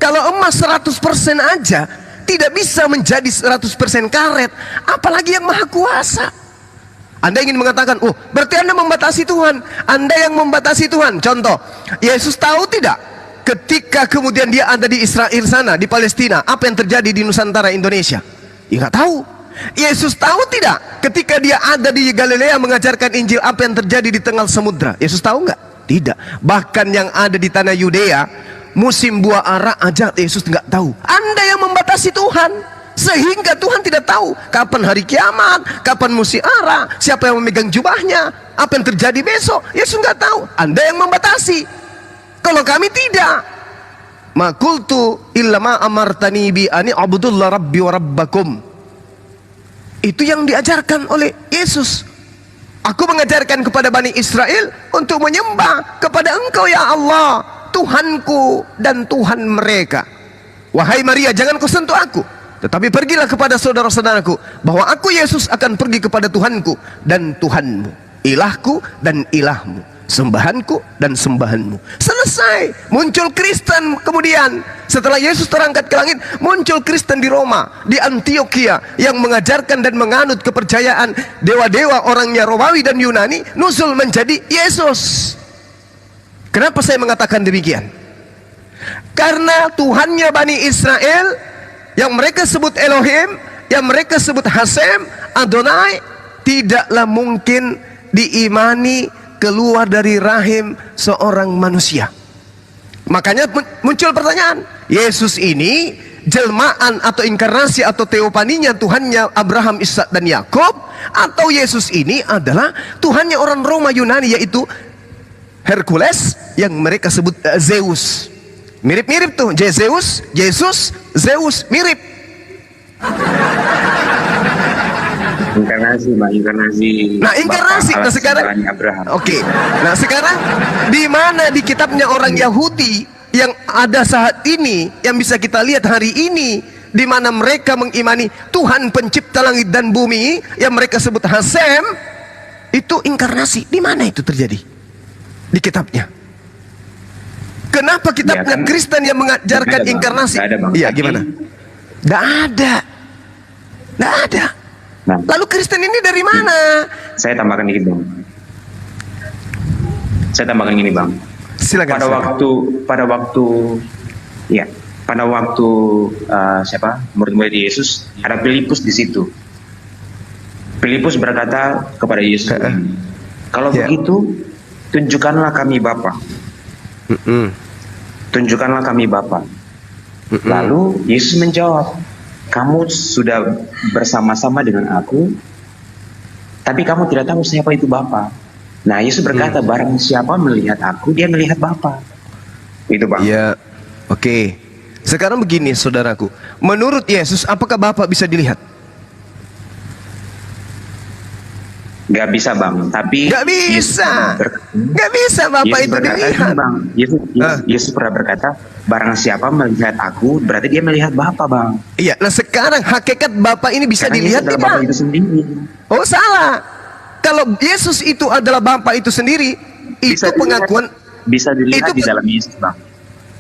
Kalau emas 100% aja tidak bisa menjadi 100% karet, apalagi yang maha kuasa. Anda ingin mengatakan, oh berarti Anda membatasi Tuhan. Anda yang membatasi Tuhan. Contoh, Yesus tahu tidak ketika kemudian dia ada di Israel sana, di Palestina, apa yang terjadi di Nusantara Indonesia? Ya nggak tahu. Yesus tahu tidak ketika dia ada di Galilea mengajarkan Injil, apa yang terjadi di tengah samudra? Yesus tahu nggak? Tidak. Bahkan yang ada di tanah Yudea, musim buah ara aja Yesus nggak tahu. Anda yang membatasi Tuhan, sehingga Tuhan tidak tahu kapan hari kiamat, kapan musim ara, siapa yang memegang jubahnya, apa yang terjadi besok. Yesus nggak tahu. Anda yang membatasi. Kalau kami tidak. Ma qultu illa ma amartani bi ani abudullah rabbi wa rabbakum. Itu yang diajarkan oleh Yesus. Aku mengajarkan kepada Bani Israel untuk menyembah kepada Engkau ya Allah, Tuhanku dan Tuhan mereka. Wahai Maria, jangan kau sentuh aku, tetapi pergilah kepada saudara-saudaraku, bahwa aku Yesus akan pergi kepada Tuhanku dan Tuhanmu, ilahku dan ilahmu, sembahanku dan sembahanmu. Selesai. Muncul Kristen kemudian setelah Yesus terangkat ke langit, muncul Kristen di Roma, di Antioquia, yang mengajarkan dan menganut kepercayaan dewa-dewa orangnya Romawi dan Yunani nuzul menjadi Yesus. Kenapa saya mengatakan demikian? Karena Tuhannya Bani Israel yang mereka sebut Elohim, yang mereka sebut Hasem, Adonai, tidaklah mungkin diimani keluar dari rahim seorang manusia. Makanya muncul pertanyaan, Yesus ini jelmaan atau inkarnasi atau teopaninya Tuhannya Abraham, Ishak dan Yakub, atau Yesus ini adalah Tuhannya orang Roma Yunani, yaitu Hercules yang mereka sebut Zeus. Mirip-mirip tuh, Zeus, Yesus, Zeus, mirip. Inkarnasi, Mbak, inkarnasi. Nah, inkarnasi. Nah, sekarang oke. Nah, sekarang di mana di kitabnya orang Yahudi yang ada saat ini, yang bisa kita lihat hari ini, di mana mereka mengimani Tuhan pencipta langit dan bumi yang mereka sebut Hasem, itu inkarnasi. Di mana itu terjadi? Di kitabnya. Kenapa kitabnya Kristen yang mengajarkan inkarnasi? Iya, gimana? Tidak ada. Tidak ada. Nah, Lalu Kristen ini dari mana? saya tambahkan dikit bang. Saya tambahkan gini bang. Silakan. Pada waktu siapa murid-murid Yesus, ada Filipus di situ. Filipus berkata kepada Yesus, kalau begitu tunjukkanlah kami Bapa. Tunjukkanlah kami Bapa. Lalu Yesus menjawab, kamu sudah bersama-sama dengan aku, tapi kamu tidak tahu siapa itu Bapa. Nah, Yesus berkata, barang siapa melihat aku, dia melihat Bapa. Itu bang. Ya, oke. Sekarang begini saudaraku, menurut Yesus apakah Bapa bisa dilihat? Gak bisa bang, tapi Gak bisa. Gak bisa Bapak Yesus itu berkata dilihat. gini, bang. Yesus pernah berkata, barang siapa melihat aku, berarti dia melihat Bapa bang. Iya, nah sekarang hakikat Bapak ini bisa Karena dilihat Yesus adalah tidak? Bapa itu sendiri. Oh salah. Kalau Yesus itu adalah Bapa itu sendiri, itu pengakuan. Bisa dilihat Itu di dalam Yesus bang.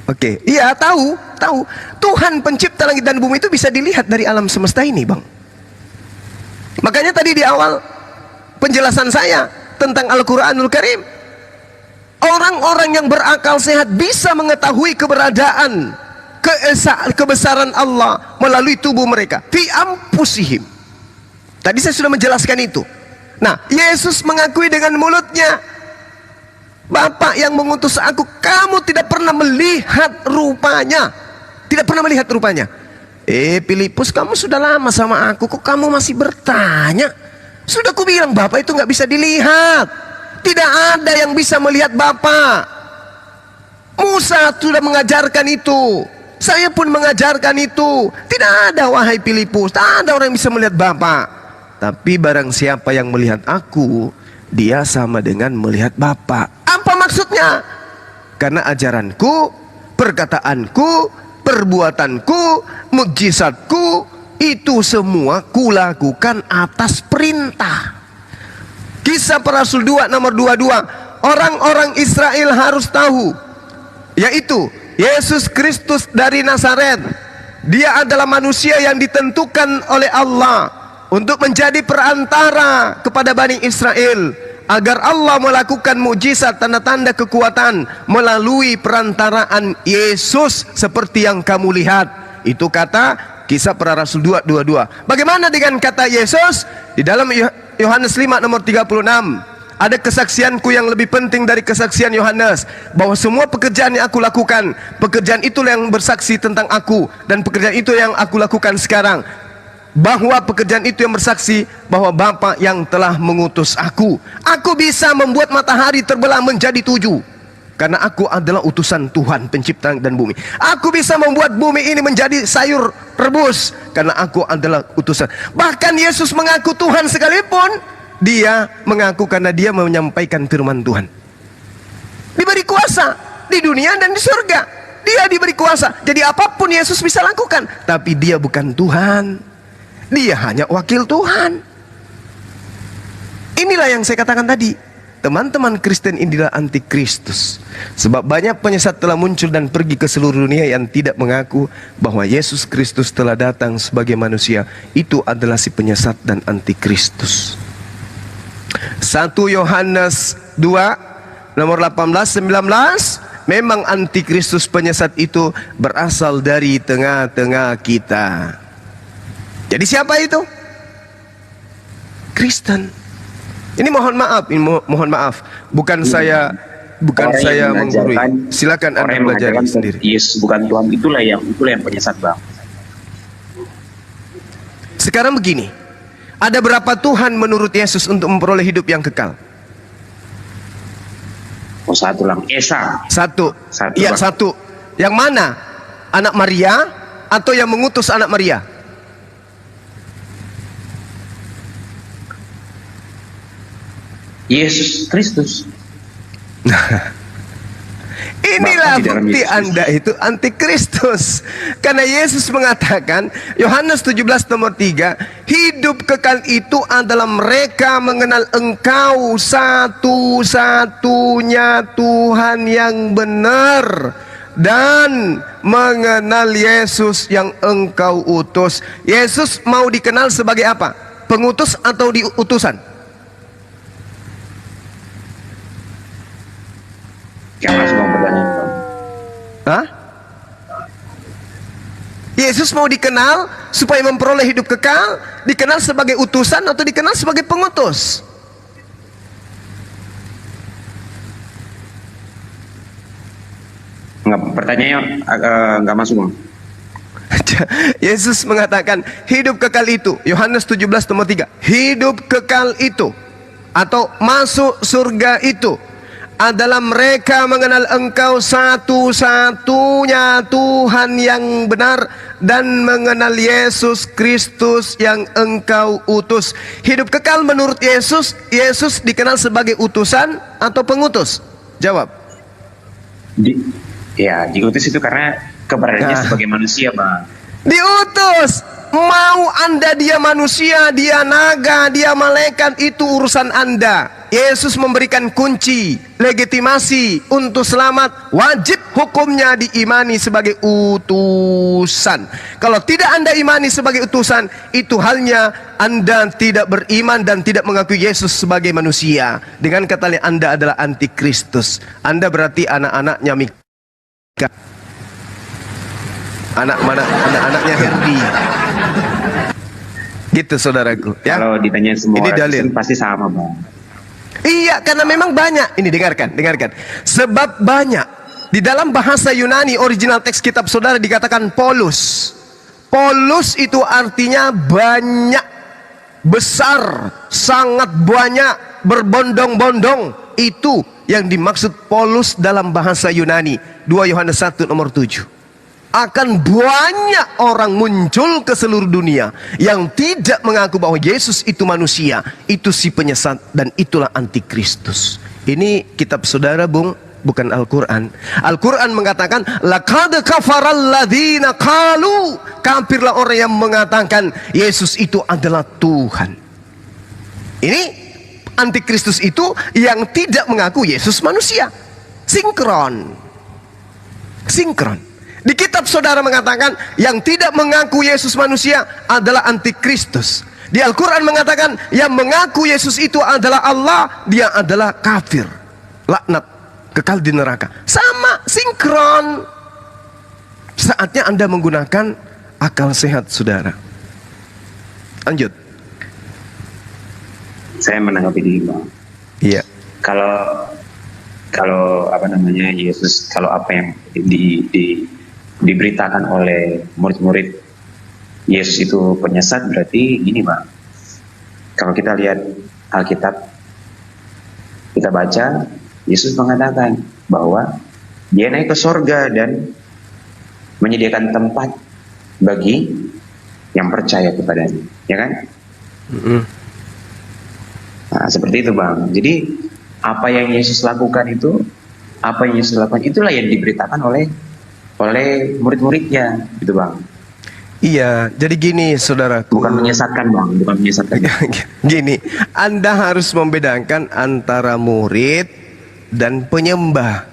Oke, iya tahu. Tuhan pencipta langit dan bumi itu bisa dilihat dari alam semesta ini, bang. Makanya tadi di awal penjelasan saya tentang Al-Quranul Karim, orang-orang yang berakal sehat bisa mengetahui keberadaan kebesaran Allah melalui tubuh mereka. Fi ampusihim. Tadi saya sudah menjelaskan itu. Nah, Yesus mengakui dengan mulutnya, Bapa yang mengutus aku, kamu tidak pernah melihat rupanya. Tidak pernah melihat rupanya. Filipus, kamu sudah lama sama aku, kok kamu masih bertanya? Sudah ku bilang Bapa itu nggak bisa dilihat. Tidak ada yang bisa melihat Bapa. Musa sudah mengajarkan itu. Saya pun mengajarkan itu. Tidak ada, wahai Filipus, tak ada orang yang bisa melihat Bapa. Tapi barang siapa yang melihat aku, dia sama dengan melihat Bapa. Apa maksudnya? Karena ajaranku, perkataanku, perbuatanku, mukjizatku, itu semua kulakukan atas perintah. Kisah Para Rasul 2 nomor 22. Orang-orang Israel harus tahu, yaitu Yesus Kristus dari Nazaret. Dia adalah manusia yang ditentukan oleh Allah untuk menjadi perantara kepada Bani Israel, agar Allah melakukan mujizat, tanda-tanda kekuatan melalui perantaraan Yesus seperti yang kamu lihat. Itu kata Kisah Para Rasul 2:22. Bagaimana dengan kata Yesus di dalam Yohanes 5 nomor 36? Ada kesaksianku yang lebih penting dari kesaksian Yohanes, bahwa semua pekerjaan yang aku lakukan, pekerjaan itulah yang bersaksi tentang aku, dan pekerjaan itu yang aku lakukan sekarang. Bahwa pekerjaan itu yang bersaksi bahwa Bapa yang telah mengutus aku. Aku bisa membuat matahari terbelah menjadi 7, karena aku adalah utusan Tuhan pencipta dan bumi. Aku bisa membuat bumi ini menjadi sayur rebus, karena aku adalah utusan. Bahkan Yesus mengaku Tuhan sekalipun, dia mengaku karena dia menyampaikan firman Tuhan. Diberi kuasa di dunia dan di surga. Dia diberi kuasa. Jadi apapun Yesus bisa lakukan. Tapi dia bukan Tuhan. Dia hanya wakil Tuhan. Inilah yang saya katakan tadi. Teman-teman Kristen inilah antikristus. Sebab banyak penyesat telah muncul dan pergi ke seluruh dunia yang tidak mengaku bahwa Yesus Kristus telah datang sebagai manusia. Itu adalah si penyesat dan antikristus. 1 Yohanes 2 nomor 18-19. Memang antikristus penyesat itu berasal dari tengah-tengah kita. Jadi siapa itu? Kristen. Ini mohon maaf, bukan saya menggurui. Silakan Anda pelajari sendiri. Yesus bukan Tuhan, itulah yang penyesat bang. Sekarang begini, ada berapa Tuhan menurut Yesus untuk memperoleh hidup yang kekal? Oh, satu lang, Esa. Satu. Iya, Bang. satu. Yang mana? Anak Maria atau yang mengutus anak Maria? Yesus Kristus. Inilah bukti Anda itu antikristus. Karena Yesus mengatakan, Yohanes 17 nomor 3, hidup kekal itu adalah mereka mengenal Engkau satu-satunya Tuhan yang benar, dan mengenal Yesus yang Engkau utus. Yesus mau dikenal sebagai apa? pengutus atau diutusan? Yang langsung mau pertanyaan, Bang. Hah? Yesus mau dikenal supaya memperoleh hidup kekal, dikenal sebagai utusan atau dikenal sebagai pengutus? Enggak, pertanyaannya enggak masuk, Bang. Yesus mengatakan hidup kekal itu, Yohanes 17 nomor 3, hidup kekal itu atau masuk surga itu adalah mereka mengenal Engkau satu-satunya Tuhan yang benar dan mengenal Yesus Kristus yang Engkau utus. Hidup kekal menurut Yesus, Yesus dikenal sebagai utusan atau pengutus? Jawab. Diutus itu karena keberadaannya sebagai manusia, Bang. Diutus. Mau Anda dia manusia, dia naga, dia malaikat, itu urusan Anda. Yesus memberikan kunci, legitimasi untuk selamat, wajib hukumnya diimani sebagai utusan. Kalau tidak Anda imani sebagai utusan, itu halnya Anda tidak beriman dan tidak mengakui Yesus sebagai manusia. Dengan kata lain, Anda adalah antikristus. Anda berarti anak-anaknya Mika. Anak-anaknya Herdi. Gitu saudaraku ya. Kalau ditanya semua ini dalil pasti sama, Bang. Iya, karena memang banyak. Ini dengarkan. Sebab banyak. Di dalam bahasa Yunani original teks kitab saudara dikatakan polos. Polos itu artinya banyak, besar, sangat banyak, berbondong-bondong. Itu yang dimaksud polos dalam bahasa Yunani. 2 Yohanes 1 nomor 7. Akan banyak orang muncul ke seluruh dunia yang tidak mengaku bahwa Yesus itu manusia, itu si penyesat, dan itulah antikristus. Ini kitab saudara, Bung, bukan Al-Quran. Al-Quran mengatakan laqad kafaral ladzina qalu, kafirlah orang yang mengatakan Yesus itu adalah Tuhan. Ini antikristus itu yang tidak mengaku Yesus manusia. Sinkron. Di kitab saudara mengatakan yang tidak mengaku Yesus manusia adalah antikristus. Di Al-Quran mengatakan yang mengaku Yesus itu adalah Allah, dia adalah kafir, laknat, kekal di neraka. Sama, sinkron. Saatnya Anda menggunakan akal sehat saudara. Lanjut. Saya menanggapi ini, Bang. Iya. Kalau apa namanya Yesus, kalau apa yang diberitakan oleh murid-murid Yesus itu penyesat, berarti gini, Bang. Kalau kita lihat Alkitab, kita baca, Yesus mengatakan bahwa dia naik ke sorga dan menyediakan tempat bagi yang percaya kepadanya, ya kan? Nah, seperti itu, Bang. Jadi apa yang Yesus lakukan itu, itulah yang diberitakan oleh murid-muridnya, gitu, Bang. Iya, jadi gini saudaraku. Bukan menyesatkan, Bang, bukan menyesatkan. Gini, Anda harus membedakan antara murid dan penyembah.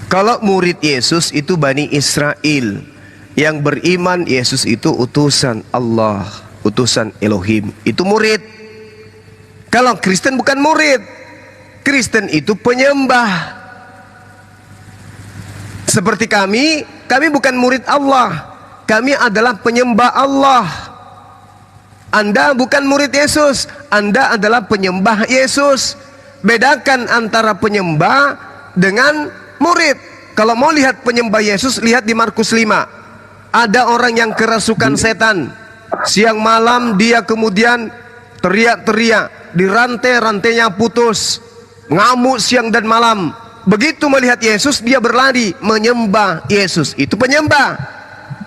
Kalau murid Yesus itu Bani Israel yang beriman Yesus itu utusan Allah, utusan Elohim, itu murid. Kalau Kristen bukan murid, Kristen itu penyembah. Seperti kami bukan murid Allah, kami adalah penyembah Allah. Anda bukan murid Yesus, Anda adalah penyembah Yesus. Bedakan antara penyembah dengan murid. Kalau mau lihat penyembah Yesus, lihat di Markus 5. Ada orang yang kerasukan setan, siang malam dia kemudian teriak-teriak, dirantai-rantainya putus, ngamuk siang dan malam. Begitu melihat Yesus, dia berlari menyembah Yesus. Itu penyembah.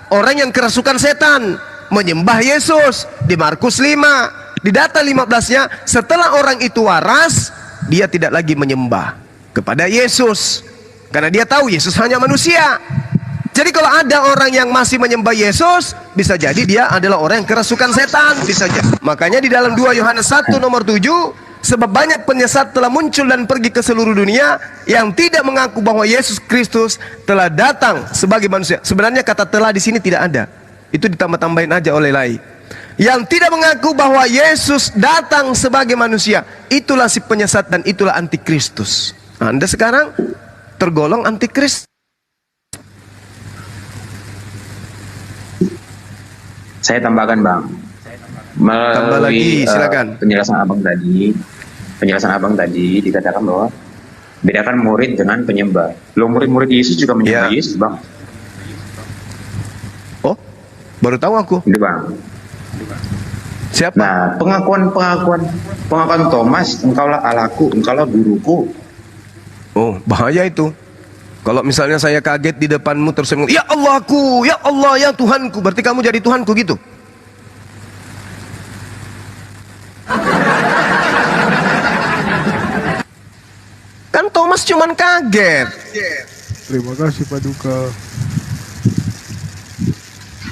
Orang yang kerasukan setan menyembah Yesus. Di Markus 5, di data 15-nya, setelah orang itu waras, dia tidak lagi menyembah kepada Yesus, karena dia tahu Yesus hanya manusia. Jadi kalau ada orang yang masih menyembah Yesus, bisa jadi dia adalah orang yang kerasukan setan, bisa jadi. Makanya di dalam 2 Yohanes 1 nomor 7, sebab banyak penyesat telah muncul dan pergi ke seluruh dunia yang tidak mengaku bahwa Yesus Kristus telah datang sebagai manusia. Sebenarnya kata telah di sini tidak ada. Itu ditambah-tambahin aja oleh Lai. yang tidak mengaku bahwa Yesus datang sebagai manusia, itulah si penyesat dan itulah antikristus. Anda sekarang tergolong antikristus. Saya tambahkan Bang, Tambah lagi, silakan. Penjelasan abang tadi dikatakan bahwa bedakan murid dengan penyembah. Loh, murid-murid Yesus juga menyembah Yesus Bang. Oh, baru tahu aku. Itu Bang. Siapa? Nah, pengakuan Thomas, engkaulah Allahku, engkaulah guruku. Oh, bahaya itu. Kalau misalnya saya kaget di depanmu terus saya ngomong, ya Allahku, ya Allah, ya Tuhanku, berarti kamu jadi Tuhanku gitu. Kan Thomas cuman kaget. Terima kasih Paduka.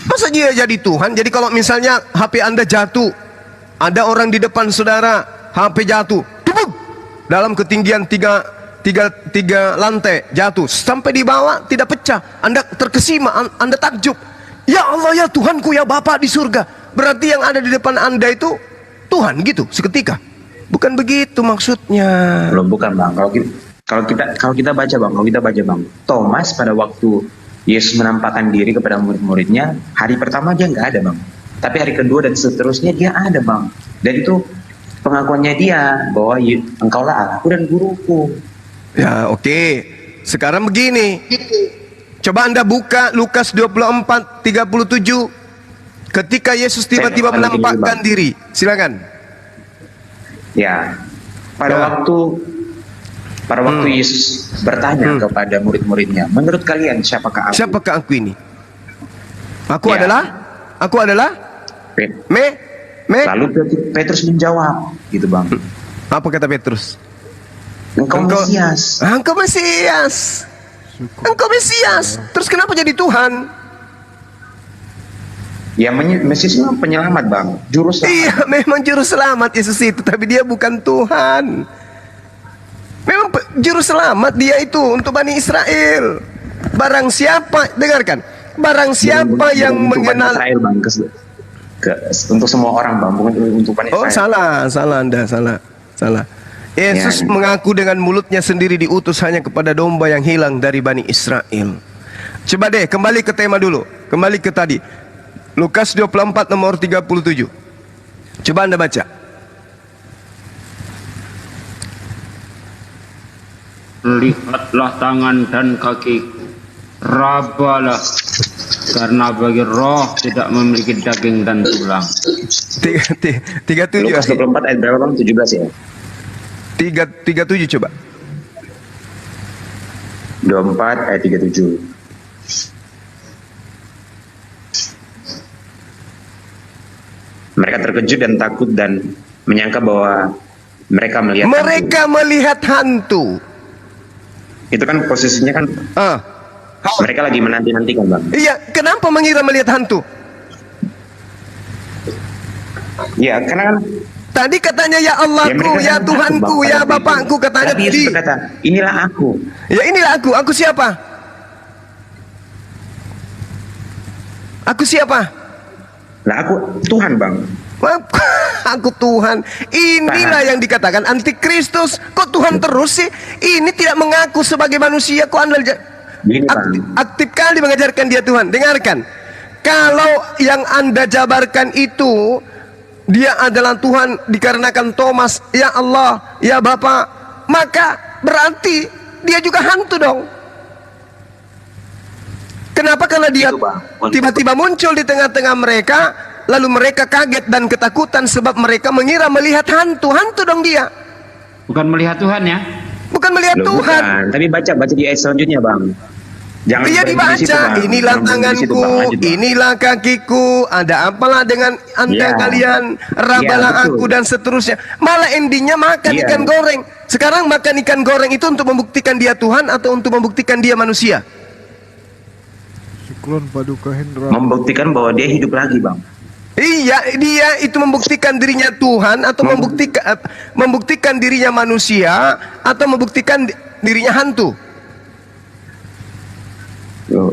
Masa dia jadi Tuhan? Jadi kalau misalnya HP Anda jatuh, ada orang di depan saudara, HP jatuh, tubuk, dalam ketinggian tiga lantai jatuh, sampai di bawah tidak pecah, Anda terkesima, Anda takjub, ya Allah, ya Tuhanku, ya Bapa di surga. Berarti yang ada di depan Anda itu Tuhan gitu seketika. Bukan begitu maksudnya. Belum, bukan Bang. Kalau kita baca Bang, Thomas pada waktu Yesus menampakkan diri kepada murid-muridnya, hari pertama dia nggak ada Bang, tapi hari kedua dan seterusnya dia ada Bang. Dan itu pengakuannya dia bahwa engkaulah Allahku dan guruku. Ya oke. Sekarang begini, coba Anda buka Lukas 24:37. Ketika Yesus tiba-tiba menampakkan diri, silakan. Ya, pada waktu Yesus bertanya kepada murid-muridnya, menurut kalian siapakah aku? Siapakah aku ini? Aku adalah Lalu Petrus menjawab, gitu Bang. Apa kata Petrus? Engkau Mesias. Engkau Mesias. Engkau Mesias. Terus kenapa jadi Tuhan? Ya, Mesias itu penyelamat Bang, juru selamat. Iya, memang juru selamat Yesus itu, tapi dia bukan Tuhan. Memang juru selamat dia itu untuk Bani Israel. Barang siapa, dengarkan, barang siapa yang mengenal Israel Bang, untuk semua orang Bang, bukan untuk Bani Israel. Oh, salah Anda, salah. Yesus mengaku dengan mulutnya sendiri diutus hanya kepada domba yang hilang dari Bani Israel. Coba deh kembali ke tema dulu. Kembali ke tadi. Lukas 24 nomor 37. Coba Anda baca. Lihatlah tangan dan kakiku, rabalah, karena bagi roh tidak memiliki daging dan tulang. 37. Lukas 24 ayat berapa Bang? 17 ya? 37 coba. 24 ayat 37. Mereka terkejut dan takut dan menyangka bahwa mereka melihat hantu. Itu kan posisinya kan mereka lagi menanti-nantikan Bang. Iya, kenapa mengira melihat hantu? Ya, karena kan tadi katanya ya Allahku, ya Tuhanku, ya Bapakku, katanya tadi. Yesus berkata, inilah aku. Ya inilah aku siapa? Aku siapa? Lah aku Tuhan Bang. Aku Tuhan. Inilah yang dikatakan antikristus. Kok Tuhan terus sih? Ini tidak mengaku sebagai manusia. Kok Anda aktif kali mengajarkan dia Tuhan. Dengarkan, kalau yang Anda jabarkan itu dia adalah Tuhan dikarenakan Thomas, ya Allah, ya Bapa, maka berarti dia juga hantu dong. Kenapa? Karena dia tiba-tiba muncul di tengah-tengah mereka, lalu mereka kaget dan ketakutan sebab mereka mengira melihat hantu. Hantu dong dia. Bukan melihat Tuhan ya? Bukan melihat Tuhan. Bukan. Tapi baca di ayat selanjutnya Bang. Jangan dibaca. Inilah tanganku, inilah kakiku. Ada apalah dengan anda kalian? Rabalah aku dan seterusnya. Malah endingnya makan ikan goreng. Sekarang makan ikan goreng itu untuk membuktikan dia Tuhan atau untuk membuktikan dia manusia? Paduka Hendra. Membuktikan bahwa dia hidup lagi Bang. Iya, dia itu membuktikan dirinya Tuhan atau membuktikan dirinya manusia atau membuktikan dirinya hantu.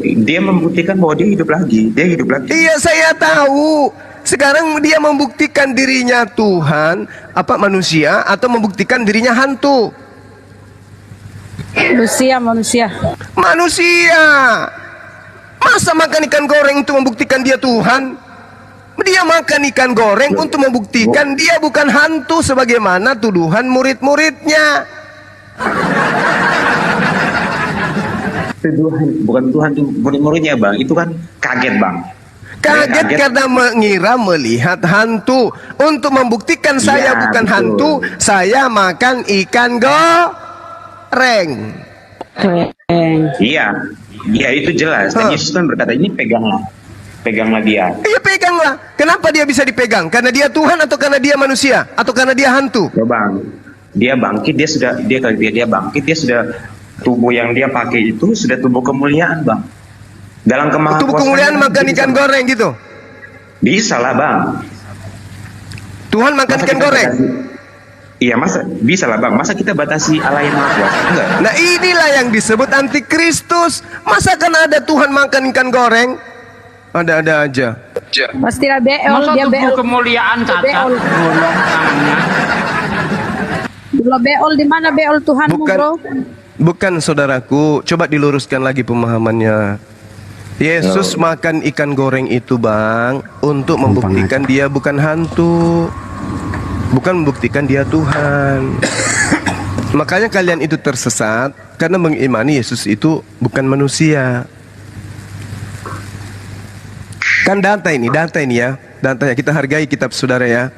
Dia membuktikan bahwa dia hidup lagi. Iya, saya tahu. Sekarang dia membuktikan dirinya Tuhan, apa manusia, atau membuktikan dirinya hantu? Manusia. Manusia. Masa makan ikan goreng untuk membuktikan dia Tuhan? Dia makan ikan goreng untuk membuktikan dia bukan hantu sebagaimana tuduhan murid-muridnya. Bukan Tuhan tuh murid-muridnya bang, itu kan kaget bang. Kaget karena mengira melihat hantu. Untuk membuktikan saya bukan hantu, saya makan ikan goreng. Iya, itu jelas. Dan Yesus kan berkata, ini peganglah dia. Iya, peganglah. Kenapa dia bisa dipegang? Karena dia Tuhan atau karena dia manusia atau karena dia hantu? Ya bang, dia bangkit, dia bangkit, dia sudah tubuh yang dia pakai itu sudah tubuh kemuliaan bang. Dalam kemahakuasaan. Tubuh kemuliaan makan ikan goreng gitu? Bisa lah bang. Tuhan makan ikan goreng? Iya, masa bisa lah bang. Masa kita batasi Allah yang Maha Kuasa? Enggak. Nah, inilah yang disebut antikristus. Masa kan ada Tuhan makan ikan goreng? Ada-ada aja. Pasti lah beol, Masa dia tubuh beol. kemuliaan cacat Beol. bolong tangannya? Kalau beol di mana beol Tuhanmu, bro? Bukan saudaraku, coba diluruskan lagi pemahamannya. Yesus makan ikan goreng itu bang untuk membuktikan dia bukan hantu, bukan membuktikan dia Tuhan. Makanya kalian itu tersesat karena mengimani Yesus itu bukan manusia. Kan data ini ya, datanya kita hargai kitab saudara ya.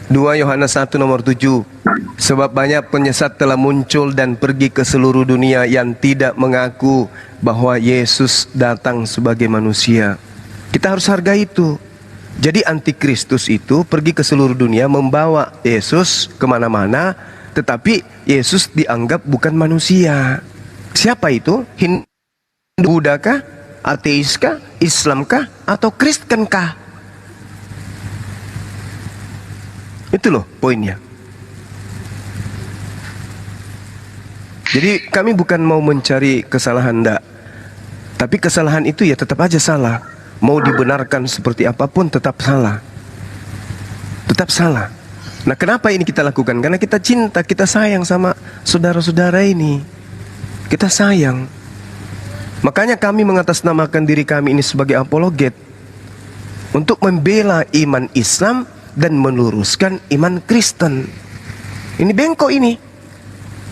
2 Yohanes 1 nomor 7. Sebab banyak penyesat telah muncul dan pergi ke seluruh dunia yang tidak mengaku bahwa Yesus datang sebagai manusia. Kita harus hargai itu. Jadi antikristus itu pergi ke seluruh dunia membawa Yesus kemana-mana, tetapi Yesus dianggap bukan manusia. Siapa itu? Hindu, Buddha kah? Ateis kah? Islam kah? Atau Kristen kah? Itu loh poinnya. Jadi kami bukan mau mencari kesalahan, enggak. Tapi kesalahan itu ya tetap aja salah. Mau dibenarkan seperti apapun tetap salah. Tetap salah. Nah, kenapa ini kita lakukan? Karena kita cinta, kita sayang sama saudara-saudara ini. Kita sayang. Makanya kami mengatasnamakan diri kami ini sebagai apologet untuk membela iman Islam dan meluruskan iman Kristen. Ini bengkok ini.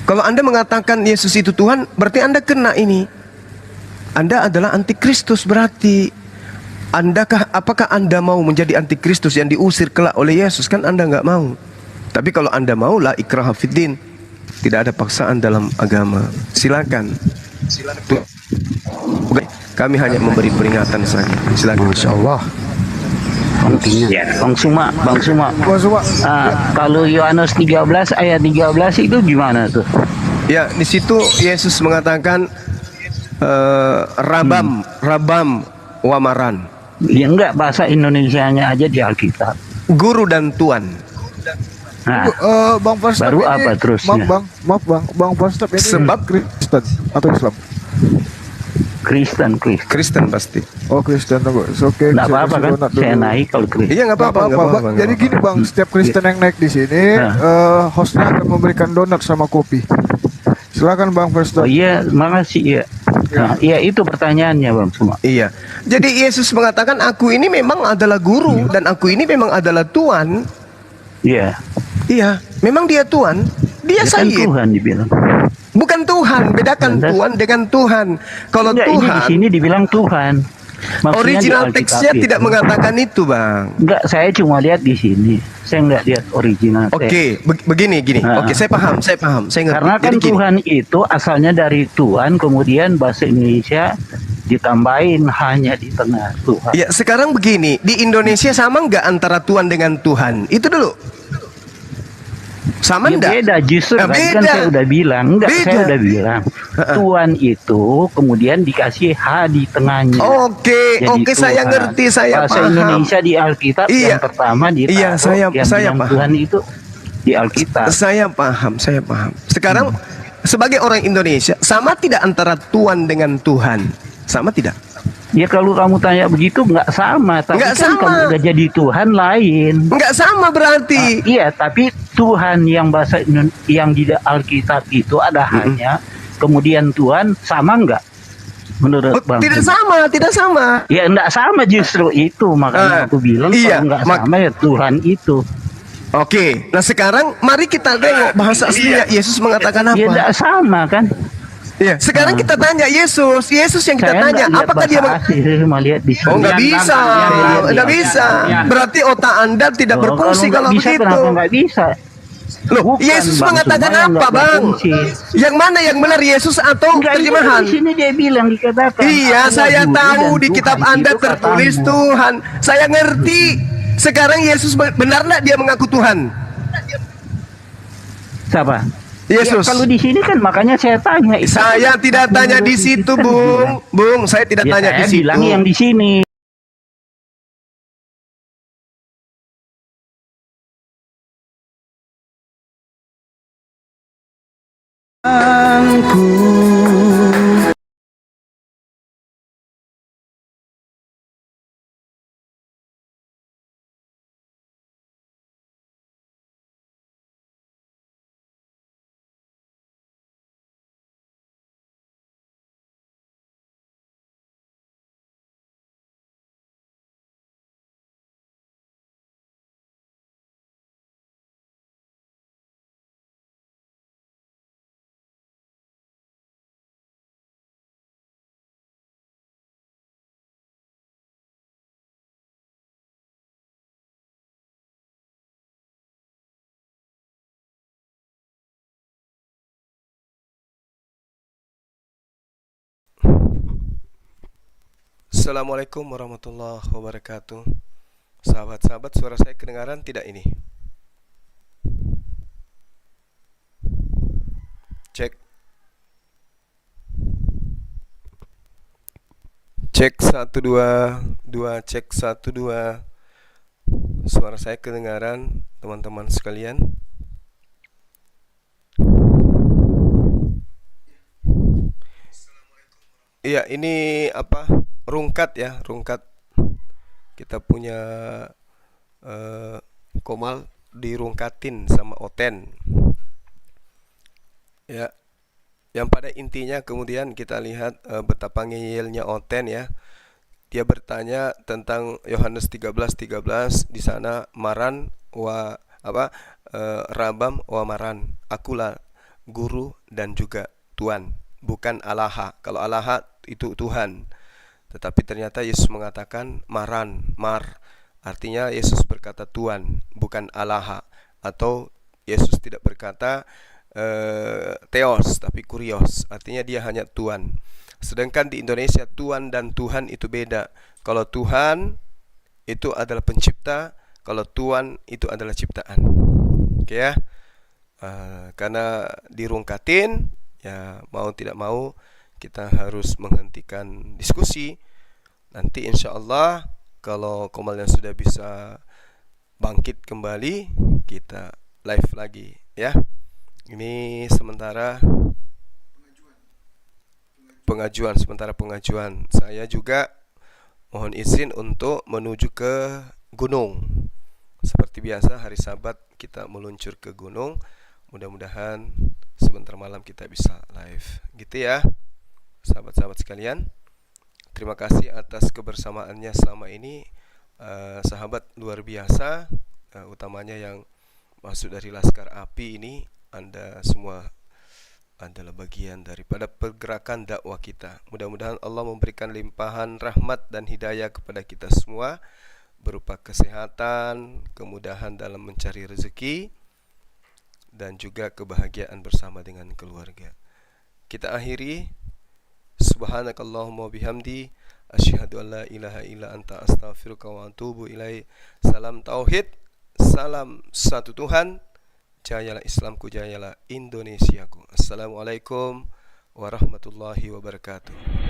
Kalau Anda mengatakan Yesus itu Tuhan, berarti Anda kena ini. Anda adalah antikristus berarti. Apakah Anda mau menjadi antikristus yang diusir kelak oleh Yesus? Kan Anda nggak mau. Tapi kalau Anda mau, la ikraha fiddin. Tidak ada paksaan dalam agama. Silakan. Kami hanya memberi peringatan saja. Silakan. Masya Allah. Bang Suma. Kalau Yohanes 13 ayat 13 itu gimana tuh? Ya, di situ Yesus mengatakan Rabam wamaran. Ya enggak, bahasa Indonesianya aja di Alkitab. Guru dan tuan. Nah, Bang Pastor baru ini, apa terusnya? Maaf bang Pastor ini Sebab Kristen atau Islam? Kristen pasti. Oh, Kristen, tunggu. Oke. Nggak apa-apa kan? Saya naik kalau Kristen. Iya, nggak apa-apa. Jadi gini bang, setiap Kristen yang naik di sini, hostnya akan memberikan donat sama kopi. Silakan Bang Pastor. Oh iya, makasih ya. Nah, iya itu pertanyaannya Bang semua. Iya. Jadi Yesus mengatakan aku ini memang adalah guru dan aku ini memang adalah tuan. Iya. Iya, memang dia tuan. Dia sayyid. Tuhan dibilang. Bukan Tuhan, bedakan Tuhan dengan Tuhan. Kalau Tuhan Tuhan, ini di sini dibilang Tuhan. Maksudnya original di teksnya Alkitab tidak itu. mengatakan itu, Bang. Enggak, saya cuma lihat di sini. Saya enggak lihat original. Oke, begini. Nah. Oke, saya paham. Saya ngerti. Karena kan Jadi gini. Tuhan itu asalnya dari Tuhan, kemudian bahasa Indonesia ditambahin hanya di tengah Tuhan. Ya, sekarang begini, di Indonesia sama nggak antara Tuhan dengan Tuhan? Itu dulu. Sama Ya, enggak? beda, justru kan beda. saya udah bilang, enggak, Beda. saya udah bilang. Tuhan itu kemudian dikasih H di tengahnya. Oke, Jadi saya Tuhan. ngerti, saya Bahasa paham. Indonesia di Alkitab Iya. yang pertama ditaruh, Iya, saya yang bilang paham. Tuhan itu di Alkitab. Saya paham. Sekarang sebagai orang Indonesia, sama tidak antara Tuhan dengan Tuhan? Sama tidak? Ya kalau kamu tanya begitu nggak sama, tapi Nggak kan sama. kamu udah jadi Tuhan lain. Nggak sama berarti. Iya, tapi Tuhan yang bahasa yang di Alkitab itu ada hanya, kemudian Tuhan sama nggak? Menurut Bang? Tidak sama, tidak sama. Ya nggak sama justru itu, makanya aku bilang iya, kalau nggak sama ya Tuhan itu. Oke, nah sekarang mari kita tengok bahasa aslinya Yesus mengatakan apa? Ya nggak sama kan? Iya, sekarang kita tanya Yesus yang kita Saya tanya, nggak lihat apakah dia bahasa asli, cuma lihat di sini. Oh, nggak bisa, nggak bisa. Berarti otak Anda tidak berfungsi kalau bisa, begitu. Kenapa nggak bisa? Loh, Bukan, Yesus Bang, mengatakan semuanya apa, nggak Bang? berfungsi. Yang mana yang benar, Yesus atau terjemahan? Di sini dia bilang dikatakan. Iya, aku saya Yahudi tahu dan di Tuhan kitab Anda itu tertulis katamu. Tuhan. Saya ngerti. Sekarang Yesus benar nggak dia mengaku Tuhan? Siapa? Yesus. Ya, kalau di sini kan makanya saya tanya. Itu Saya tidak tanya di situ, Bung. Bung, saya tidak Ya, tanya saya di situ. bilang yang di sini. Assalamualaikum warahmatullahi wabarakatuh. Sahabat-sahabat, suara saya kedengaran tidak ini? Cek. Cek 1 2 cek 1 2. Suara saya kedengaran teman-teman sekalian? Iya, ini apa? Rungkat ya, rungkat. Kita punya Komal dirungkatin sama Oten. Ya. Yang pada intinya kemudian kita lihat betapa ngeyelnya Oten ya. Dia bertanya tentang Yohanes 13:13 di sana maran wa apa rabam wa maran. Akulah guru dan juga Tuhan, bukan Allaha. Kalau Allaha itu Tuhan. Tetapi ternyata Yesus mengatakan maran, mar. Artinya Yesus berkata Tuhan, bukan Allaha. Atau Yesus tidak berkata Theos, tapi Kurios. Artinya dia hanya Tuhan. Sedangkan di Indonesia Tuhan dan Tuhan itu beda. Kalau Tuhan itu adalah pencipta, kalau Tuhan itu adalah ciptaan. Oke ya. Karena dirungkatin, ya mau tidak mau kita harus menghentikan diskusi. Nanti insya Allah kalau Komalnya sudah bisa bangkit kembali, kita live lagi ya. Ini sementara pengajuan. Saya juga mohon izin untuk menuju ke gunung. Seperti biasa hari Sabat kita meluncur ke gunung. Mudah-mudahan sebentar malam kita bisa live. Gitu ya, sahabat-sahabat sekalian. Terima kasih atas kebersamaannya selama ini. Sahabat luar biasa, utamanya yang masuk dari Laskar Api ini. Anda semua adalah bagian daripada pergerakan dakwah kita. Mudah-mudahan Allah memberikan limpahan rahmat dan hidayah kepada kita semua, berupa kesehatan, kemudahan dalam mencari rezeki, dan juga kebahagiaan bersama dengan keluarga. Kita akhiri, subhanakallahumma bihamdi asyhadu an la ilaha illa anta astaghfiruka wa atubu ilaik. Salam tauhid, salam satu Tuhan. Jayalah Islamku, jayalah Indonesiaku. Assalamualaikum warahmatullahi wabarakatuh.